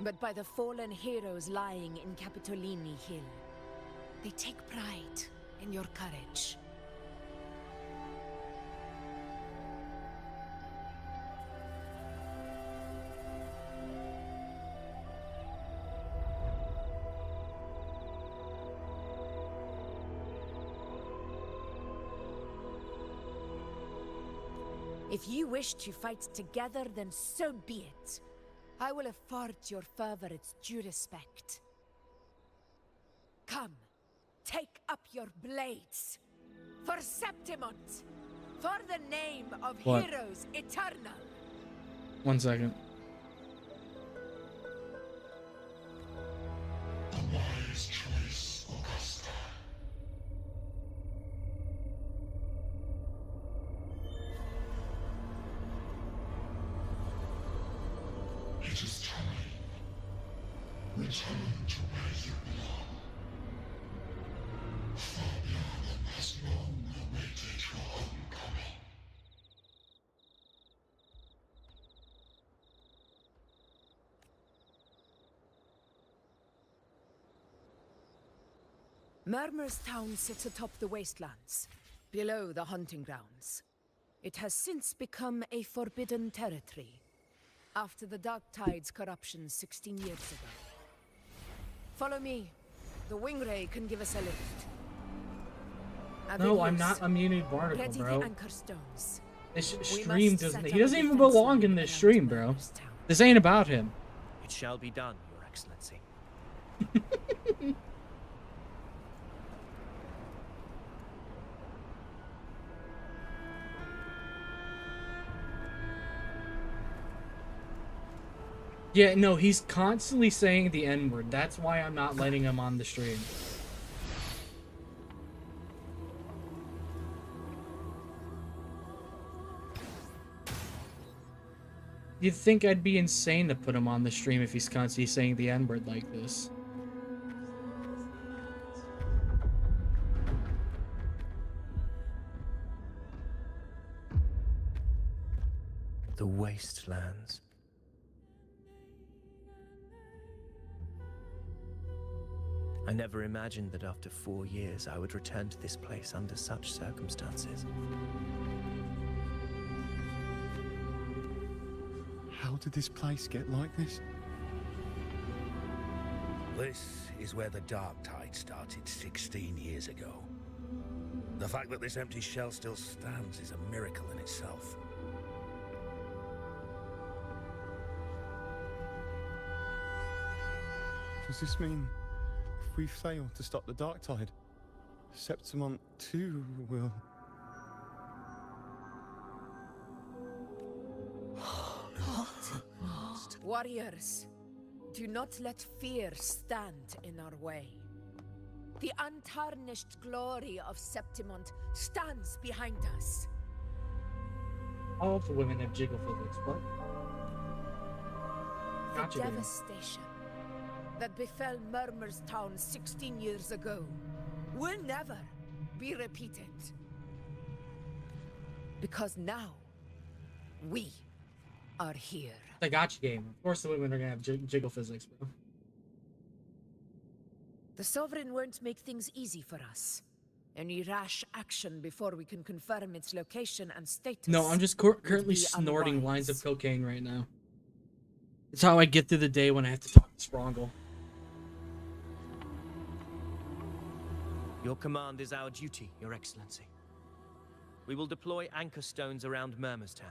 but by the fallen heroes lying in Capitolini Hill. They take pride in your courage. If you wish to fight together, then so be it. I will afford your fervor its due respect. Come, take up your blades. For Septimont! For the name of What? heroes eternal! 1 second. The wise choice, Augusta. It is time. Return to where you belong. Fabian has long awaited your homecoming. Murmur's Town sits atop the wastelands, below the hunting grounds. It has since become a forbidden territory, after the Dark Tide's corruption 16 years ago. Follow me. The Wingray can give us a lift. No, I'm Avilius, not a muted barnacle, ready bro. the anchor stones. This We stream must doesn't. set He up doesn't a even defense belong in line this around stream, bro. Murmur's Town. This ain't about him. It shall be done, Your Excellency. Yeah, no, he's constantly saying the N-word. That's why I'm not letting him on the stream. You'd think I'd be insane to put him on the stream if he's constantly saying the N-word like this. The wastelands. I never imagined that after 4 years I would return to this place under such circumstances. How did this place get like this? This is where the Dark Tide started 16 years ago. The fact that this empty shell still stands is a miracle in itself. Does this mean if we fail to stop the Dark Tide, Septimont too will... Warriors, do not let fear stand in our way. The untarnished glory of Septimont stands behind us. All of the women have jiggle physics, what? The Gotcha, dude. devastation that befell Murmur's Town 16 years ago will never be repeated. Because now, we are here. The gotcha game. Of course the women are gonna have jiggle physics, bro. The Sovereign won't make things easy for us. Any rash action before we can confirm its location and status. No, I'm just currently snorting lines of cocaine right now. It's how I get through the day when I have to talk to Sprongel. Your command is our duty, Your Excellency. We will deploy anchor stones around Murmur's Town,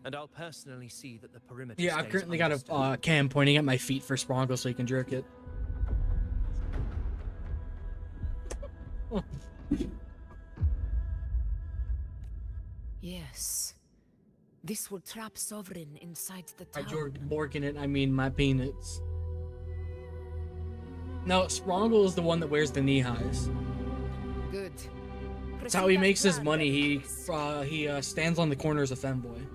and I'll personally see that the perimeter Yeah, I've stays currently got a undisturbed. cam pointing at my feet for Sprongel so he can jerk it. Yes. This will trap Sovereign inside the By town. George Borkin it, I mean my peanuts. No, Sprongel is the one that wears the knee highs. Good. That's how he makes his money. He stands on the corners of Femboy.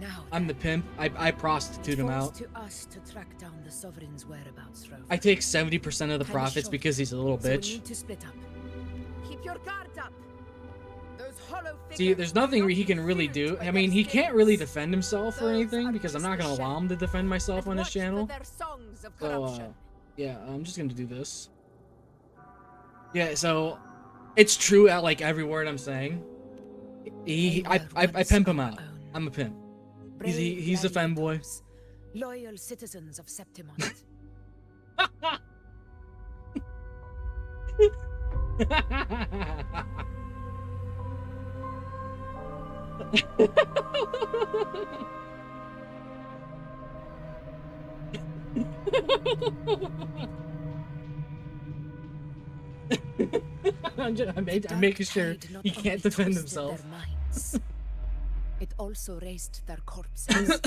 Now I'm the pimp. I prostitute him out. to us to track down the Sovereign's whereabouts, Rover. I take 70% of the Time is profits short, because he's a little so we bitch. need to split up. Keep your guard up. Those hollow See, figures there's nothing he can really do. I mean, he can't really defend himself or Those anything are because I'm not just gonna the allow him to defend myself on his watch for channel. their songs of So, corruption. yeah, I'm just gonna do this. Yeah, so it's true at like every word I'm saying. I pimp him out. I'm a pimp. He's a femboy. Loyal citizens of Septimont. I'm making sure he can't defend himself. It also raised their corpses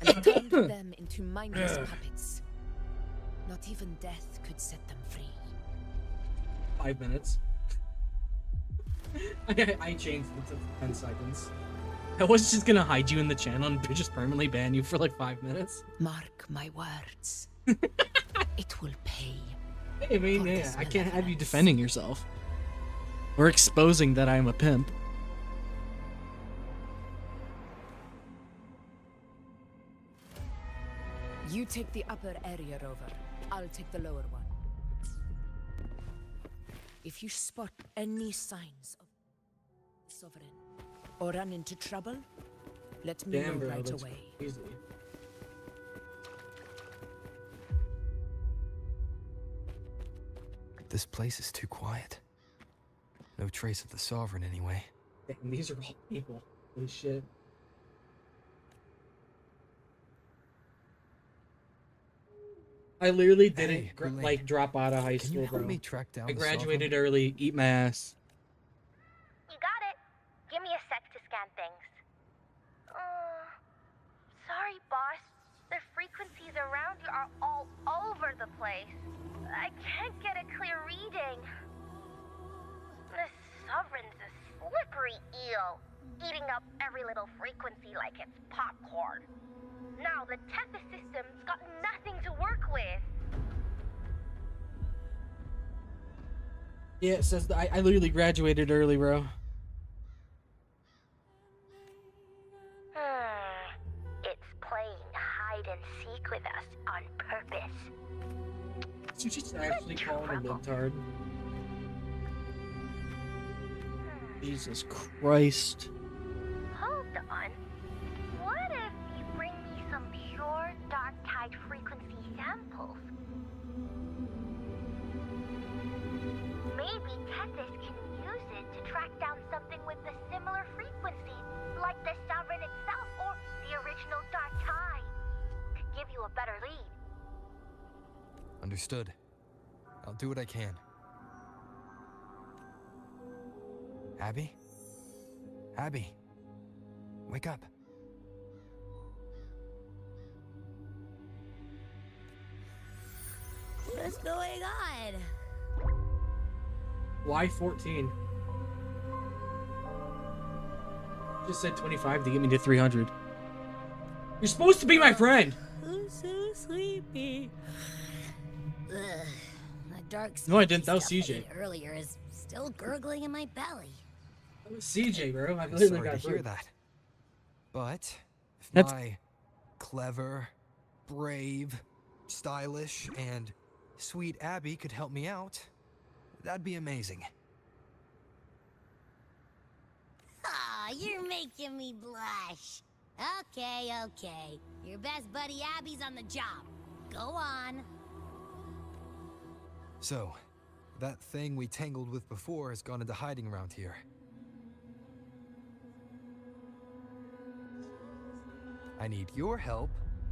and turned them into mindless puppets. Not even death could set them free. 5 minutes. I changed it to 10 seconds. I was just gonna hide you in the channel and just permanently ban you for like 5 minutes. Mark my words. It will pay. I mean, yeah, I can't have you defending yourself. Or exposing that I'm a pimp. You take the upper area, Rover. I'll take the lower one. If you spot any signs of Sovereign or run into trouble, let me Damn, know bro, right that's away. crazy. This place is too quiet. No trace of the Sovereign anyway. Damn, these are all people. Holy shit. I literally didn't Hey, Boulain. like drop out of high Can you school, help bro. me track down I the graduated Sovereign? early, eat my ass. You got it. Give me a sec to scan things. Sorry, boss. They're frequencies around you are all over the place. I can't get a clear reading. This sovereign's a slippery eel, eating up every little frequency like it's popcorn. Now the Tethys system's got nothing to work with. Yeah, it says that I literally graduated early, bro. It's playing hide and seek with us on purpose. So she's actually calling a libtard. Jesus Christ. Hold on. What if you bring me some pure dark tide frequency samples? Maybe Tethys can use it to track down something with a similar frequency, like the Sovereign itself or the original Dark Tide. Could give you a better lead. Understood. I'll do what I can. Abby? Abby? Wake up. What's going on? Why 14? Just said 25 to get me to 300. You're supposed to be my friend! I'm so sleepy. Ugh, that dark No, I didn't. That was stuff I CJ. ate earlier is still gurgling in my belly. That was CJ, bro. I I'm literally sorry got to hear hurt. that. But if That's- my clever, brave, stylish, and sweet Abby could help me out, that'd be amazing. Aw, you're making me blush. Okay, okay. Your best buddy Abby's on the job. Go on. So, that thing we tangled with before has gone into hiding around here. I need your help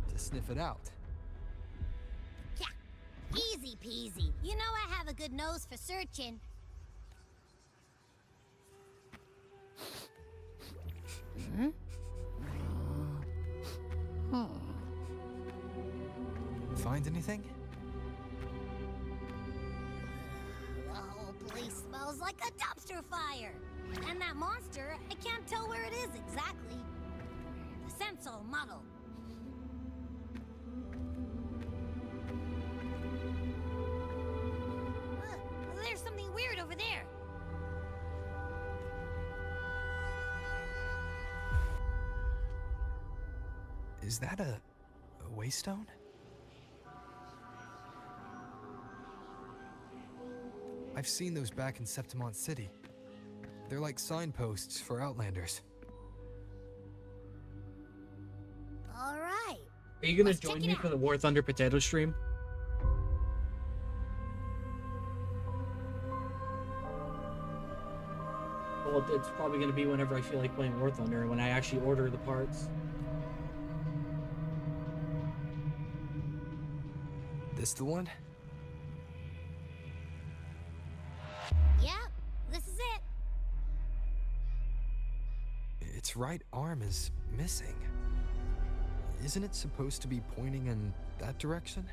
to sniff it out. Yeah, easy peasy. You know I have a good nose for searching. Hmm? Find anything? The whole place smells like a dumpster fire. And that monster, I can't tell where it is exactly. The scent's all muddled. There's something weird over there. Is that a waystone? I've seen those back in Septimont City. They're like signposts for Outlanders. All right. Are you gonna Let's join check it me out. for the War Thunder potato stream? Well, it's probably gonna be whenever I feel like playing War Thunder, when I actually order the parts. This the one? Yep, this is it. Its right arm is missing. Isn't it supposed to be pointing in that direction?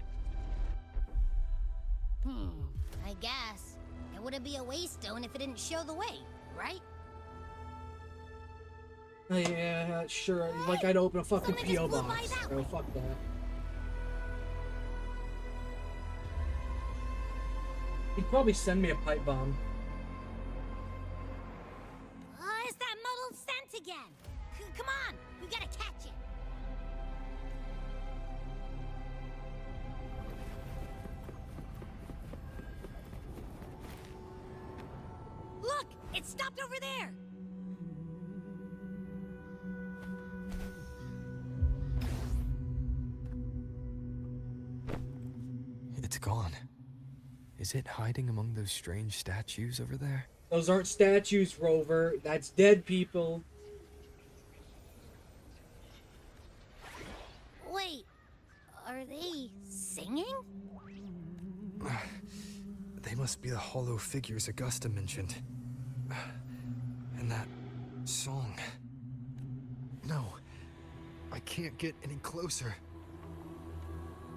I guess. It wouldn't be a waystone if it didn't show the way, right? Yeah, sure. Like I'd open a fucking something just P.O. flew by box. that Bro, way. fuck that. He'd probably send me a pipe bomb. It's that muddled scent again. Come on, we gotta catch it. Look, it stopped over there. It's gone. Is it hiding among those strange statues over there? Those aren't statues, Rover. That's dead people. Wait, are they singing? They must be the hollow figures Augusta mentioned. And that song. No, I can't get any closer.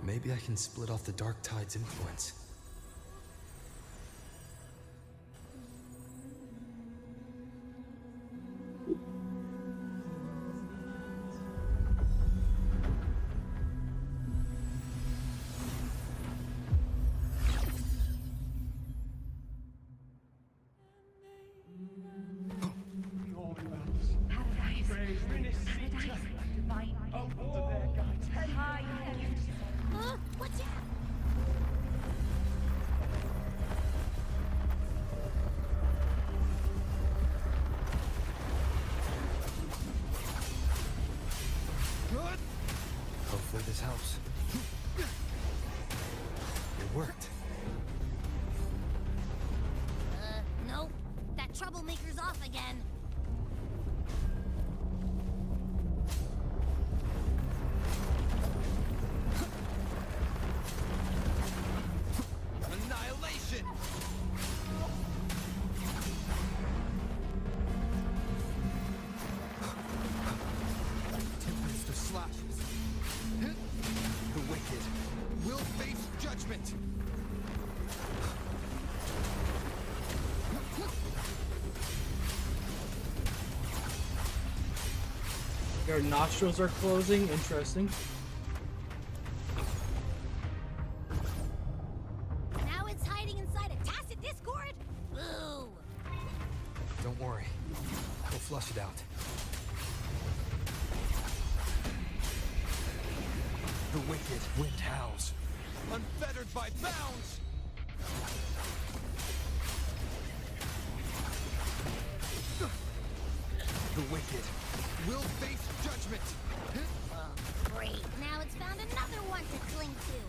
Maybe I can split off the Dark Tide's influence. What's that? Hopefully this helps. It worked. Nope. That troublemaker's off again. Annihilation! Tempest of slashes. The wicked will face judgment. Your nostrils are closing. Interesting. Now it's hiding inside a tacit discord? Boo! Don't worry. We'll flush it out. The wicked wind howls, unfettered by bounds. The wicked will face judgment. Great. Now it's found another one to cling to.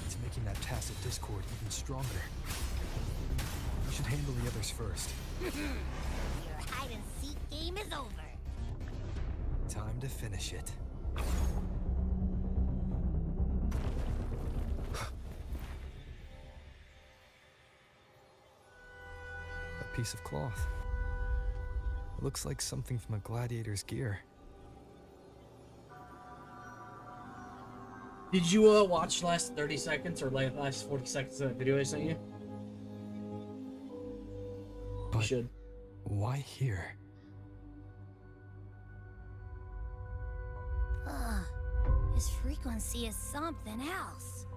It's making that tacit discord even stronger. We should handle the others first. Your hide-and-seek game is over. Time to finish it. A piece of cloth. It looks like something from a gladiator's gear. Did you watch the last 30 seconds or last 40 seconds of that video I sent you? But you should. Why here? His frequency is something else.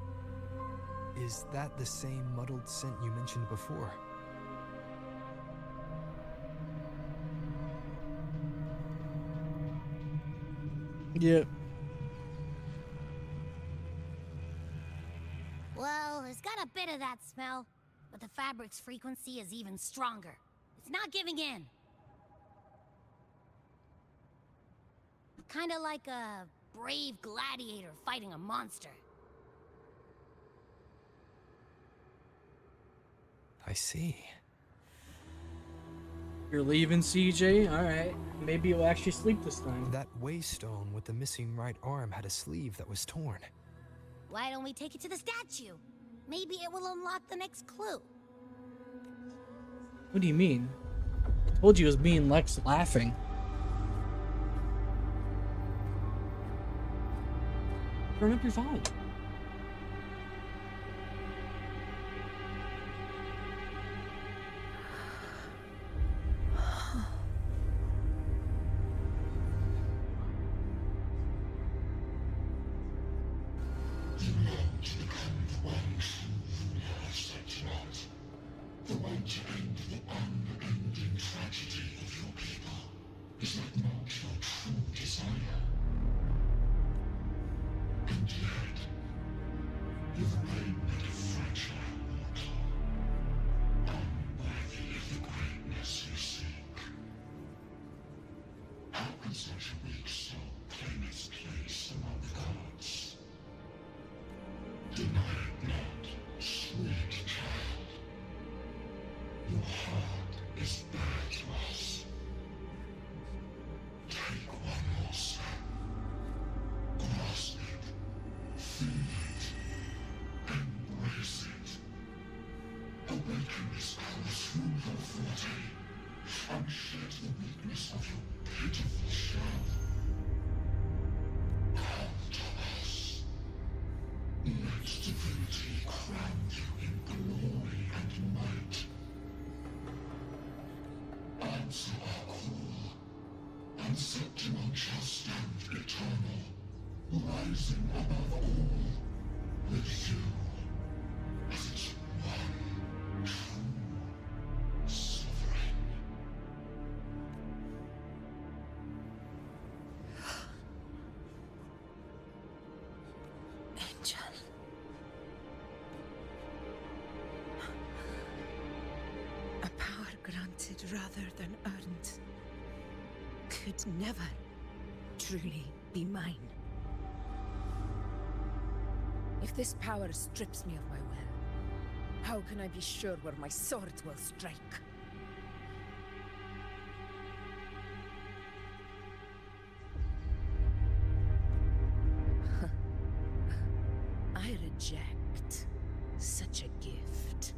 Is that the same muddled scent you mentioned before? Yep. Well, it's got a bit of that smell, but the fabric's frequency is even stronger. It's not giving in. Kinda like a brave gladiator fighting a monster. I see. You're leaving, CJ? Alright. Maybe you'll actually sleep this time. That waystone with the missing right arm had a sleeve that was torn. Why don't we take it to the statue? Maybe it will unlock the next clue. What do you mean? I told you it was me and Lex laughing. Turn up your volume. The way to end the unending tragedy of your people. Is that not your true desire? And yet, you remain but a fragile mortal, unworthy of the greatness you seek. How can such a weak soul claim its place among the gods? Deny it not, sweet child. Your heart is bare to us. Take one more step. Grasp it. Feel it. Embrace it. Awaken this curse through your forte, and shed the weakness of your pitiful shell. Come to us. Council are cool, and Septimon shall stand eternal, rising above all, with you as its one true sovereign. Angel. A power granted rather than earned could never truly be mine. If this power strips me of my will, how can I be sure where my sword will strike? I reject such a gift.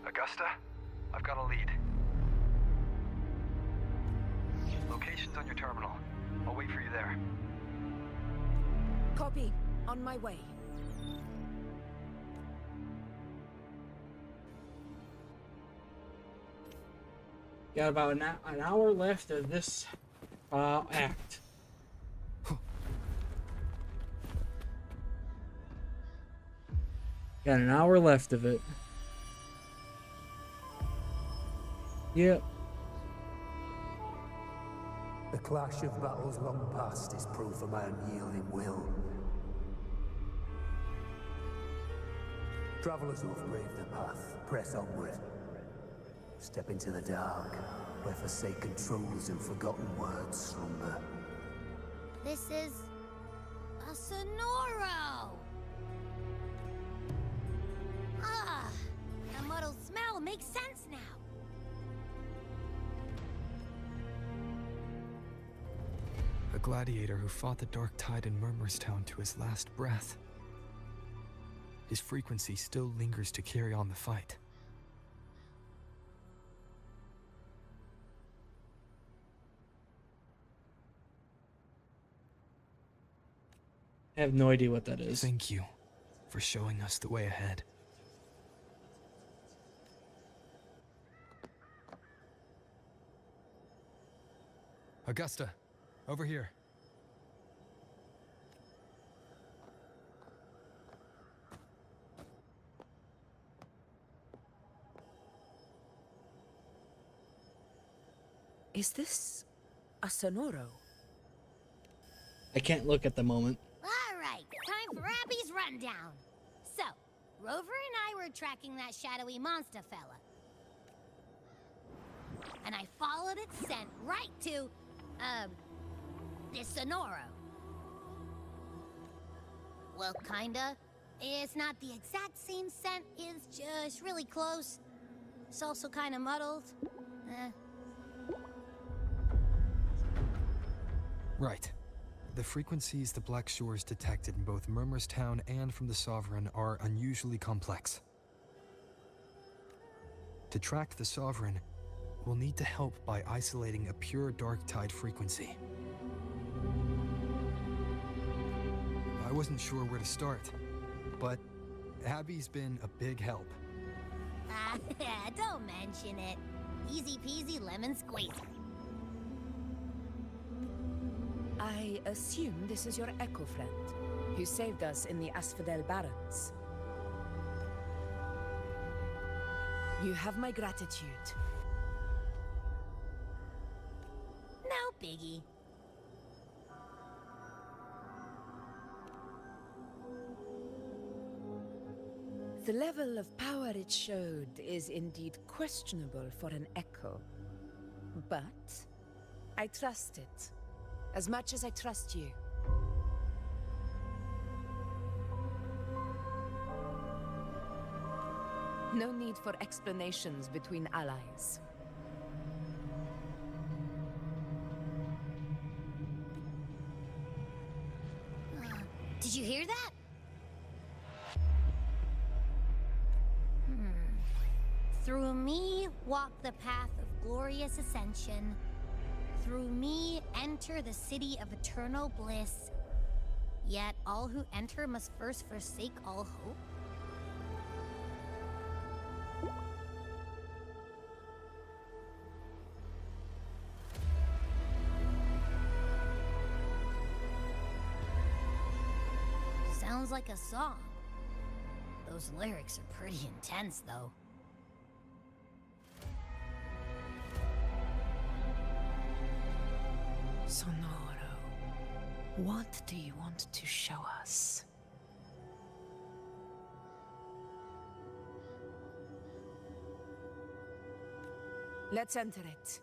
Augusta, I've got a lead. Location's on your terminal. I'll wait for you there. Copy. On my way. Got about an hour left of this act. Got an hour left of it. Yep. The clash of battles long past is proof of my unyielding will. Travelers who have braved the path, press onward. Step into the dark, where forsaken truths and forgotten words slumber. This is a Sonoro! Ah, the muddled smell makes sense now. A gladiator who fought the dark tide in Murmurstown to his last breath. His frequency still lingers to carry on the fight. I have no idea what that is. Thank you for showing us the way ahead. Augusta, over here. Is this a Sonoro? I can't look at the moment. All right, time for Abby's rundown. So, Rover and I were tracking that shadowy monster fella. And I followed its scent right to, this Sonoro. Well, kinda. It's not the exact same scent, it's just really close. It's also kinda muddled. Right. The frequencies the Black Shores detected in both Murmurstown and from the Sovereign are unusually complex. To track the Sovereign, we'll need to help by isolating a pure dark tide frequency. I wasn't sure where to start, but Abby's been a big help. Don't mention it. Easy peasy lemon squeezy. I assume this is your Echo friend, who saved us in the Asphodel Barrens. You have my gratitude. No biggie. The level of power it showed is indeed questionable for an Echo. But I trust it, as much as I trust you. No need for explanations between allies. Did you hear that? Through me walk the path of glorious ascension. Through me enter the city of eternal bliss. Yet all who enter must first forsake all hope? Sounds like a song. Those lyrics are pretty intense, though. Sonoro, what do you want to show us? Let's enter it.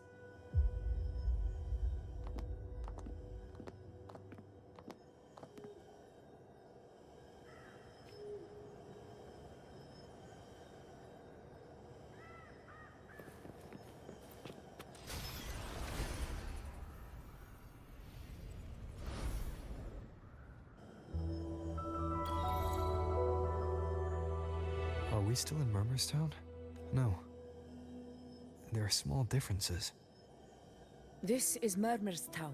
Are we still in Murmurstown? No. There are small differences. This is Murmurstown,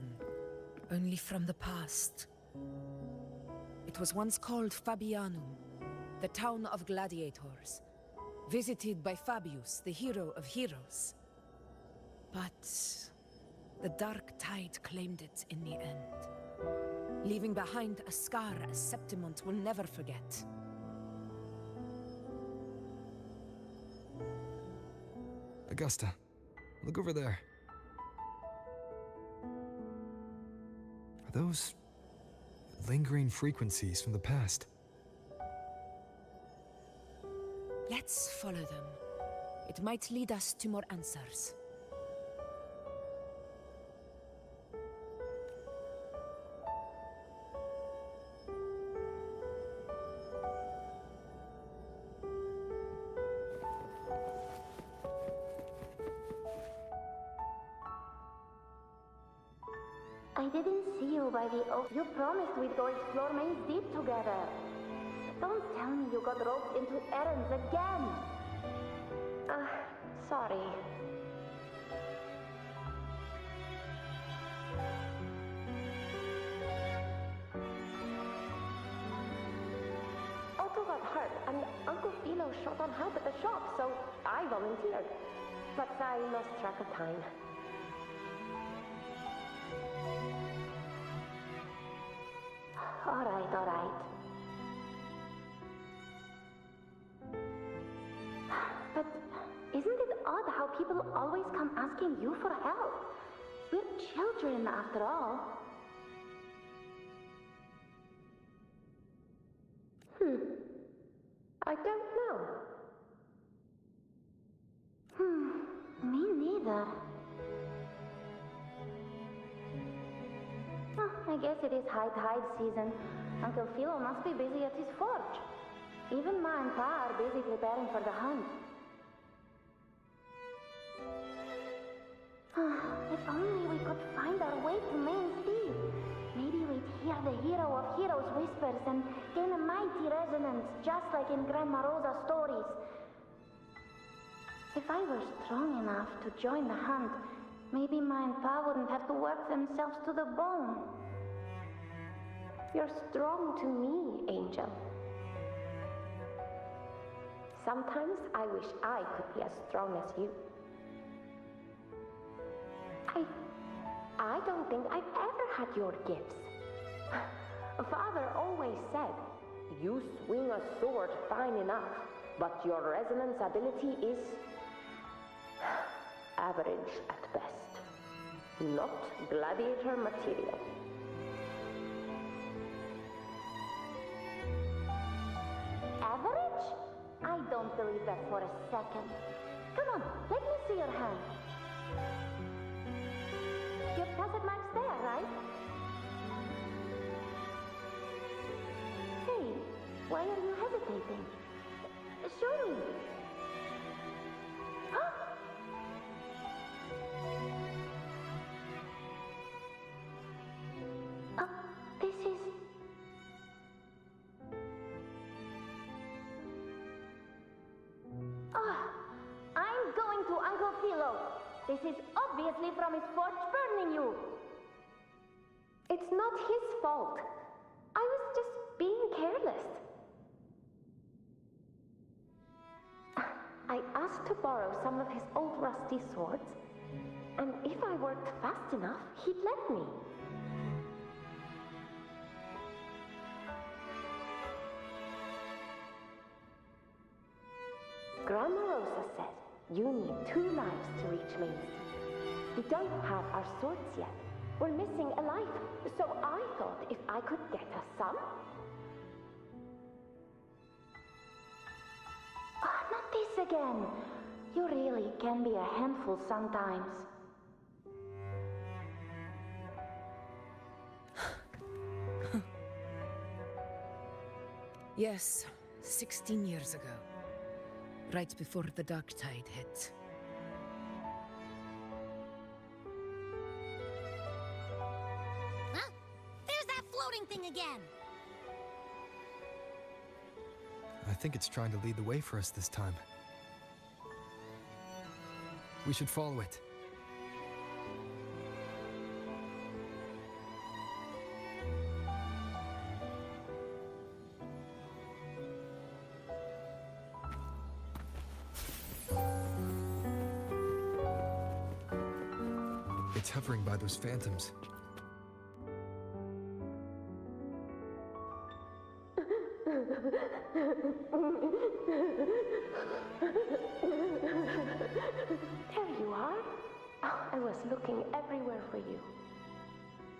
only from the past. It was once called Fabianum, the town of gladiators, visited by Fabius, the hero of heroes. But the dark tide claimed it in the end, leaving behind a scar Septimont will never forget. Augusta, look over there. Are those lingering frequencies from the past? Let's follow them. It might lead us to more answers. I didn't see you by the oak. You promised we'd go explore Main Deep together. Don't tell me you got roped into errands again. Sorry. Otto got hurt, and Uncle Philo short on help at the shop, so I volunteered. But I lost track of time. All right. But isn't it odd how people always come asking you for help? We're children, after all. I don't know. Me neither. I guess it is high tide season. Uncle Philo must be busy at his forge. Even Ma and Pa are busy preparing for the hunt. If only we could find our way to Main Deep. Maybe we'd hear the hero of heroes whispers and gain a mighty resonance, just like in Grandma Rosa's stories. If I were strong enough to join the hunt, maybe Ma and Pa wouldn't have to work themselves to the bone. You're strong to me, Angel. Sometimes I wish I could be as strong as you. I don't think I've ever had your gifts. Father always said, you swing a sword fine enough, but your resonance ability is average at best. Not gladiator material. Average? I don't believe that for a second. Come on, let me see your hand. Your cassette mark's there, right? Hey, why are you hesitating? Show me. This is... I'm going to Uncle Philo. This is obviously from his forge burning you. It's not his fault. I was asked to borrow some of his old rusty swords, and if I worked fast enough, he'd let me. Grandma Rosa said you need 2 lives to reach Main Street. We don't have our swords yet. We're missing a life, so I thought if I could get us some... Oh, not this again. You really can be a handful sometimes. Yes, 16 years ago. Right before the dark tide hit. Huh? There's that floating thing again! I think it's trying to lead the way for us this time. We should follow it. It's hovering by those phantoms. There you are. Oh, I was looking everywhere for you.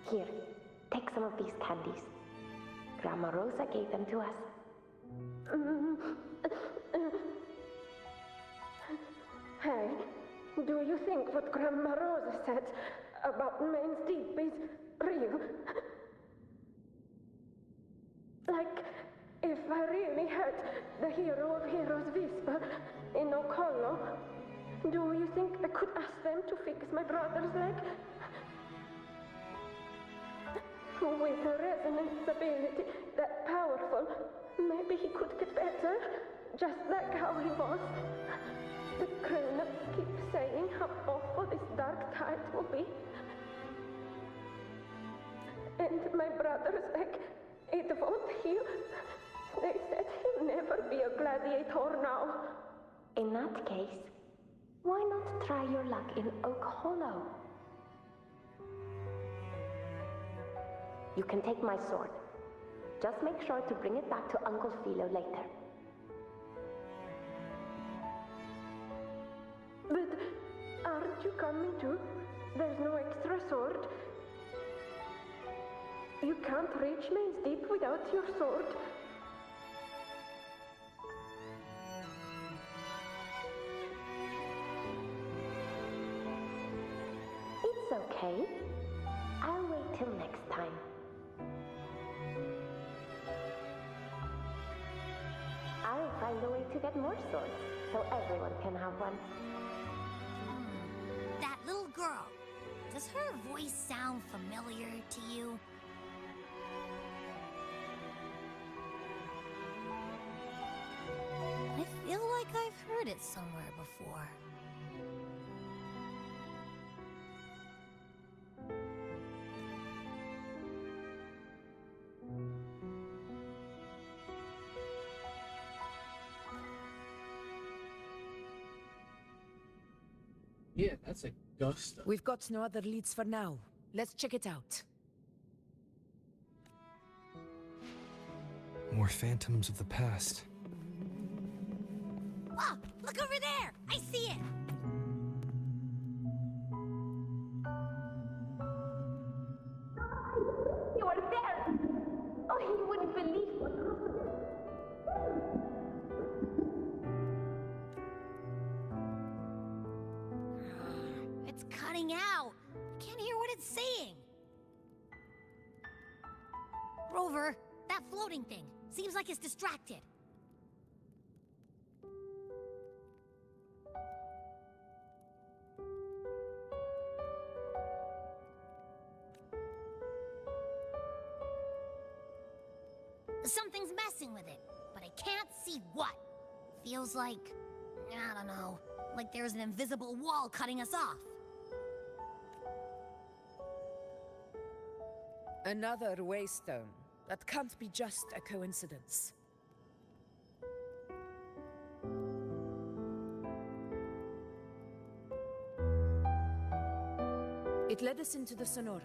Here, take some of these candies. Grandma Rosa gave them to us. Hey, do you think what Grandma Rosa said about Main's Deep is real? Like, if I really had the hero of heroes whisper in Okolo, do you think I could ask them to fix my brother's leg? With a resonance ability that powerful, maybe he could get better, just like how he was. The grown-ups keep saying how awful this dark tide will be. And my brother's leg, it won't heal. They said he'll never be a gladiator now. In that case, why not try your luck in Oak Hollow? You can take my sword. Just make sure to bring it back to Uncle Philo later. But aren't you coming too? There's no extra sword. You can't reach Main's Deep without your sword. It's okay. I'll wait till next time. I'll find a way to get more swords, so everyone can have one. That little girl. Does her voice sound familiar to you? I feel like I've heard it somewhere before. Yeah, that's Augusta. We've got no other leads for now. Let's check it out. More phantoms of the past. Oh, look over there! I see it! You are there! Oh, you wouldn't believe what It's cutting out. I can't hear what it's saying. Rover, that floating thing. Seems like it's distracted. Something's messing with it, but I can't see what. Feels like, I don't know, like there's an invisible wall cutting us off. Another waystone. That can't be just a coincidence. It led us into the Sonoro.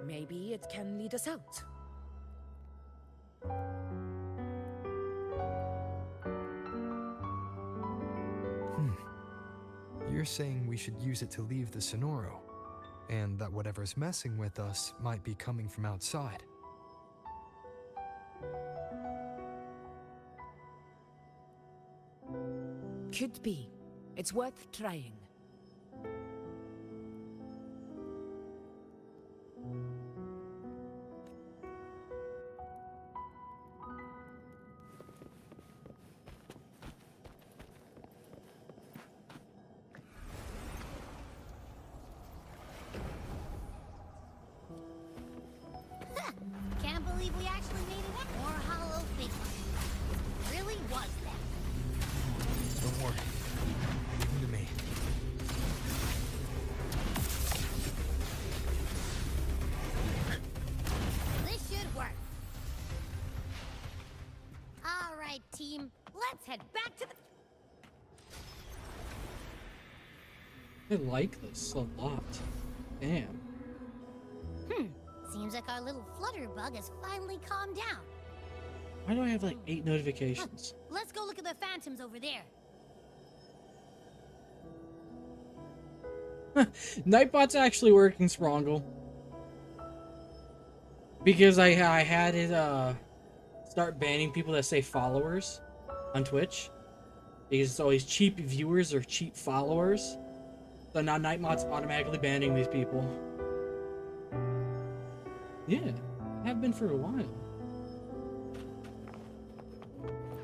Maybe it can lead us out. You're saying we should use it to leave the Sonoro, and that whatever's messing with us might be coming from outside. Could be. It's worth trying. Can't believe we actually made it out. More hollow figures. It really was that. Don't worry. Leave them to me. This should work. All right, team. Let's head back to the... I like this a lot. Damn. Seems like our little flutterbug has finally calmed down. Why do I have like 8 notifications? Let's go look at the phantoms over there. Nightbot's actually working, Sprongle. Because I had it start banning people that say followers on Twitch. Because it's always cheap viewers or cheap followers. So now Nightbot's automatically banning these people. Yeah, have been for a while.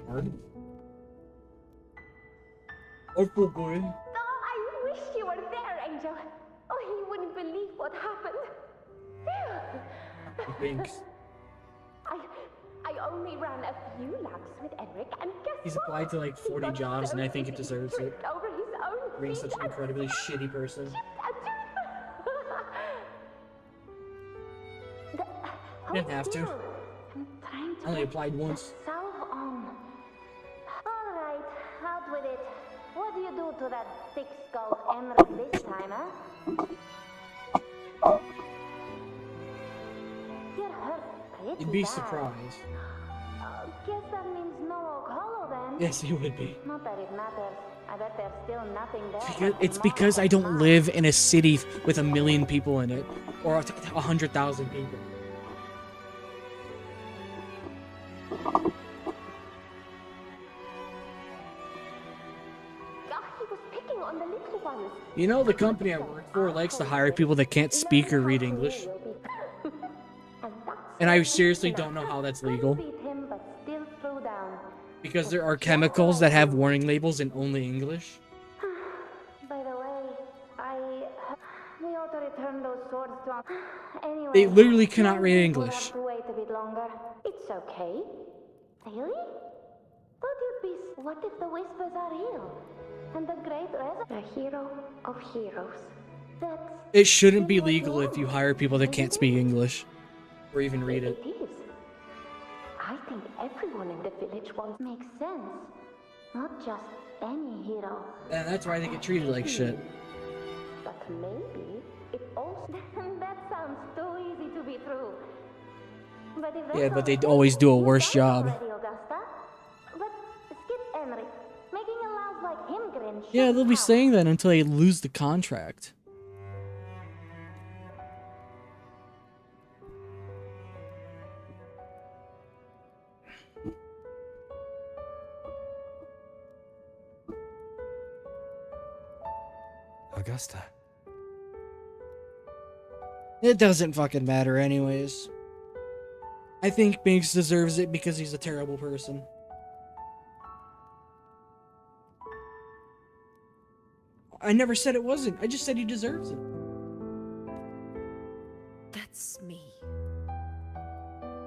Pardon? I feel good. Oh, I wish you were there, Angel. Oh, you wouldn't believe what happened. Thanks. I only ran a few laps with Enric, and guess He's what? applied to like 40 jobs, and I think it deserves it. Over his own Being such an incredibly shitty person. You didn't have to. I only applied once. Salve on. All right, out with it. What do you do to that thick skull Enric this time, huh? You're hurt pretty You'd be bad. surprised. Guess that means no Oak Hollow then. Yes, you would be. Not that it matters. I bet there's still nothing there. It's because I don't live in a city with 1 million people in it, or 100,000 people. He was picking on the little ones. You know, the company I work for likes to hire people that can't speak or read English. And I seriously don't know how that's legal. Beat him, but still threw down. Because there are chemicals that have warning labels in only English. By the way, we ought to return those swords to anyway. They literally cannot read We'll English. have to wait a bit longer. It's okay. Really? Thought you'd be. What if the whispers are real? And the great the hero of heroes. That's It shouldn't be legal if you hire people that can't speak English. Or even read it. It is. I think everyone in the village wants makes sense. Not just any hero. And that's why they get treated like shit. But maybe it also that sounds too easy to be true. But if Yeah, but they always do a worse job. already, Augusta. But skip Enric. Making a louse like him grin. Yeah, they'll be saying that until they lose the contract. Augusta. It doesn't fucking matter anyways. I think Binks deserves it because he's a terrible person. I never said it wasn't. I just said he deserves it. That's me.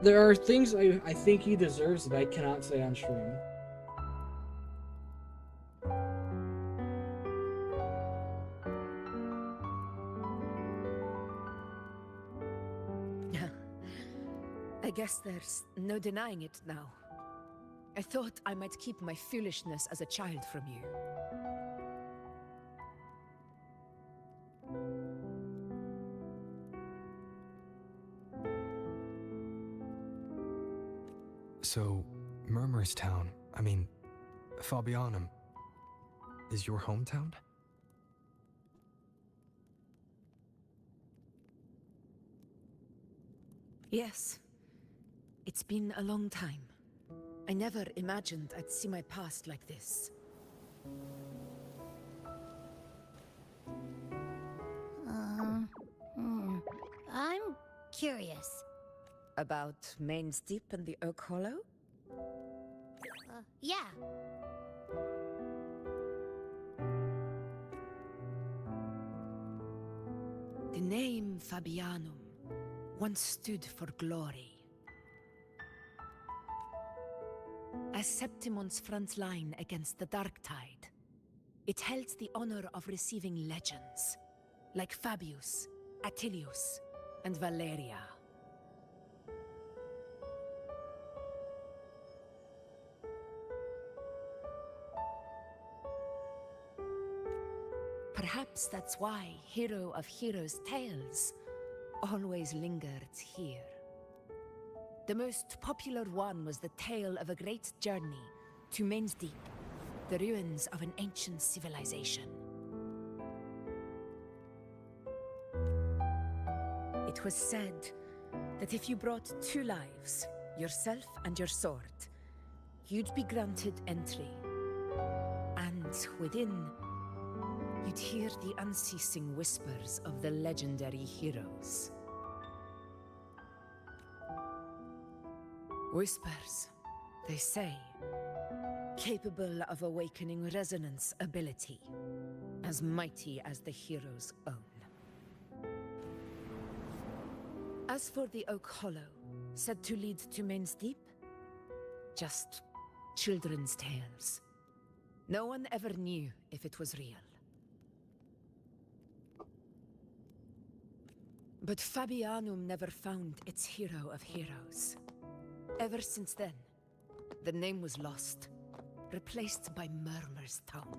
There are things I think he deserves that I cannot say on stream. I guess there's no denying it now. I thought I might keep my foolishness as a child from you. So, Murmur's town, I mean, Fabianum, is your hometown? Yes. It's been a long time. I never imagined I'd see my past like this. I'm curious. About Main's Deep and the Oak Hollow? Yeah. The name Fabianum once stood for glory. As Septimon's front line against the Dark Tide, it held the honor of receiving legends, like Fabius, Attilius, and Valeria. Perhaps that's why Hero of Heroes' tales always lingered here. The most popular one was the tale of a great journey to Main's Deep, the ruins of an ancient civilization. It was said that if you brought 2 lives, yourself and your sword, you'd be granted entry. And within, you'd hear the unceasing whispers of the legendary heroes. Whispers, they say, capable of awakening resonance ability, as mighty as the hero's own. As for the Oak Hollow, said to lead to Main's Deep, just children's tales. No one ever knew if it was real. But Fabianum never found its hero of heroes. Ever since then, the name was lost, replaced by Murmur's town.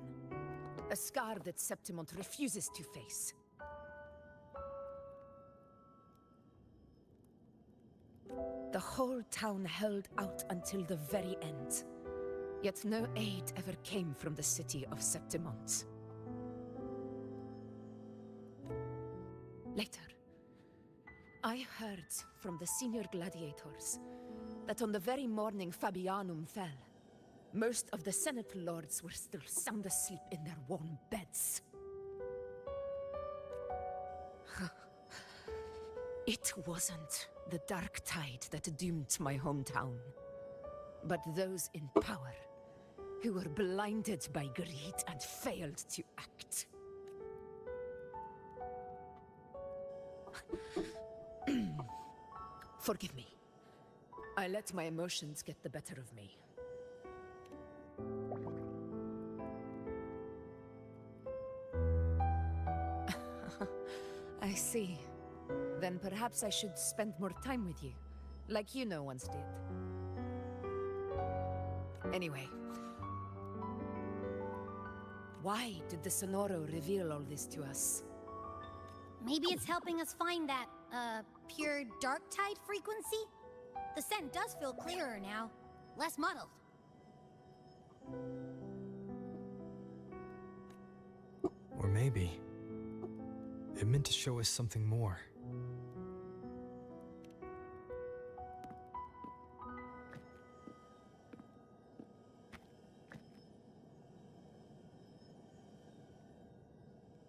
A scar that Septimont refuses to face. The whole town held out until the very end, yet no aid ever came from the city of Septimont. Later, I heard from the senior gladiators that on the very morning Fabianum fell, most of the Senate lords were still sound asleep in their warm beds. It wasn't the Dark Tide that doomed my hometown, but those in power who were blinded by greed and failed to act. Forgive me. I let my emotions get the better of me. I see. Then perhaps I should spend more time with you, like Iuno once did. Anyway, why did the Sonoro reveal all this to us? Maybe it's helping us find that, pure dark tide frequency? The scent does feel clearer now, less muddled. Or maybe it meant to show us something more.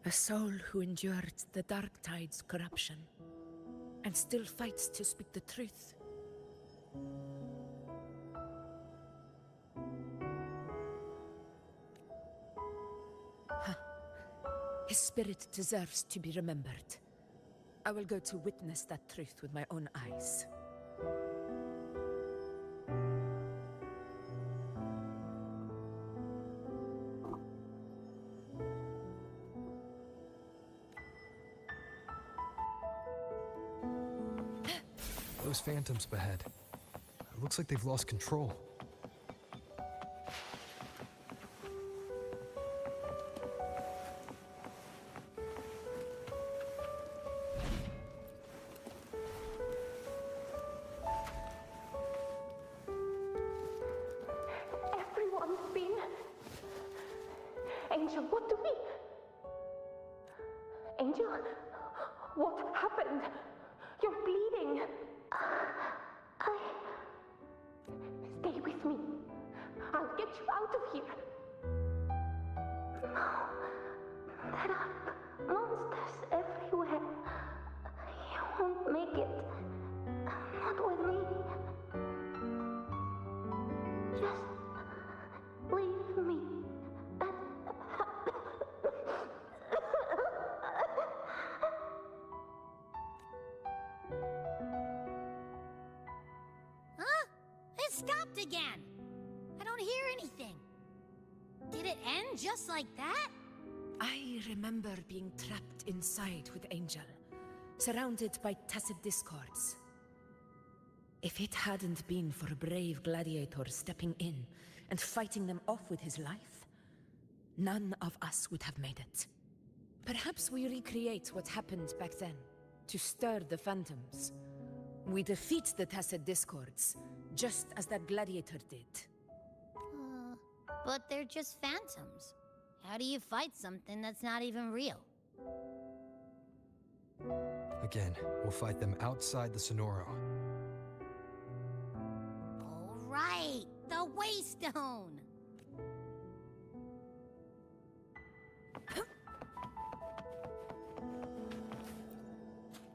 A soul who endured the Dark Tide's corruption, and still fights to speak the truth. Huh. His spirit deserves to be remembered. I will go to witness that truth with my own eyes. Those phantoms ahead. It looks like they've lost control. Angel, what do we... Angel, what happened? You're bleeding. Stay with me. I'll get you out of here. No. There are monsters everywhere. You won't make it. Not with me. Just leave me. Huh? It stopped again. I don't hear anything. Did it end just like that? I remember being trapped inside with Angel, surrounded by tacit discords. If it hadn't been for a brave gladiator stepping in and fighting them off with his life, none of us would have made it. Perhaps we recreate what happened back then, to stir the phantoms. We defeat the tacit discords, just as that gladiator did. But they're just phantoms. How do you fight something that's not even real? Again, we'll fight them outside the Sonoro. All right, the Waystone.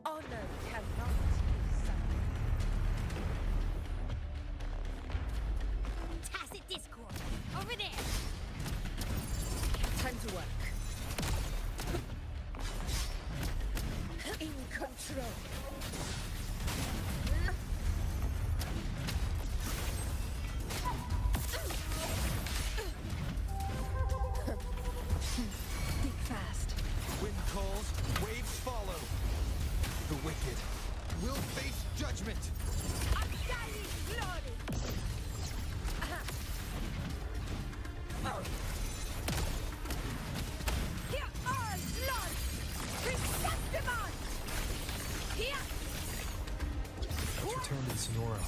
Honor cannot be Tacit discord. Over there. time to work. In control. Think fast. Wind calls, waves follow. The wicked will face judgment. Undying glory. Here are blood. Chrysanthemum. Here. Return to the Sonoro.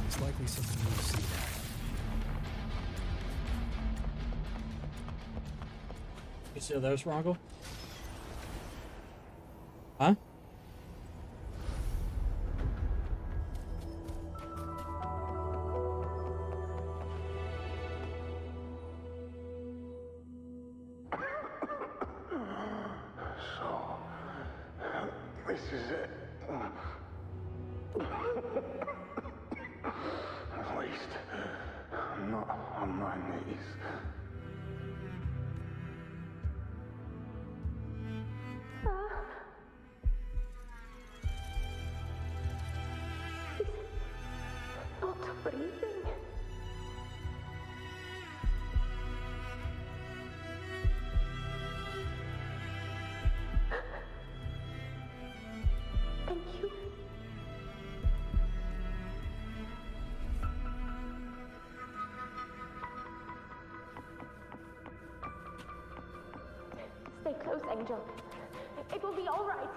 It's likely something you'll see there. You still there, Spronkle? Huh? So, this is it. At least, I'm not on my knees. Not breathing. Thank you. Stay close, Angel. It will be all right.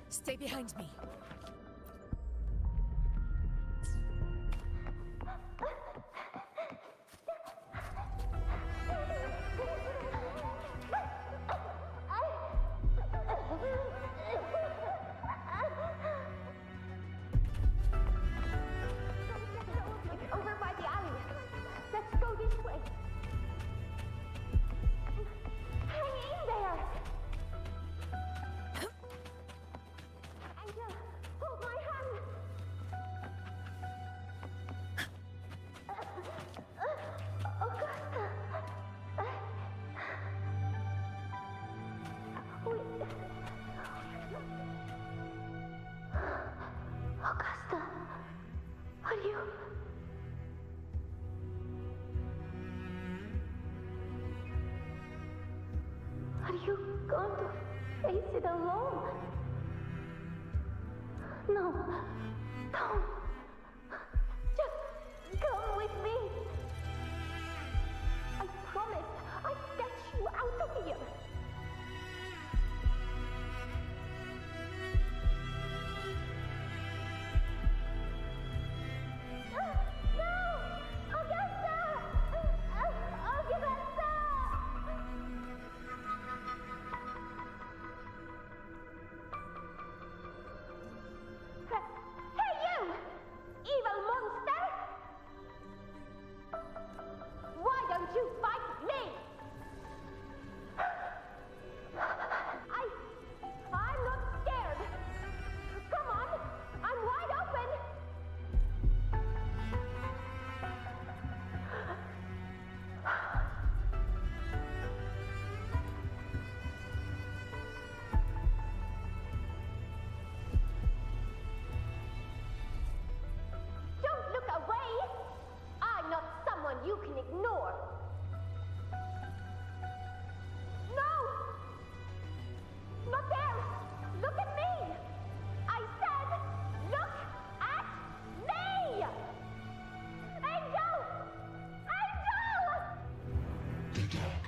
Stay behind me. It's over by the alley. Let's go this way. Hang in there. Angel, hold my hand. Augusta. Augusta, are you... Are you going to face it alone? No, don't. Just come with me. I promise I'll get you out of here. No! Augusta! Augusta!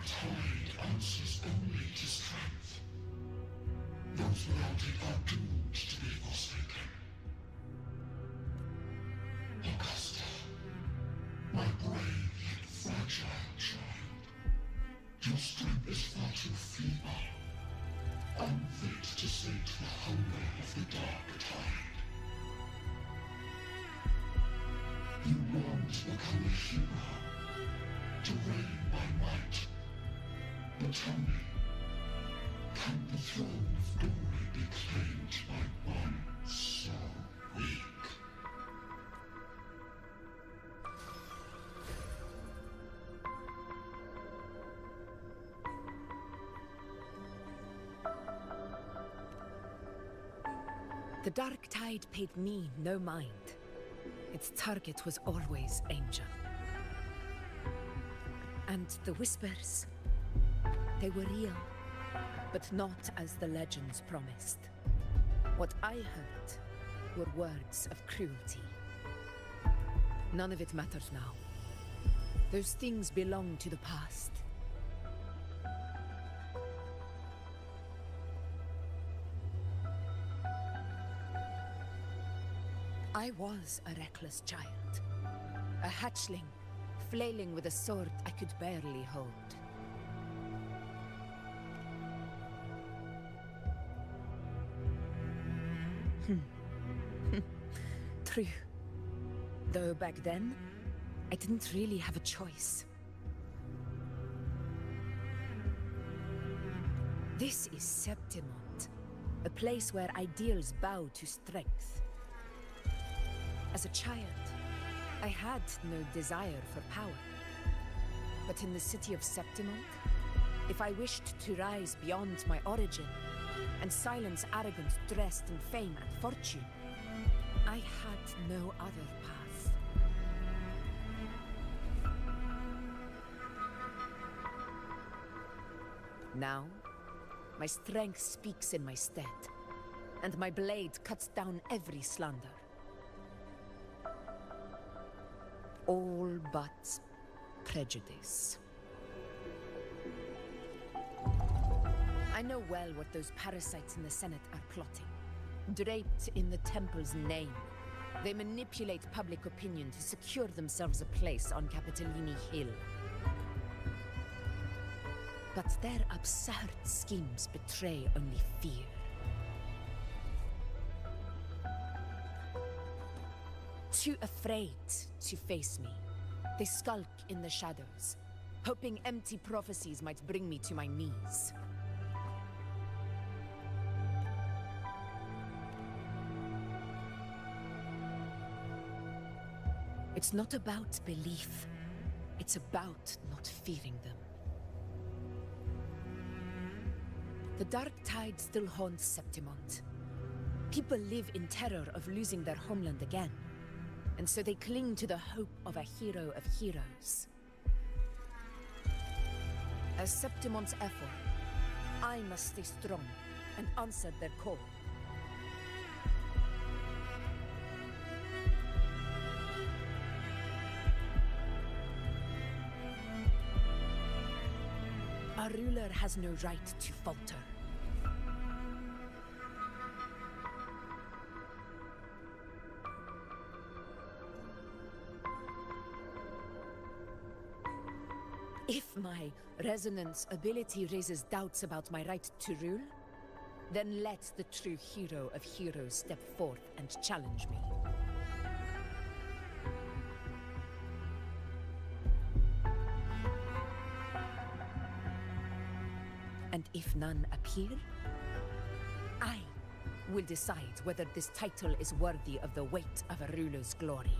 tide answers only to strength. Those without it are doomed to be forsaken. Augusta, my brave yet fragile child, your strength is far too feeble, unfit to sate the hunger of the dark tide. You long to become a hero, to reign by might. But tell me, can the throne of glory be claimed by one so weak? The dark tide paid me no mind. Its target was always Angel. And the whispers, they were real, but not as the legends promised. What I heard were words of cruelty. None of it matters now. Those things belong to the past. I was a reckless child, a hatchling, flailing with a sword I could barely hold. True. Though back then, I didn't really have a choice. This is Septimont, a place where ideals bow to strength. As a child, I had no desire for power. But in the city of Septimont, if I wished to rise beyond my origin and silence arrogance dressed in fame and fortune, I had no other path. Now, my strength speaks in my stead, and my blade cuts down every slander. All but prejudice. I know well what those parasites in the Senate are plotting. Draped in the temple's name, they manipulate public opinion to secure themselves a place on Capitolini Hill. But their absurd schemes betray only fear. Too afraid to face me, they skulk in the shadows, hoping empty prophecies might bring me to my knees. It's not about belief, it's about not fearing them. The dark tide still haunts Septimont. People live in terror of losing their homeland again. And so they cling to the hope of a hero of heroes. As Septimont's effort, I must stay strong and answer their call. Our ruler has no right to falter. If my resonance ability raises doubts about my right to rule, then let the true hero of heroes step forth and challenge me. And if none appear, I will decide whether this title is worthy of the weight of a ruler's glory.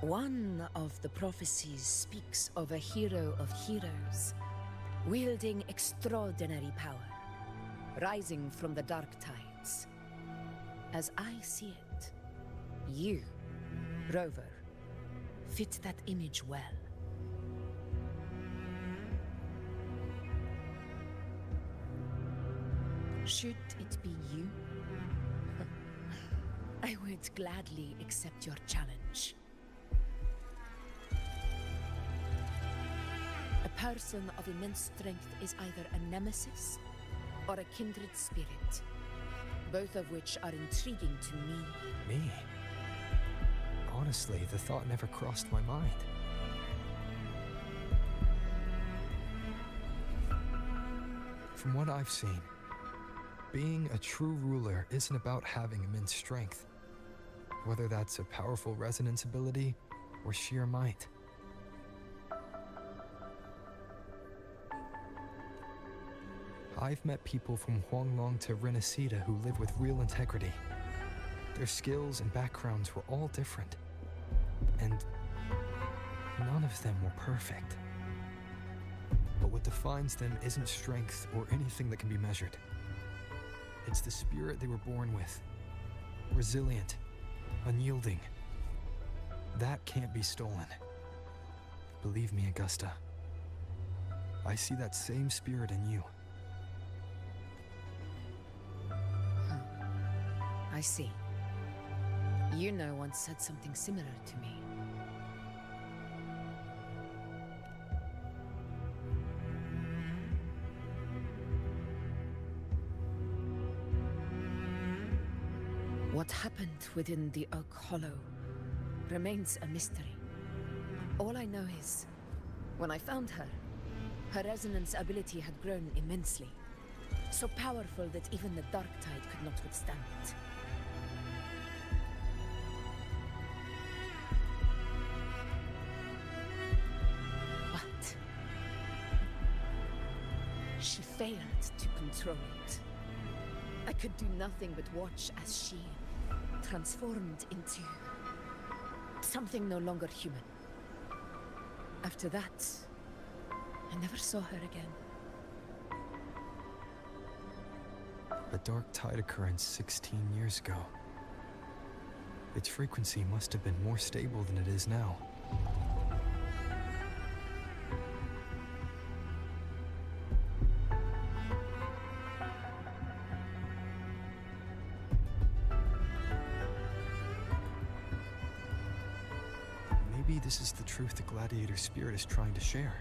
One of the prophecies speaks of a hero of heroes, wielding extraordinary power, rising from the dark tides. As I see it, you, Rover, fit that image well. Should it be you? I would gladly accept your challenge. A person of immense strength is either a nemesis or a kindred spirit, both of which are intriguing to me. Me? Honestly, the thought never crossed my mind. From what I've seen, being a true ruler isn't about having immense strength, whether that's a powerful resonance ability or sheer might. I've met people from Huanglong to Renacida who live with real integrity. Their skills and backgrounds were all different, and none of them were perfect. But what defines them isn't strength or anything that can be measured. It's the spirit they were born with. Resilient, unyielding. That can't be stolen. Believe me, Augusta. I see that same spirit in you. I see. Yuno once said something similar to me. What happened within the Oak Hollow remains a mystery. All I know is, when I found her, her resonance ability had grown immensely. So powerful that even the Dark Tide could not withstand it. But she failed to control it. I could do nothing but watch as she transformed into something no longer human. After that, I never saw her again. A Dark Tide occurrence 16 years ago. Its frequency must have been more stable than it is now. Maybe this is the truth the gladiator spirit is trying to share.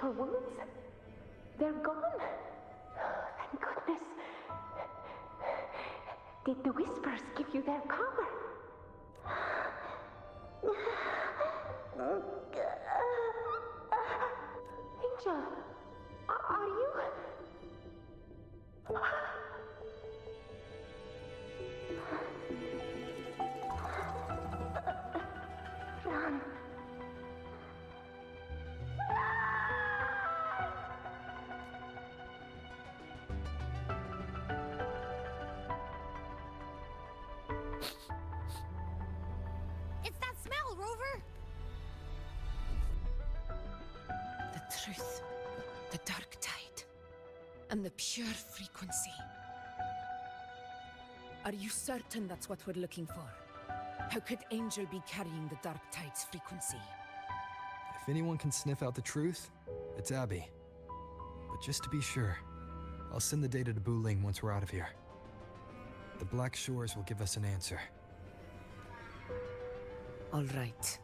Your wounds? They're gone. Thank goodness. Did the Whispers give you their power? Angel, are you? Run. Rover? The truth, the Dark Tide, and the pure frequency. Are you certain that's what we're looking for? How could Angel be carrying the Dark Tide's frequency? If anyone can sniff out the truth, it's Abby. But just to be sure, I'll send the data to Buling once we're out of here. The Black Shores will give us an answer. All right.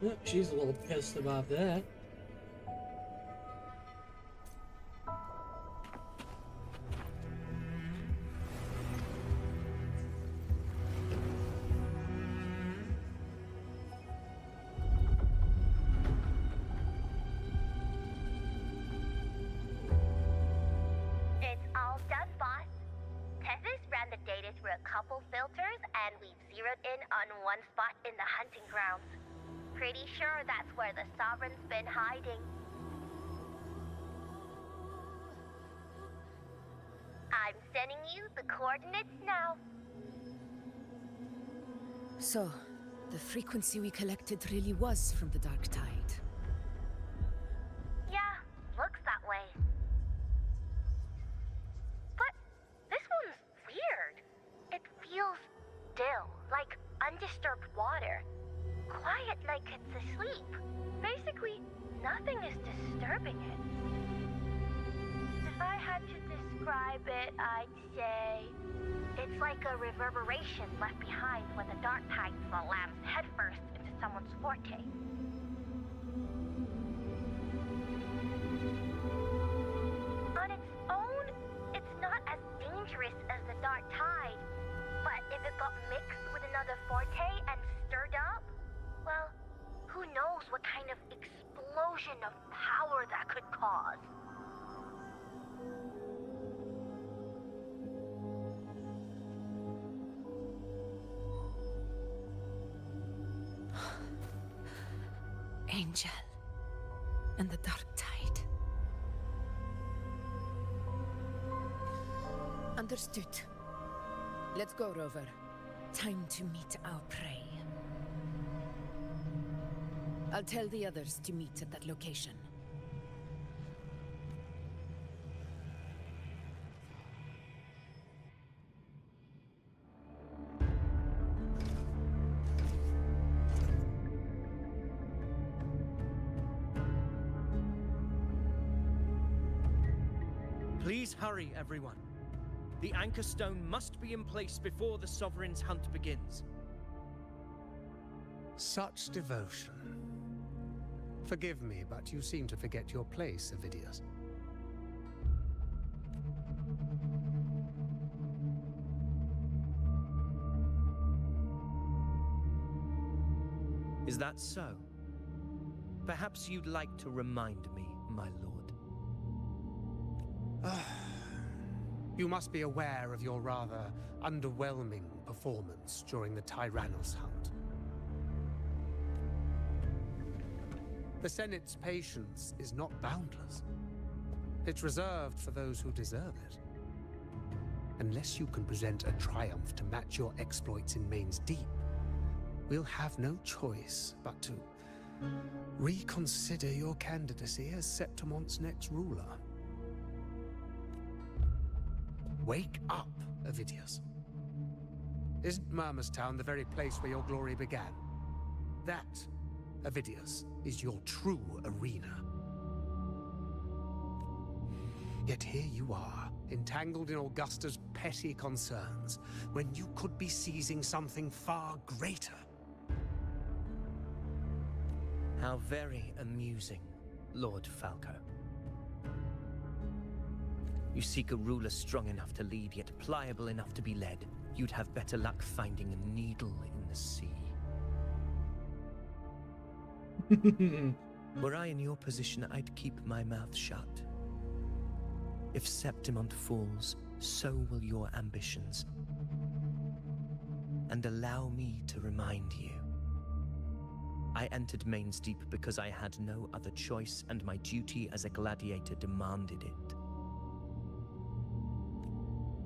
Yep, she's a little pissed about that. It's all done, boss. Tethys ran the data through a couple filters, and we've zeroed in on one spot in the hunting grounds. Pretty sure that's where the Sovereign's been hiding. I'm sending you the coordinates now. So, the frequency we collected really was from the Dark Tide. Yeah, looks that way. But this one's weird. It feels still, like undisturbed water. Quiet like it's asleep. Basically, nothing is disturbing it. If I had to describe it, I'd say it's like a reverberation left behind when the dark tide slams headfirst into someone's forte. On its own, it's not as dangerous as the dark tide, but if it got mixed with another forte and stirred up, well, who knows what kind of explosion of power that could cause. Angel and the Dark Tide. Understood. Let's go, Rover. Time to meet our prey. I'll tell the others to meet at that location. Please hurry, everyone. The anchor stone must be in place before the Sovereign's hunt begins. Such devotion. Forgive me, but you seem to forget your place, Avidius. Is that so? Perhaps you'd like to remind me, my lord. You must be aware of your rather underwhelming performance during the Tyrannos hunt. The Senate's patience is not boundless. It's reserved for those who deserve it. Unless you can present a triumph to match your exploits in Main's Deep, we'll have no choice but to reconsider your candidacy as Septimon's next ruler. Wake up, Avidius. Isn't Murmustown the very place where your glory began? That, Avidius, is your true arena. Yet here you are, entangled in Augusta's petty concerns, when you could be seizing something far greater. How very amusing, Lord Falco. You seek a ruler strong enough to lead, yet pliable enough to be led. You'd have better luck finding a needle in the sea. Were I in your position, I'd keep my mouth shut. If Septimont falls, so will your ambitions. And allow me to remind you. I entered Main's Deep because I had no other choice, and my duty as a gladiator demanded it.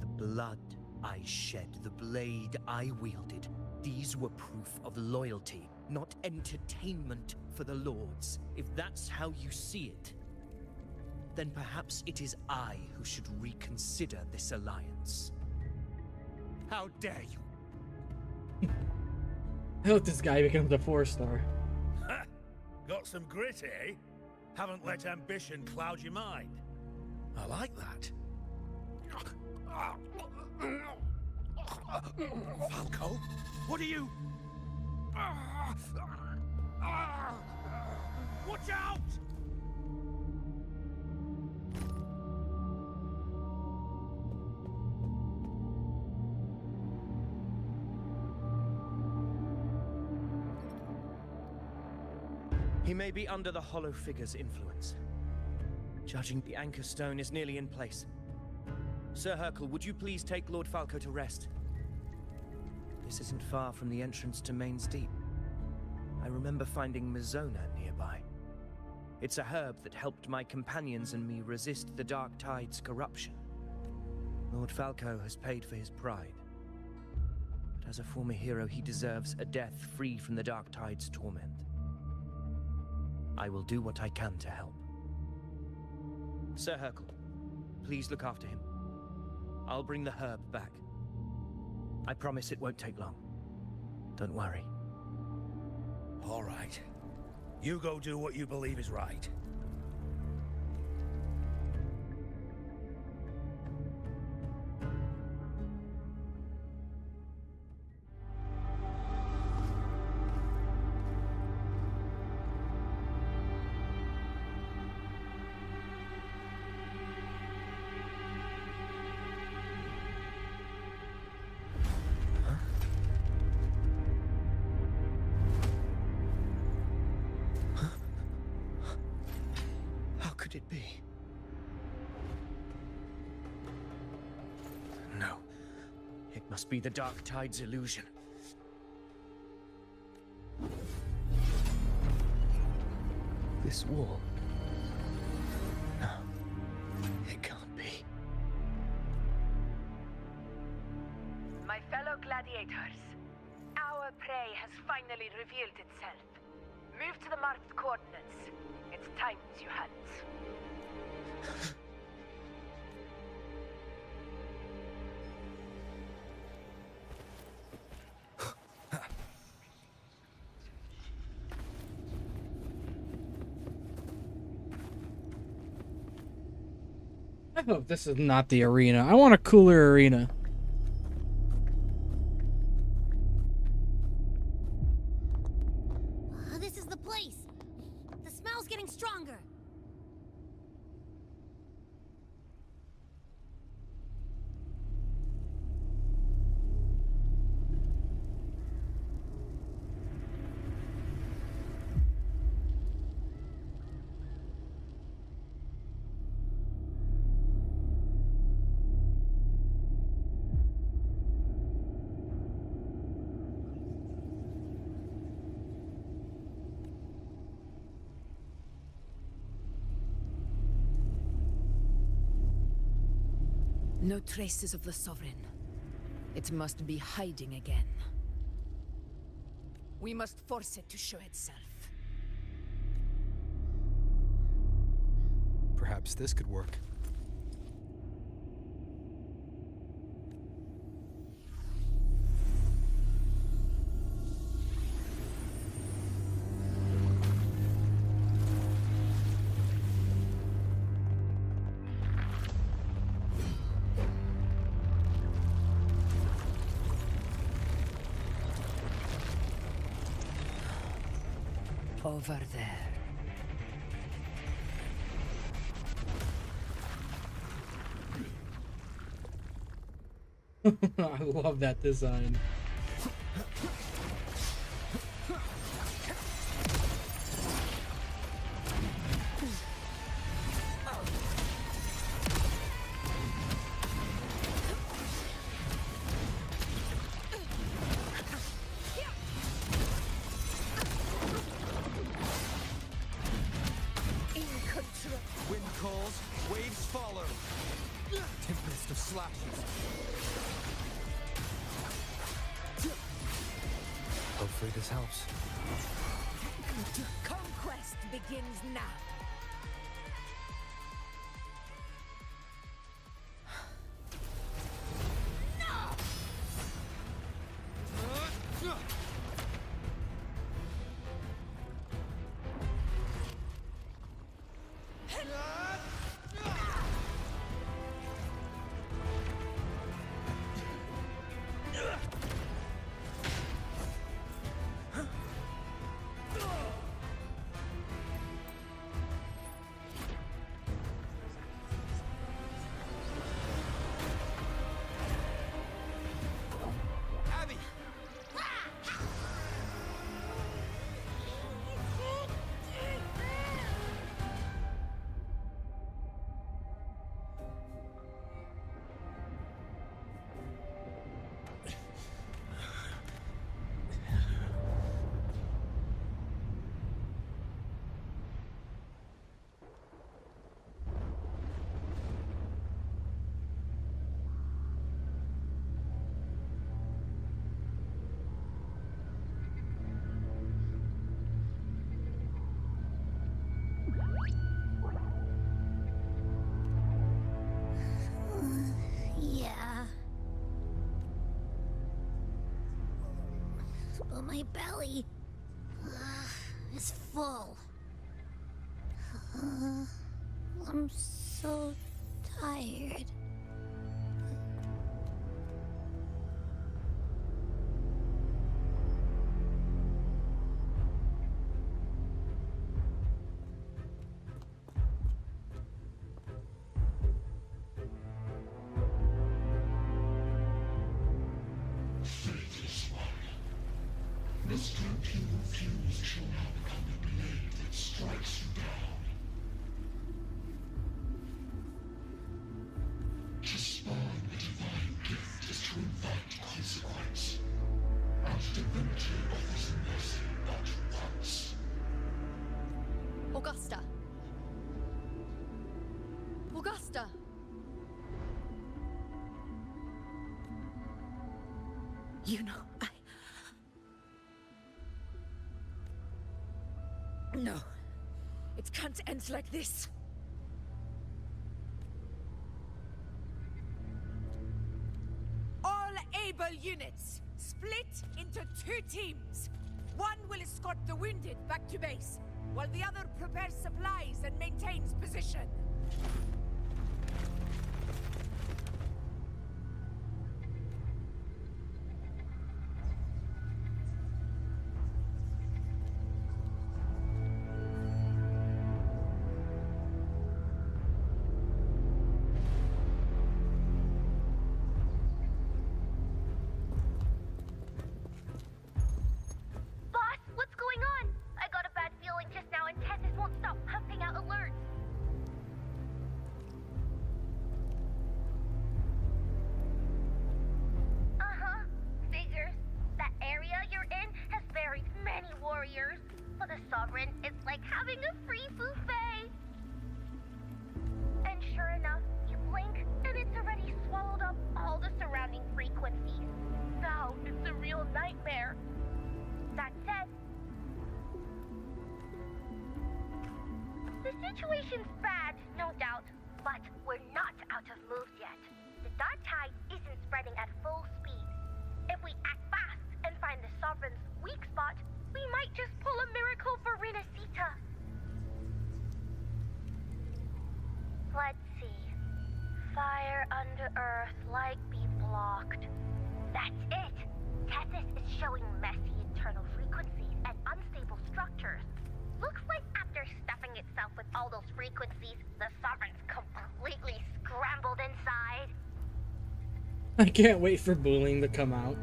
The blood I shed, the blade I wielded, these were proof of loyalty, not entertainment for the Lords. If that's how you see it, then perhaps it is I who should reconsider this alliance. How dare you? I hope this guy becomes a 4-star. Got some grit, eh? Haven't let ambition cloud your mind. I like that. Falco, what are you? Watch out! He may be under the Hollow Figure's influence. Judging the anchor stone is nearly in place. Sir Hercule, would you please take Lord Falco to rest? This isn't far from the entrance to Main's Deep. I remember finding Mizona nearby. It's a herb that helped my companions and me resist the Dark Tide's corruption. Lord Falco has paid for his pride. But as a former hero, he deserves a death free from the Dark Tide's torment. I will do what I can to help. Sir Hercule, please look after him. I'll bring the herb back. I promise it won't take long. Don't worry. All right. You go do what you believe is right. How could it be? No. It must be the Dark Tide's illusion. This wall. No. It can't be. My fellow gladiators, our prey has finally revealed itself. Move to the marked coordinates. It's time to hunt. I hope this is not the arena. I want a cooler arena. This is the place. The smell's getting stronger. No traces of the Sovereign. It must be hiding again. We must force it to show itself. Perhaps this could work. Over there. I love that design. Wind calls, waves follow. Tempest of slashes. Hopefully this helps. Conquest begins now. My belly is full. I'm so tired. Faithless one. The strength you refuse shall now become the blade that strikes you down. To spawn a divine gift is to invite consequence. And divinity offers mercy but once. Augusta. Augusta. You know, No. It can't end like this. All able units, split into 2 teams. One will escort the wounded back to base, while the other prepares supplies and maintains position. Situation's bad, no doubt, but we're not out of moves yet. The dark tide isn't spreading at full speed. If we act fast and find the Sovereign's weak spot, we might just pull a miracle for Rinasita. Let's see. Fire under earth, light be blocked. That's it! Tethys is showing messy internal frequencies and unstable structures. Looks like after stuffing itself with all those frequencies, the Sovereign's completely scrambled inside. I can't wait for bullying to come out.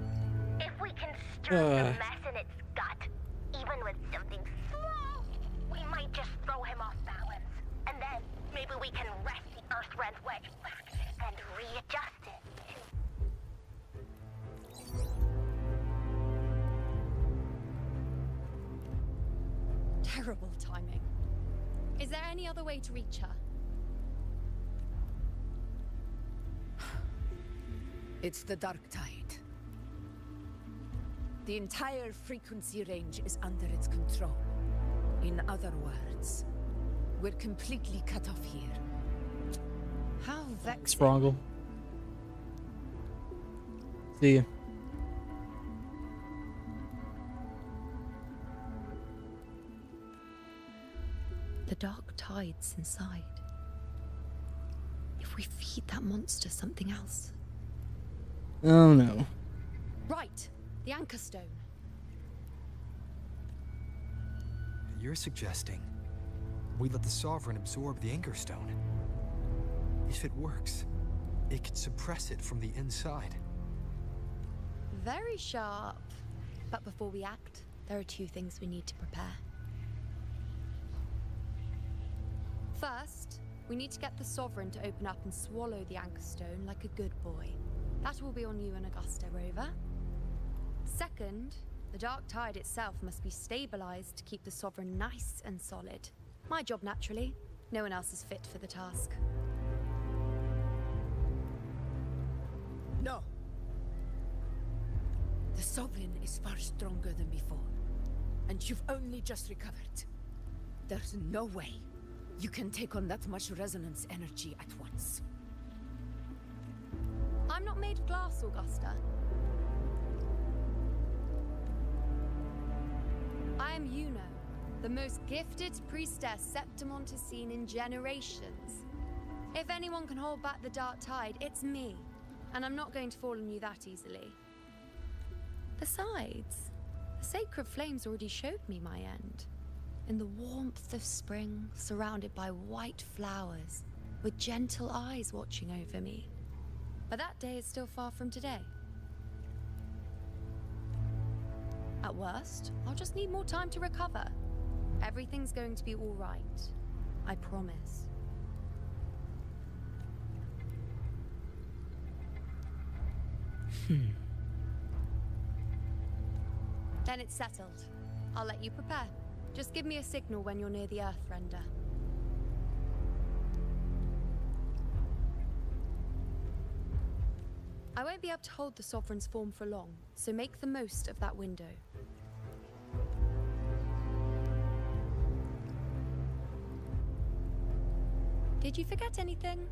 If we can stir the mess in its gut, even with something small, we might just throw him off balance. And then maybe we can wrest the Earth-rend wedge back and readjust it. Terrible timing. Is there any other way to reach her? It's the dark tide. The entire frequency range is under its control. In other words, we're completely cut off here. How vexing. Sprongle. See ya. The dark tide's inside. If we feed that monster something else. Oh no. Right, the anchor stone. You're suggesting we let the Sovereign absorb the anchor stone. If it works, it could suppress it from the inside. Very sharp. But before we act, there are 2 things we need to prepare. First, we need to get the Sovereign to open up and swallow the anchor stone like a good boy. That will be on you and Augusta, Rover. Second, the dark tide itself must be stabilized to keep the Sovereign nice and solid. My job, naturally. No one else is fit for the task. No. The Sovereign is far stronger than before. And you've only just recovered. There's no way you can take on that much resonance energy at once. I'm not made of glass, Augusta. am Yuno, the most gifted priestess Septimont has seen in generations. If anyone can hold back the dark tide, it's me. And I'm not going to fall on you that easily. Besides, the sacred flames already showed me my end. In the warmth of spring, surrounded by white flowers, with gentle eyes watching over me. But that day is still far from today. At worst, I'll just need more time to recover. Everything's going to be all right. I promise. Then it's settled. I'll let you prepare. Just give me a signal when you're near the Earthrender. I won't be able to hold the Sovereign's form for long, so make the most of that window. Did you forget anything?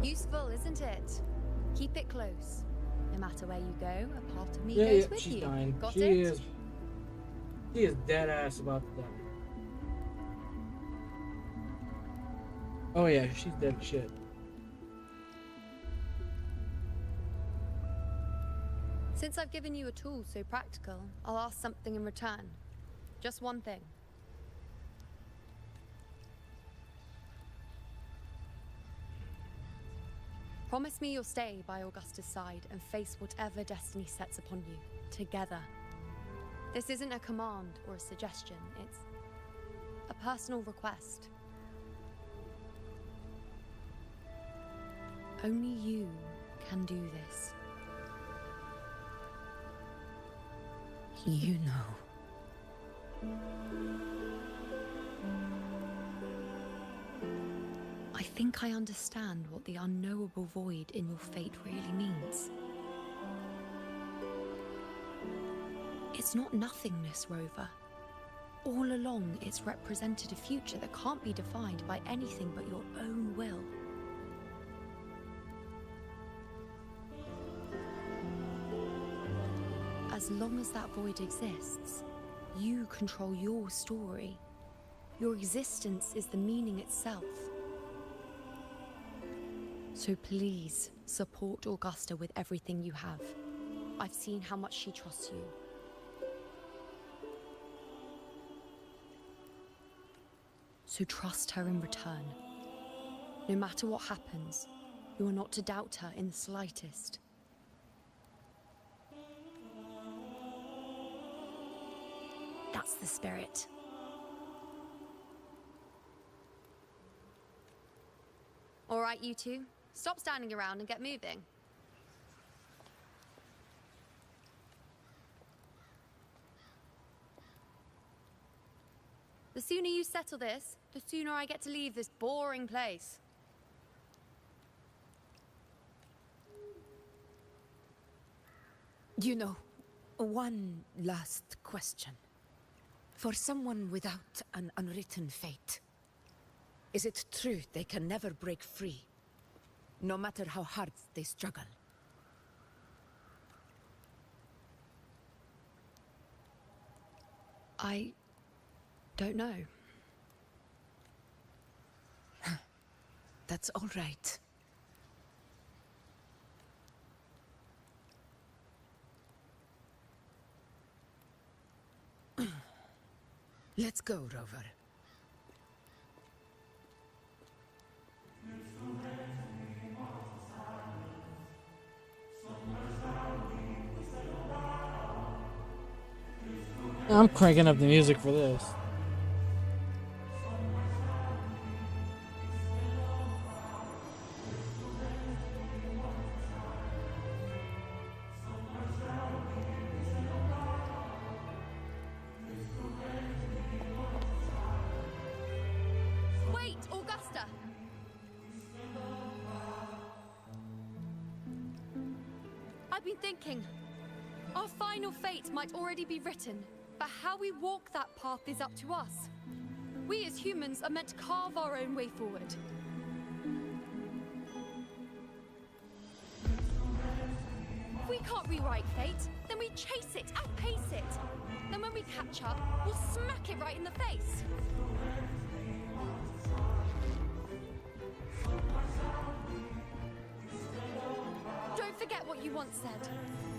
Useful, isn't it? Keep it close. No matter where you go, a part of me goes with she's you. dying. Got She it? is dead ass about that. Oh yeah, she's dead as shit. Since I've given you a tool so practical, I'll ask something in return. Just one thing. Promise me you'll stay by Augusta's side and face whatever destiny sets upon you, together. This isn't a command or a suggestion, it's a personal request. Only you can do this. You know. I think I understand what the unknowable void in your fate really means. It's not nothingness, Rover. All along, it's represented a future that can't be defined by anything but your own will. As long as that void exists, you control your story. Your existence is the meaning itself. So please, support Augusta with everything you have. I've seen how much she trusts you. So trust her in return. No matter what happens, you are not to doubt her in the slightest. That's the spirit. All right, you two. Stop standing around and get moving. The sooner you settle this, the sooner I get to leave this boring place. You know, one last question. For someone without an unwritten fate, is it true they can never break free, no matter how hard they struggle? I don't know. That's all right. Let's go, Rover. I'm cranking up the music for this. Wait, Augusta! I've been thinking. Our final fate might already be written, but how we walk that path is up to us. We as humans are meant to carve our own way forward. If we can't rewrite fate, then we chase it, outpace it. Then when we catch up, we'll smack it right in the face. Don't forget what you once said.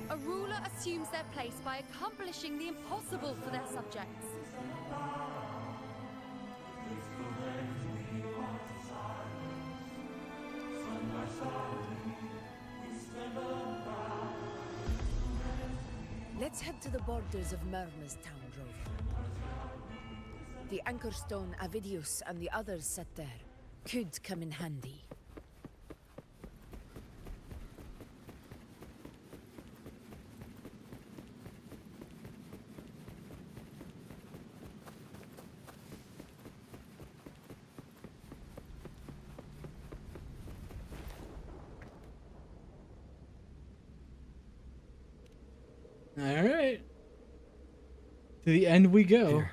A ruler assumes their place by accomplishing the impossible for their subjects. Let's head to the borders of Myrna's town, Drover. The anchor stone Avidius and the others set there could come in handy. All right. To the end we go. Here.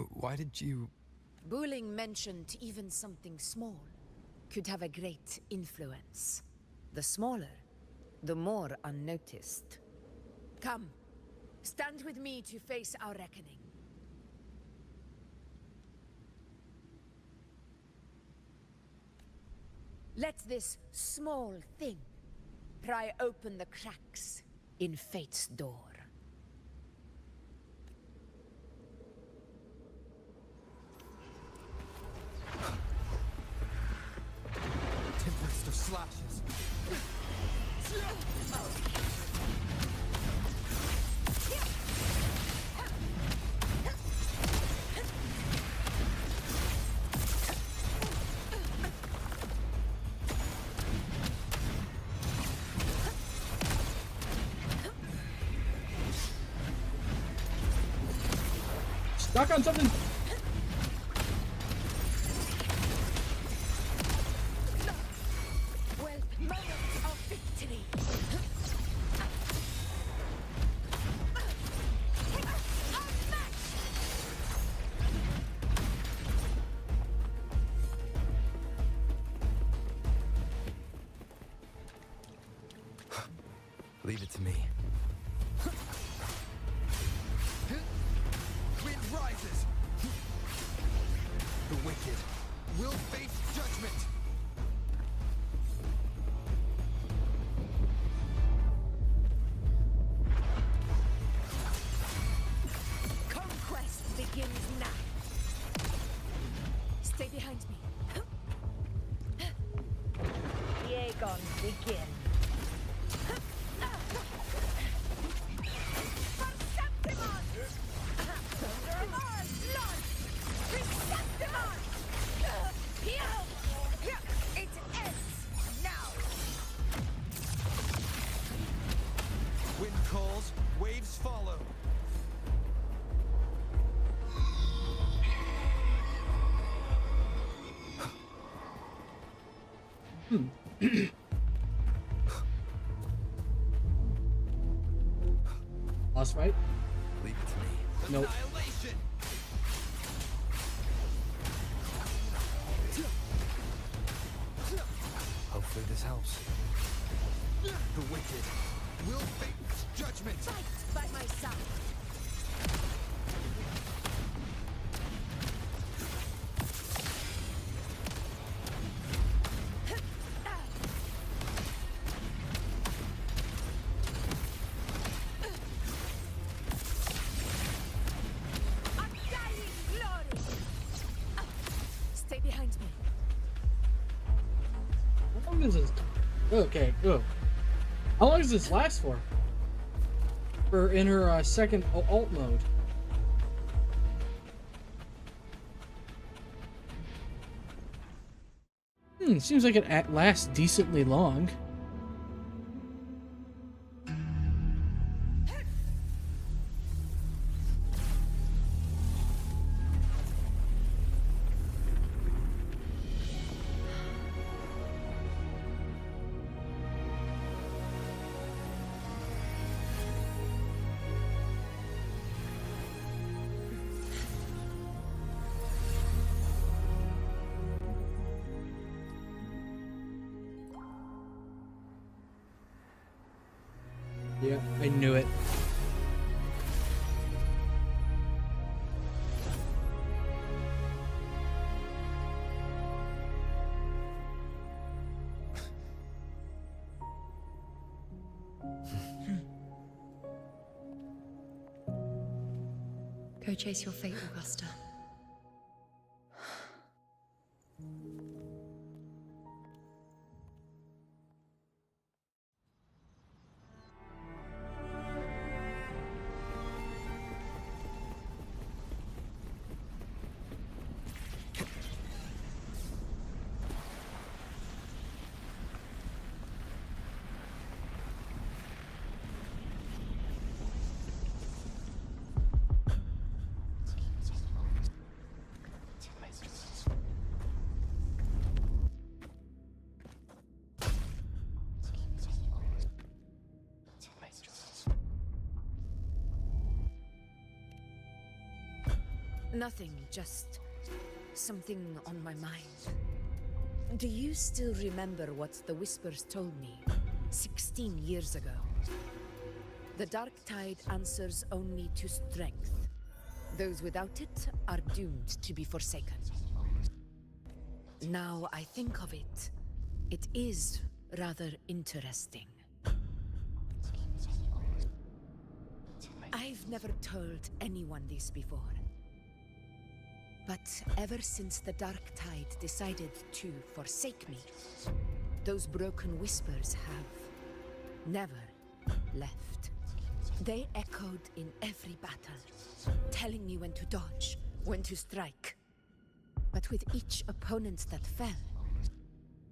Why did you... Buling mentioned even something small could have a great influence. The smaller, the more unnoticed. Come, stand with me to face our reckoning. Let this small thing pry open the cracks in fate's door. Tempest of slashes. Stuck on something. Well, moment of victory. Leave it to me. Wind rises. The wicked will face judgment. Conquest begins now. Stay behind me. Aegon, begin. It ends now. Wind calls, waves follow. Boss fight? Leave it to me. Nope. Annihilation. Hopefully this helps. The wicked will face judgment. Fight by my side. Undying glory. Stay behind me. How long does this? Okay. Oh. How long does this last for? For in her second alt mode. Seems like it lasts decently long. Yep, I knew it. Go chase your fate, Augusta. Nothing, just something on my mind. Do you still remember what the Whispers told me 16 years ago? The Dark Tide answers only to strength. Those without it are doomed to be forsaken. Now I think of it, it is rather interesting. I've never told anyone this before. But ever since the Dark Tide decided to forsake me, those broken whispers have never left. They echoed in every battle, telling me when to dodge, when to strike. But with each opponent that fell,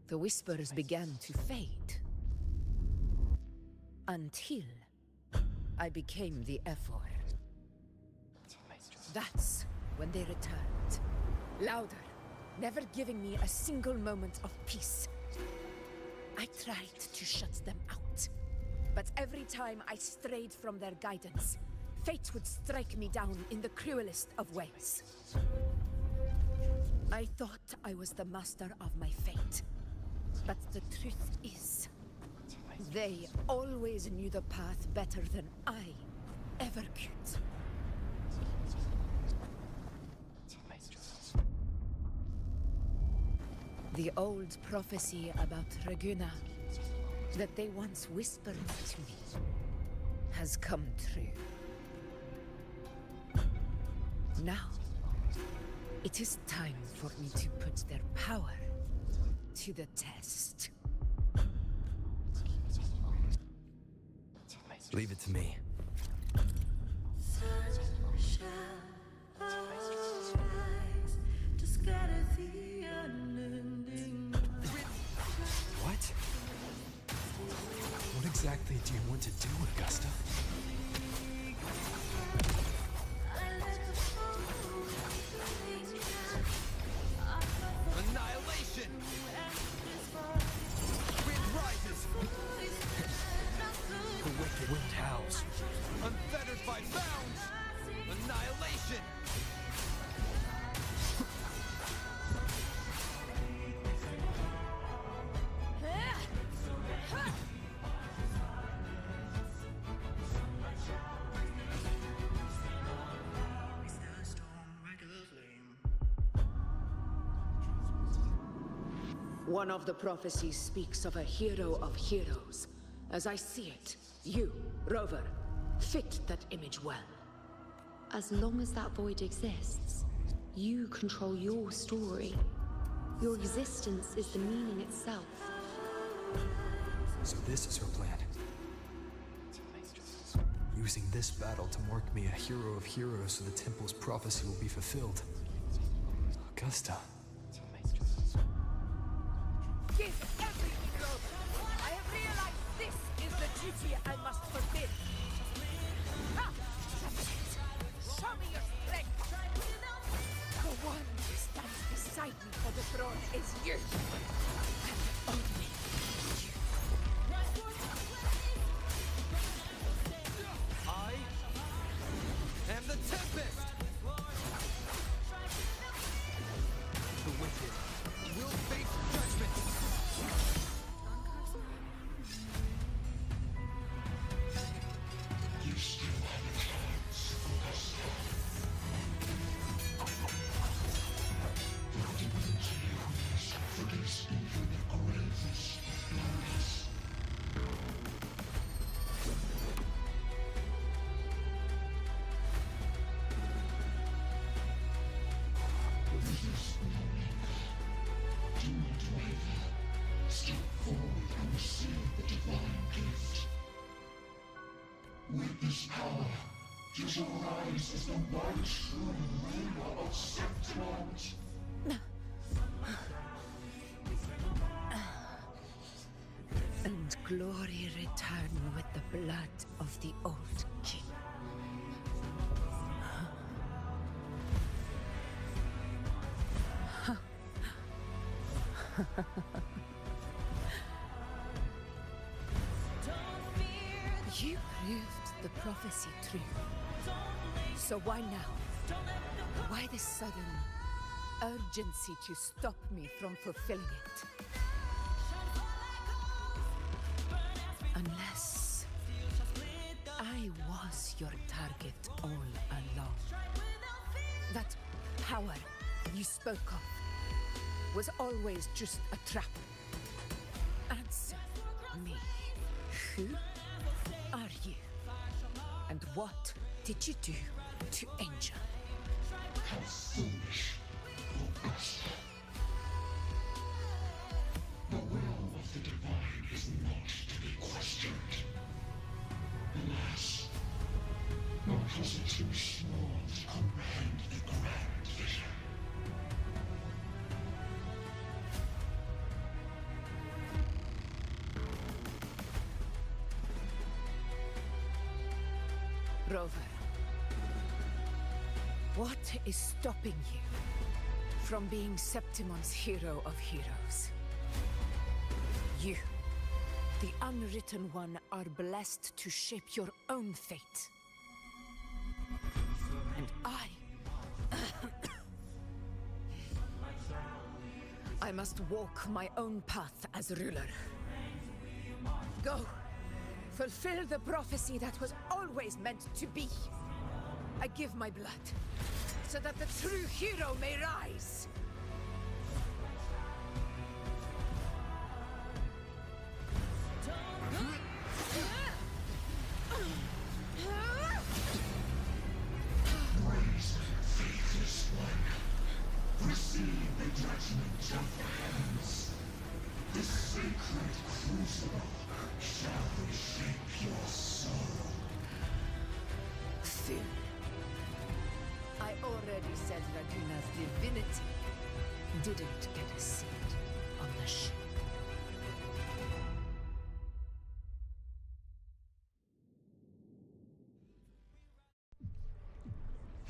the whispers began to fade. Until I became the Ephor. That's when they returned. Louder, never giving me a single moment of peace. I tried to shut them out, but every time I strayed from their guidance, fate would strike me down in the cruelest of ways. I thought I was the master of my fate, but the truth is, they always knew the path better than I ever could. The old prophecy about Reguna, that they once whispered to me, has come true. Now, it is time for me to put their power to the test. Leave it to me. What? What exactly do you want to do, Augusta? Annihilation! Wind rises! The wicked wind howls. Unfettered by bounds! Annihilation! One of the prophecies speaks of a hero of heroes. As I see it, you, Rover, fit that image well. As long as that void exists, you control your story. Your existence is the meaning itself. So this is her plan. Using this battle to mark me a hero of heroes so the temple's prophecy will be fulfilled. Augusta. Give everything, Rover. I have realized this is the duty I must fulfill. Ha! That's it. Show me your strength. The one who stands beside me for the throne is you. And only you. I am the Tempest! The wicked will face judgment! to rise as the one true ruler of Septimont. And glory return with the blood of the old king. You proved the prophecy true. So why now? Why this sudden urgency to stop me from fulfilling it? Unless I was your target all along. That power you spoke of was always just a trap. Answer me. Who are you? And what did you do to Angel? How foolish, Augusta. The will of the divine is not to be questioned. Alas, mortals are too small to comprehend the grand vision. Rover, what is stopping you from being Septimon's hero of heroes? You, the unwritten one, are blessed to shape your own fate. And I must walk my own path as ruler. Go! Fulfill the prophecy that was always meant to be. I give my blood, so that the true hero may rise. Raise, faithless one. Receive the judgment of the heavens. The sacred crucible shall reshape your soul. Fool. I already said Raguna's divinity didn't get a seat on the ship.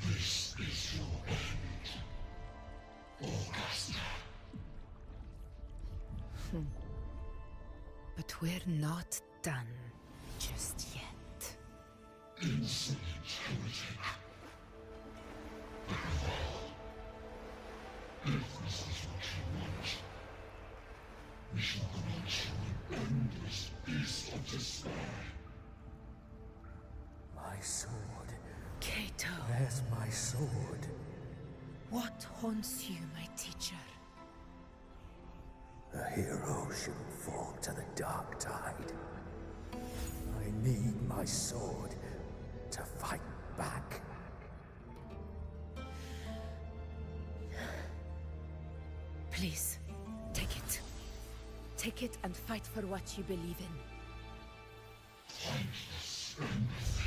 This is your end, Augusta. But we're not done just yet. Insolent heretic. Above all, if this is what you want, we shall grant you an endless beast of despair. My sword. Kato. Where's my sword? What haunts you, my teacher? A hero shouldn't fall to the dark tide. I need my sword to fight back. Please, take it. Take it and fight for what you believe in. Thankless empathy.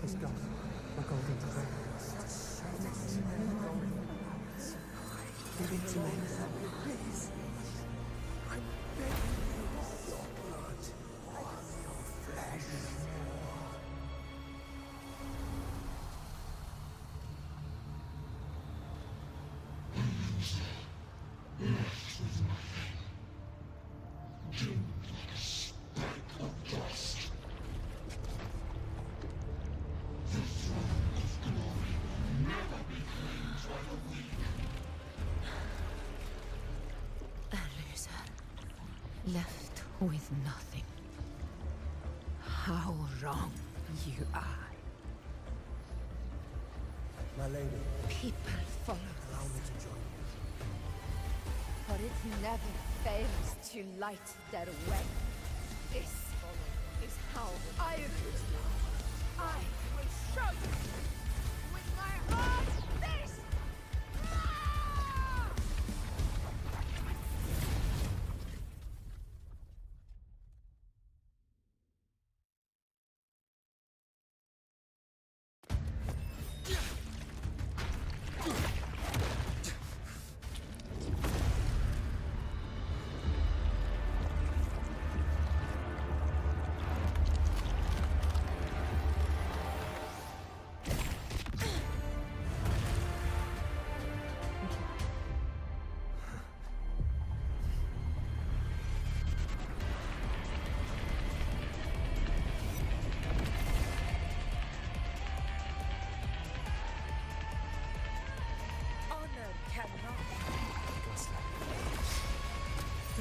Let's go. My golden thread. Give it to me. Please. I'm begging you. Your blood. Your flesh. Left with nothing. Dimmed like a speck of dust. The throne of glory will never be claimed by the weak. A loser. Left with nothing. How wrong you are. My lady. People follow Allow me to join you. for it never fails to light their way. This is how I rule. I will show you with my heart this.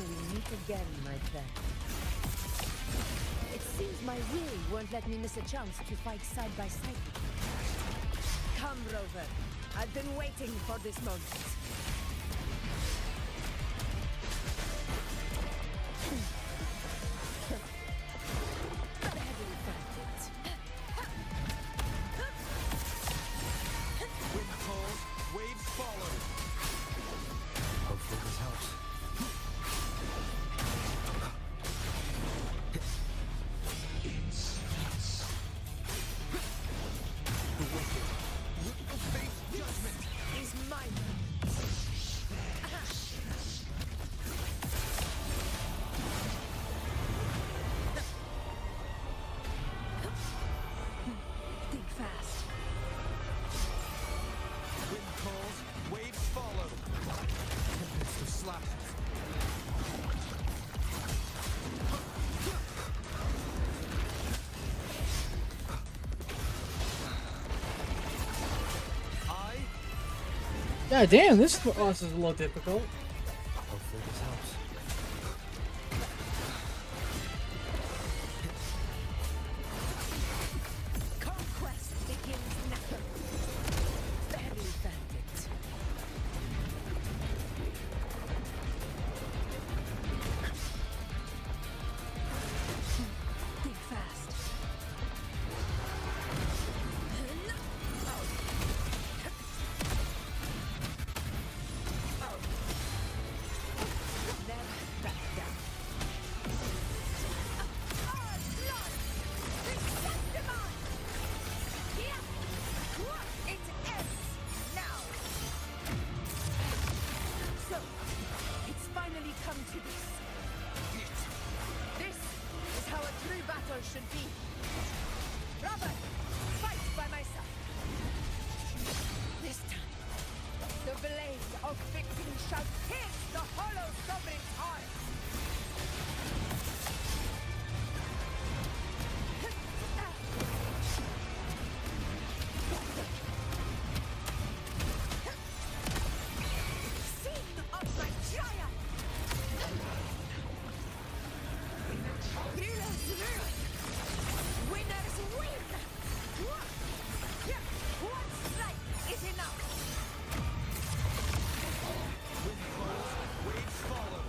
we meet again, my friend. It seems my will won't let me miss a chance to fight side by side with you. Come, Rover. I've been waiting for this moment. Wind calls, waves follow. Hopefully this helps. The wicked will face judgment. Is mine. Think fast. Wind calls, waves follow. Tempest of slashes. God damn, this boss is a little difficult. Hopefully this helps. Conquest begins now. Barely found it. Think fast. Never back down. It ends now. So, it's finally come to this. This is how a true battle should be. Brother, fight by my side. This time, the blade of victory shall pierce the hollow sovereign's heart. Sing of my triumph! Heroes rule! Winners win! One strike is enough! Wind calls, waves follow.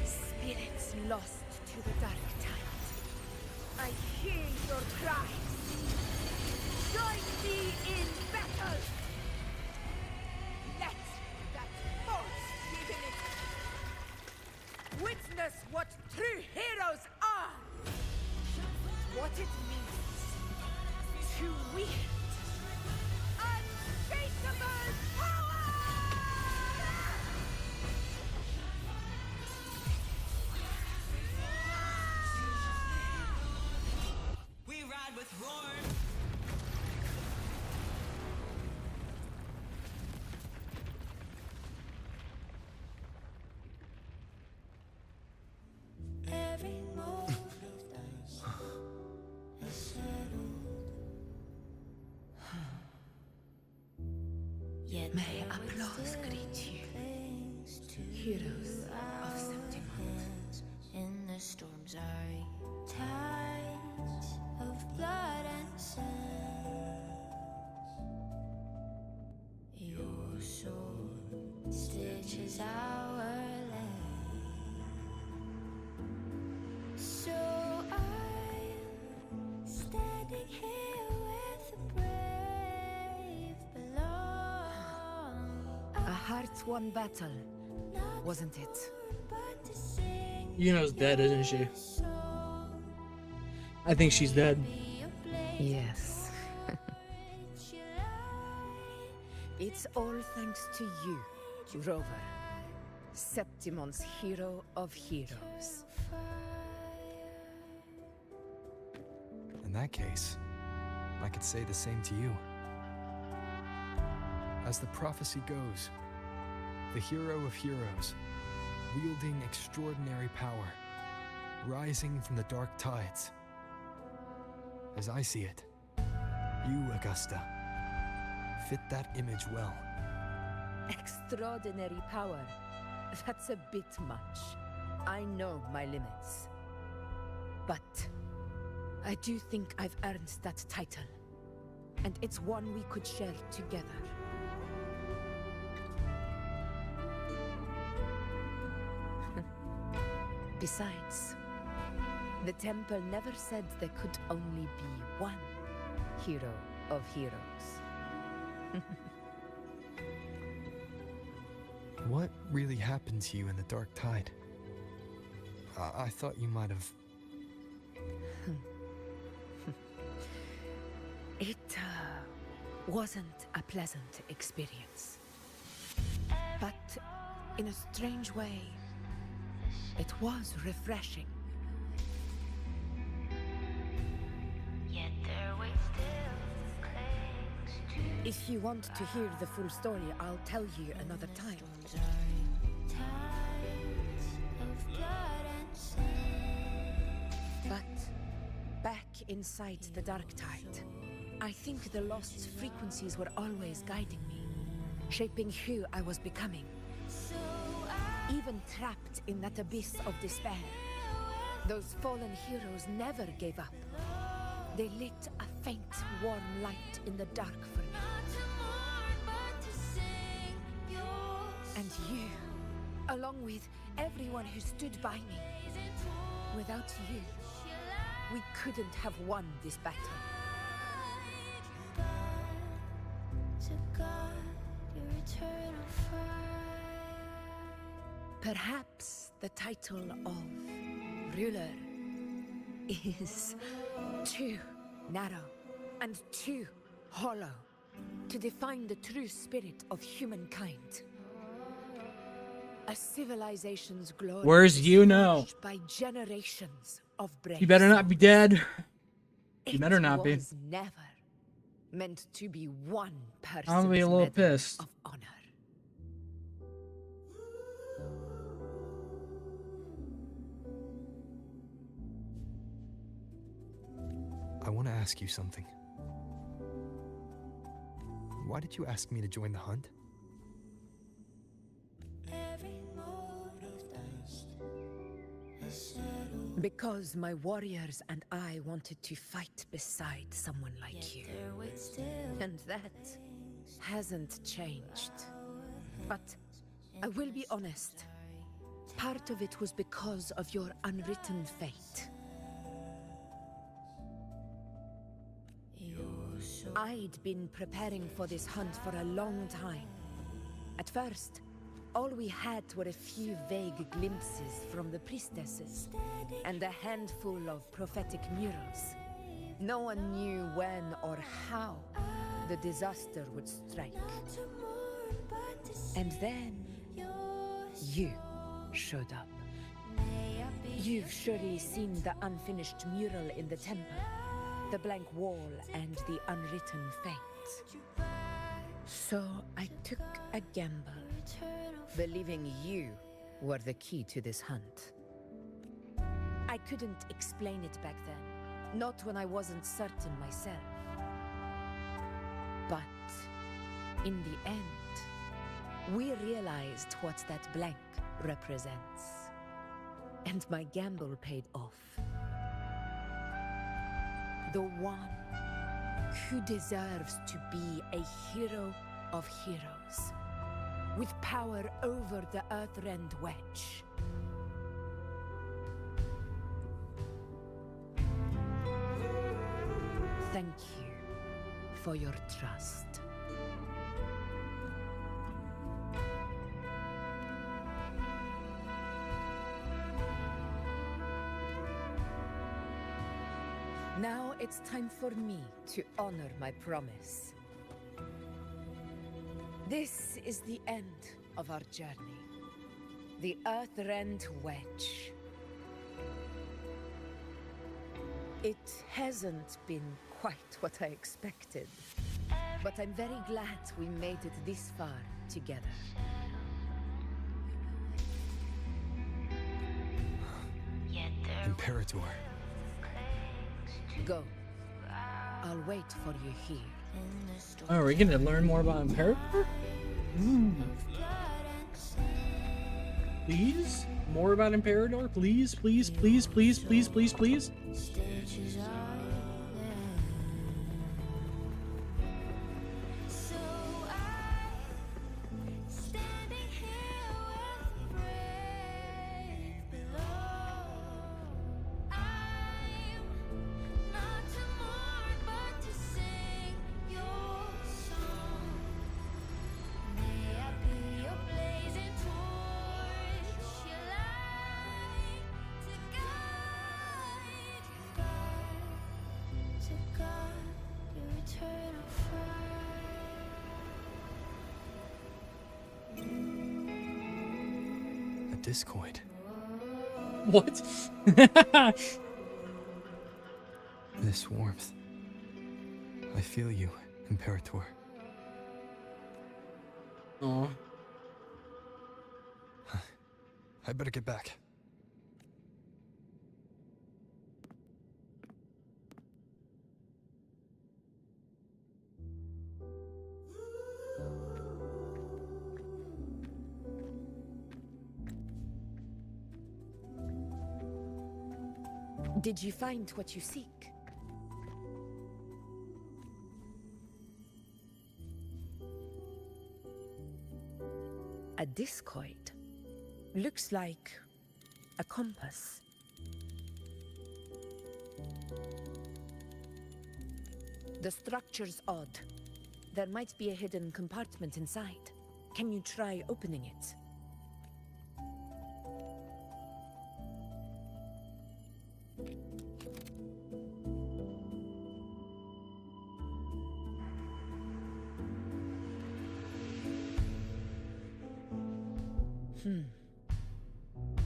Spirits lost to the dark tide. I hear your cries. Join me in battle. Let that force divinity witness what true heroes are. What it means to wield unshakable power. We ride with roar. Every move is settled. Yet May applause greet you, heroes of Septimont. In the storms are tides of blood and sand. Your sword stitches our land. So I'm standing here with the brave below. A heart-won battle, wasn't it? Yuno's dead, isn't she? I think she's dead. Yes. It's all thanks to you, Rover. Septimon's hero of heroes. In that case, I could say the same to you. As the prophecy goes, the hero of heroes, wielding extraordinary power, rising from the dark tides. As I see it, you, Augusta, fit that image well. Extraordinary power. That's a bit much. I know my limits. But I do think I've earned that title. And it's one we could share together. Besides, the temple never said there could only be one hero of heroes. What really happened to you in the dark tide? I thought you might have... It wasn't a pleasant experience. But in a strange way, it was refreshing. Yet their weight still clings to If you want to hear the full story, I'll tell you another time. tides of blood and sin. But back inside the dark tide, I think the lost frequencies were always guiding me, shaping who I was becoming. Even trapped in that abyss of despair, those fallen heroes never gave up. They lit a faint, warm light in the dark for me. And you, along with everyone who stood by me. Without you, we couldn't have won this battle. To God, your eternal fire. Perhaps the title of ruler is too narrow and too hollow to define the true spirit of humankind. A civilization's glory Where's is Yuno? forged by generations of brave You better not be dead. You It better not be. was never meant to be one person's I'm gonna be a little medal pissed. of honor. I want to ask you something. Why did you ask me to join the hunt? Every mote of dust is settled. Because my warriors and I wanted to fight beside someone like you. Their weight still And that hasn't changed. But I will be honest. Part of it was because of your unwritten fate. I'd been preparing for this hunt for a long time. At first, all we had were a few vague glimpses from the priestesses and a handful of prophetic murals. No one knew when or how the disaster would strike. And then you showed up. You've surely seen the unfinished mural in the temple, the blank wall and the unwritten fate. So I took a gamble, believing you were the key to this hunt. I couldn't explain it back then, not when I wasn't certain myself. But in the end, we realized what that blank represents. And my gamble paid off. The one who deserves to be a hero of heroes, with power over the Earthrend Wedge. Thank you for your trust. Now it's time for me to honor my promise. This is the end of our journey. The Earthrend Wedge. It hasn't been quite what I expected, but I'm very glad we made it this far together. Imperator. Go. I'll wait for you here. Oh, are we gonna learn more about Imperator? Please? More about Imperator? Please, please, please, please, please, please, please? Stitches are there. So I'm standing here with brave below. I'm not to mourn, but to sing your song. May I be your blazing torch, your light to guide you back to God, your eternal A discoid. What? This warmth. I feel you, Imperator. Aw. I better get back. Did you find what you seek? A discoid. Looks like a compass. The structure's odd. There might be a hidden compartment inside. Can you try opening it?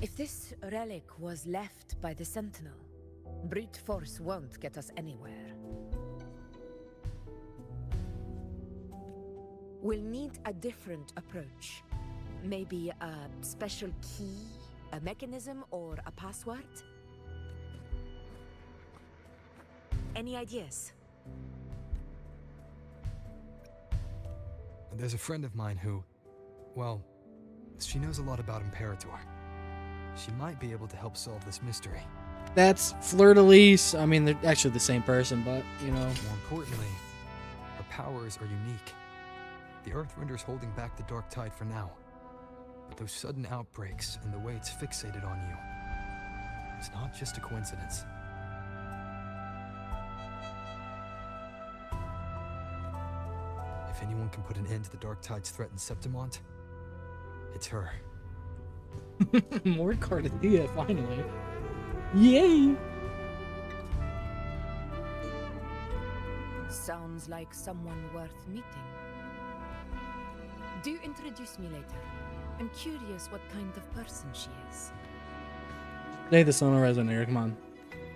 If this relic was left by the Sentinel, brute force won't get us anywhere. We'll need a different approach. Maybe a special key, a mechanism, or a password? Any ideas? There's a friend of mine who, well, she knows a lot about Imperator. She might be able to help solve this mystery. That's Fleur-de-Lis. I mean, they're actually the same person, but, you know. More importantly, her powers are unique. The Earthrender's holding back the Dark Tide for now. But those sudden outbreaks and the way it's fixated on you, it's not just a coincidence. If anyone can put an end to the Dark Tide's threat in Septimont, it's her. More Cardathia, finally. Yay! Sounds like someone worth meeting. Do introduce me later. I'm curious what kind of person she is. Play the Sono Resonator, come on.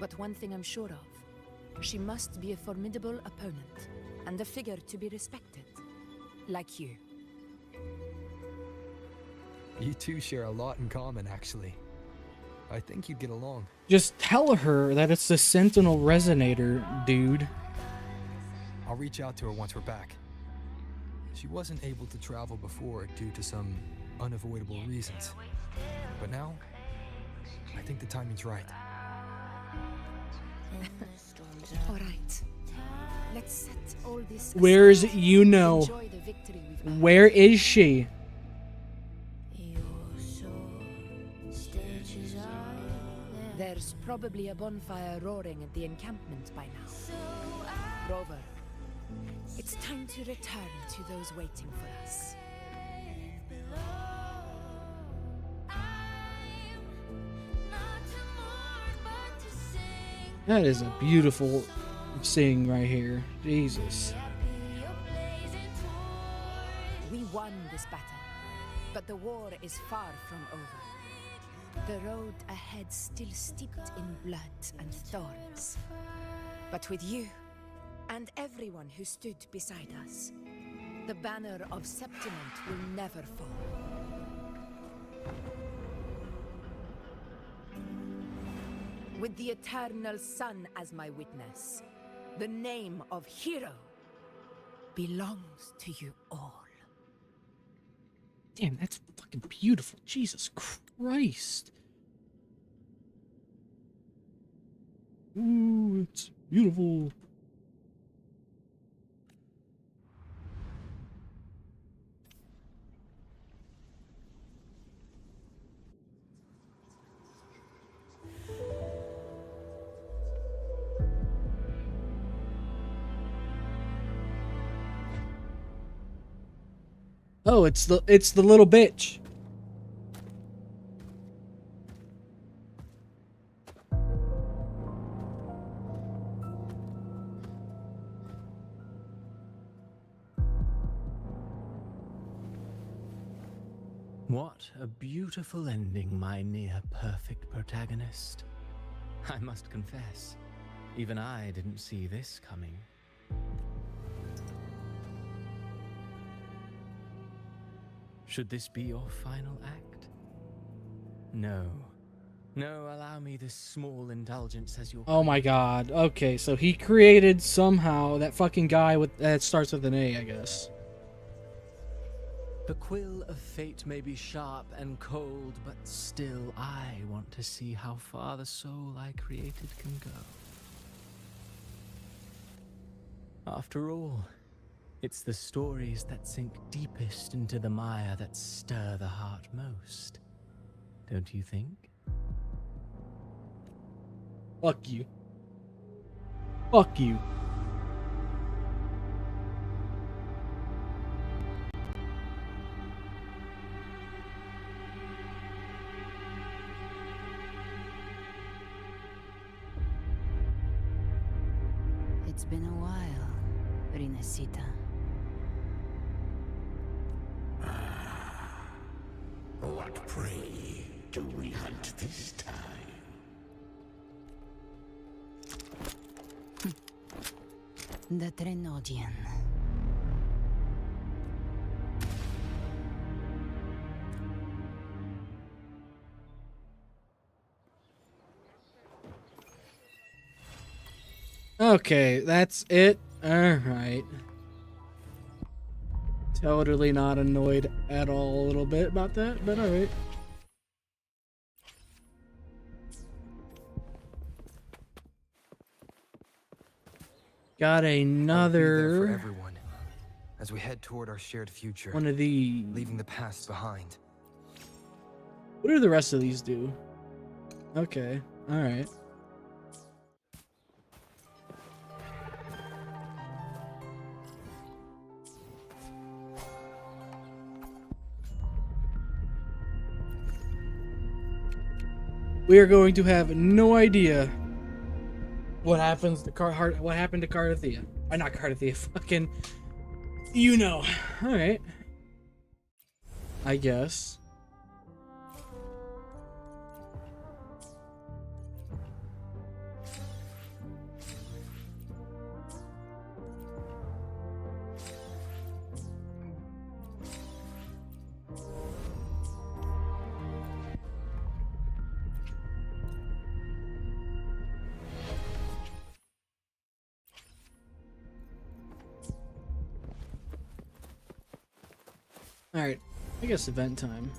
But one thing I'm sure of. She must be a formidable opponent, and a figure to be respected. Like you. You two share a lot in common, actually. I think you'd get along. Just tell her that it's the Sentinel Resonator, dude. I'll reach out to her once we're back. She wasn't able to travel before due to some unavoidable reasons. But now, I think the timing's right. Alright. Let's set all this aside. Where's Yuno? Enjoy the victory we've had. Where is she? There's probably a bonfire roaring at the encampment by now. Rover, it's time to return to those waiting for us. That is a beautiful scene right here. Jesus. We won this battle, but the war is far from over. The road ahead still steeped in blood and thorns. But with you, and everyone who stood beside us, the banner of Septimont will never fall. With the eternal sun as my witness, the name of hero belongs to you all. Damn, that's fucking beautiful. Jesus Christ. Ooh, it's beautiful. Oh, it's the little bitch. What a beautiful ending, my near-perfect protagonist. I must confess, even I didn't see this coming. Should this be your final act? No. No, allow me this small indulgence as your... Oh my god. Okay, so he created somehow that fucking guy with that starts with an A, I guess. The quill of fate may be sharp and cold, but still I want to see how far the soul I created can go. After all, it's the stories that sink deepest into the mire that stir the heart most. Don't you think? Fuck you. Fuck you. It's been a while, Rinesita. What prey do we hunt this time? The Trenodian. Okay, that's it. Alright. Totally not annoyed at all a little bit about that, but alright. Got I'll be there another for everyone as we head toward our shared future. one of these. Leaving the past behind. What do the rest of these do? Okay, alright. We are going to have no idea what happens to what happened to Cardathea. Not Cardathea, fucking Iuno. Alright. I guess. Alright, I guess event time.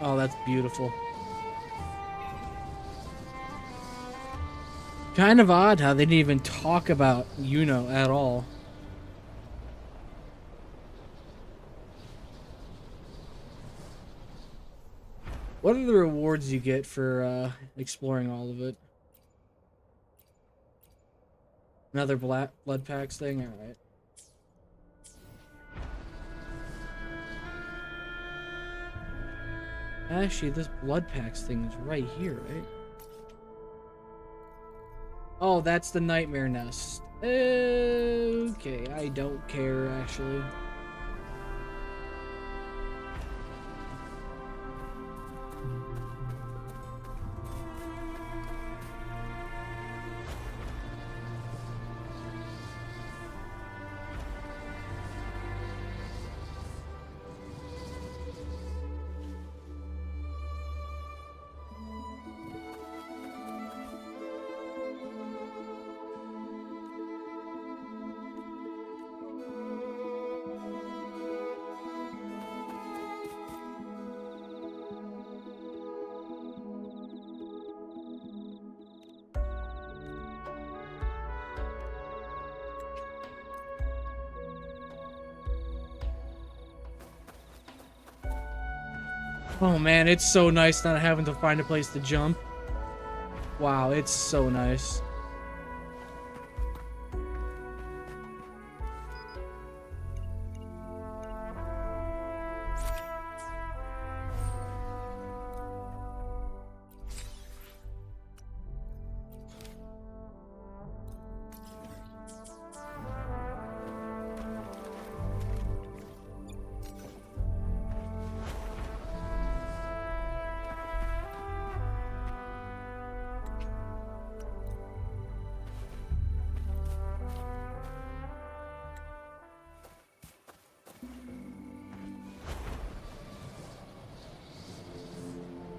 Oh, that's beautiful. Kind of odd how they didn't even talk about Yuno at all. What are the rewards you get for exploring all of it? Another blood packs thing? Alright. Actually, this blood packs thing is right here, right? Oh, that's the nightmare nest. Okay, I don't care, actually. Oh man, it's so nice not having to find a place to jump. Wow, it's so nice.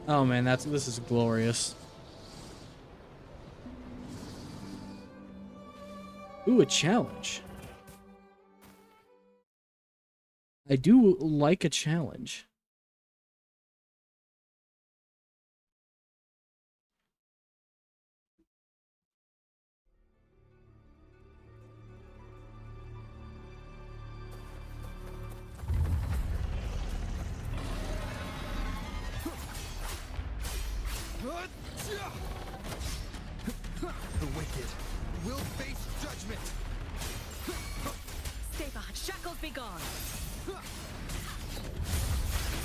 Oh man, this is glorious. Ooh, a challenge. I do like a challenge. The wicked will face judgment. Stay behind. Shackles be gone.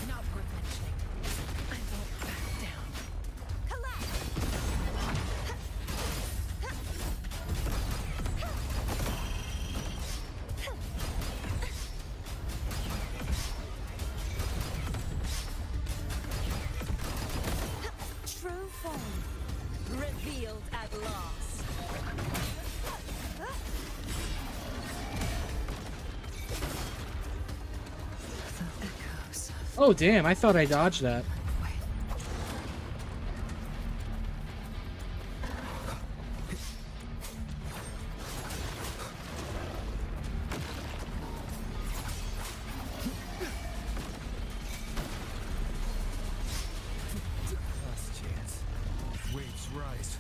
Not worth mentioning. I won't back down. True form revealed at last. Oh damn, I thought I dodged that. Last chance. Waves rise.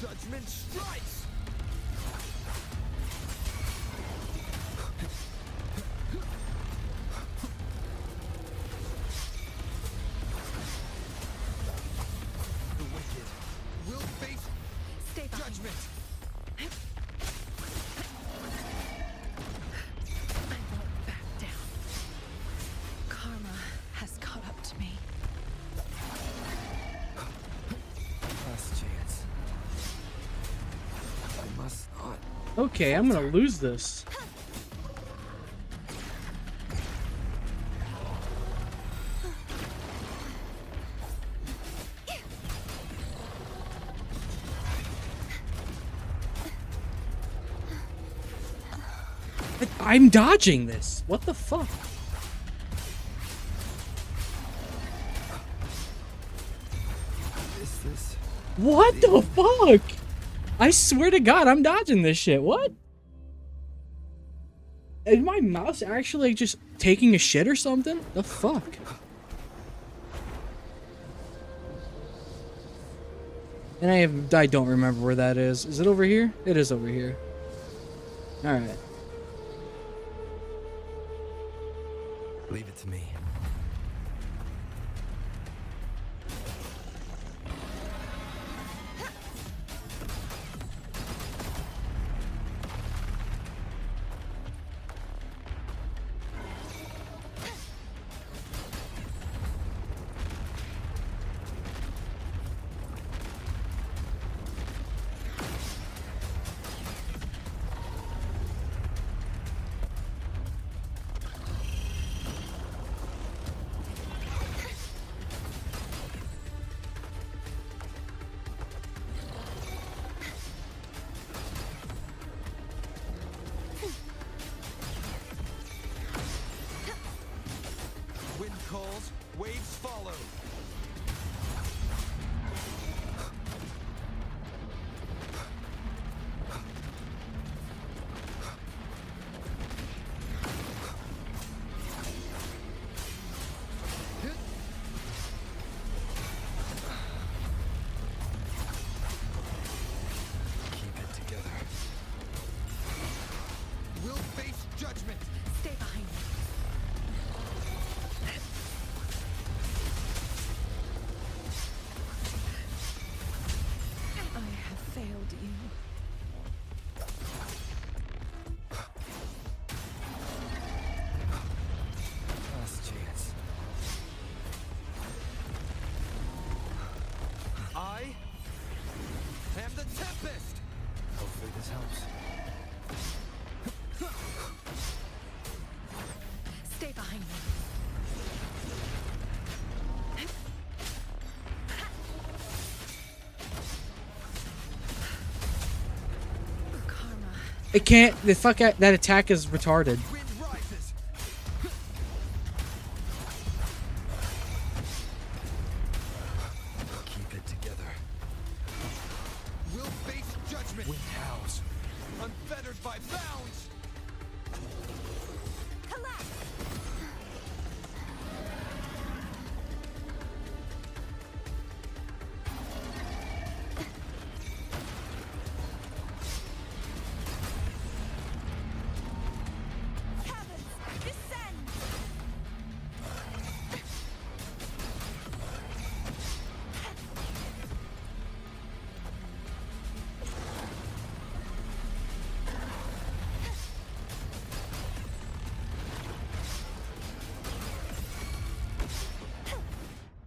Judgment strikes. The wicked will face judgment. I won't back down. Karma has caught up to me. Last chance. I must not. Okay, I'm gonna lose this. I'm dodging this. What the fuck? Is this? What the fuck? I swear to God, I'm dodging this shit. What? Is my mouse actually just taking a shit or something? The fuck? And I don't remember where that is. Is it over here? It is over here. All right. Leave it to me. calls, waves follow. Keep it together. We'll face judgment. Stay behind me. I have failed you. Last chance. I am the Tempest! Hopefully this helps. Stay behind me. Karma. It can't. The fuck out, that attack is retarded. Wind rises. Keep it together. We'll face judgment. Wind howls. Unfettered by bounds.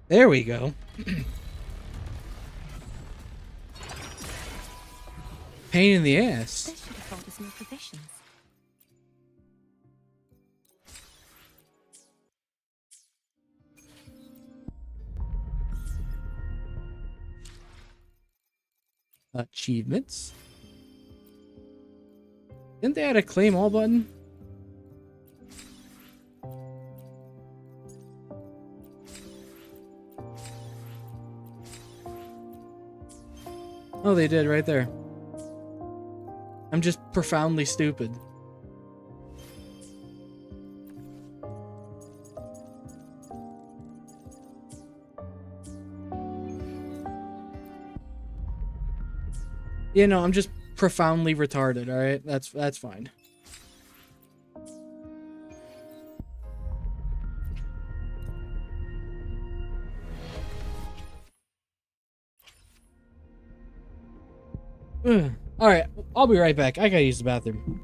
There we go. Pain in the ass. They should have brought us more provisions. Achievements. Didn't they add a claim all button? Oh, they did right there. I'm just profoundly stupid. You know, I'm just profoundly retarded, alright? That's fine. Alright, I'll be right back. I gotta use the bathroom.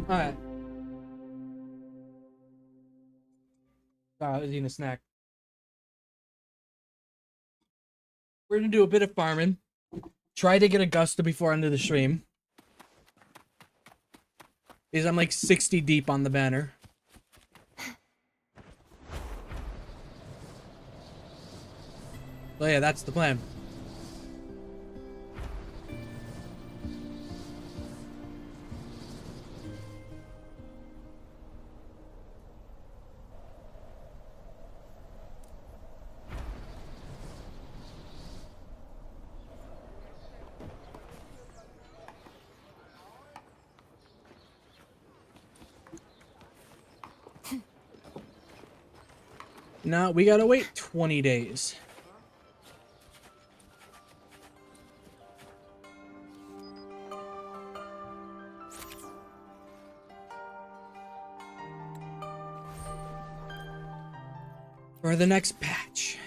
Alright. Sorry, I was eating a snack. We're gonna do a bit of farming. Try to get Augusta before end of the stream. Because I'm like 60 deep on the banner. So yeah, that's the plan. Now we gotta wait 20 days. For the next patch.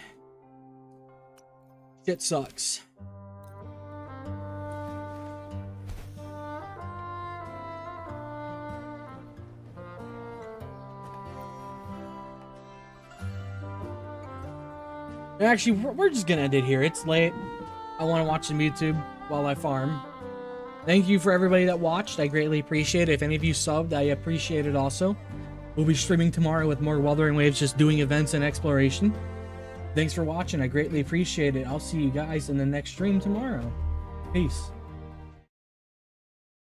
Shit sucks. Actually, we're just gonna end it here. It's late. I want to watch some YouTube while I farm. Thank you for everybody that watched. I greatly appreciate it. If any of you subbed, I appreciate it also. We'll be streaming tomorrow with more Wuthering Waves, just doing events and exploration. Thanks for watching. I greatly appreciate it. I'll see you guys in the next stream tomorrow. Peace.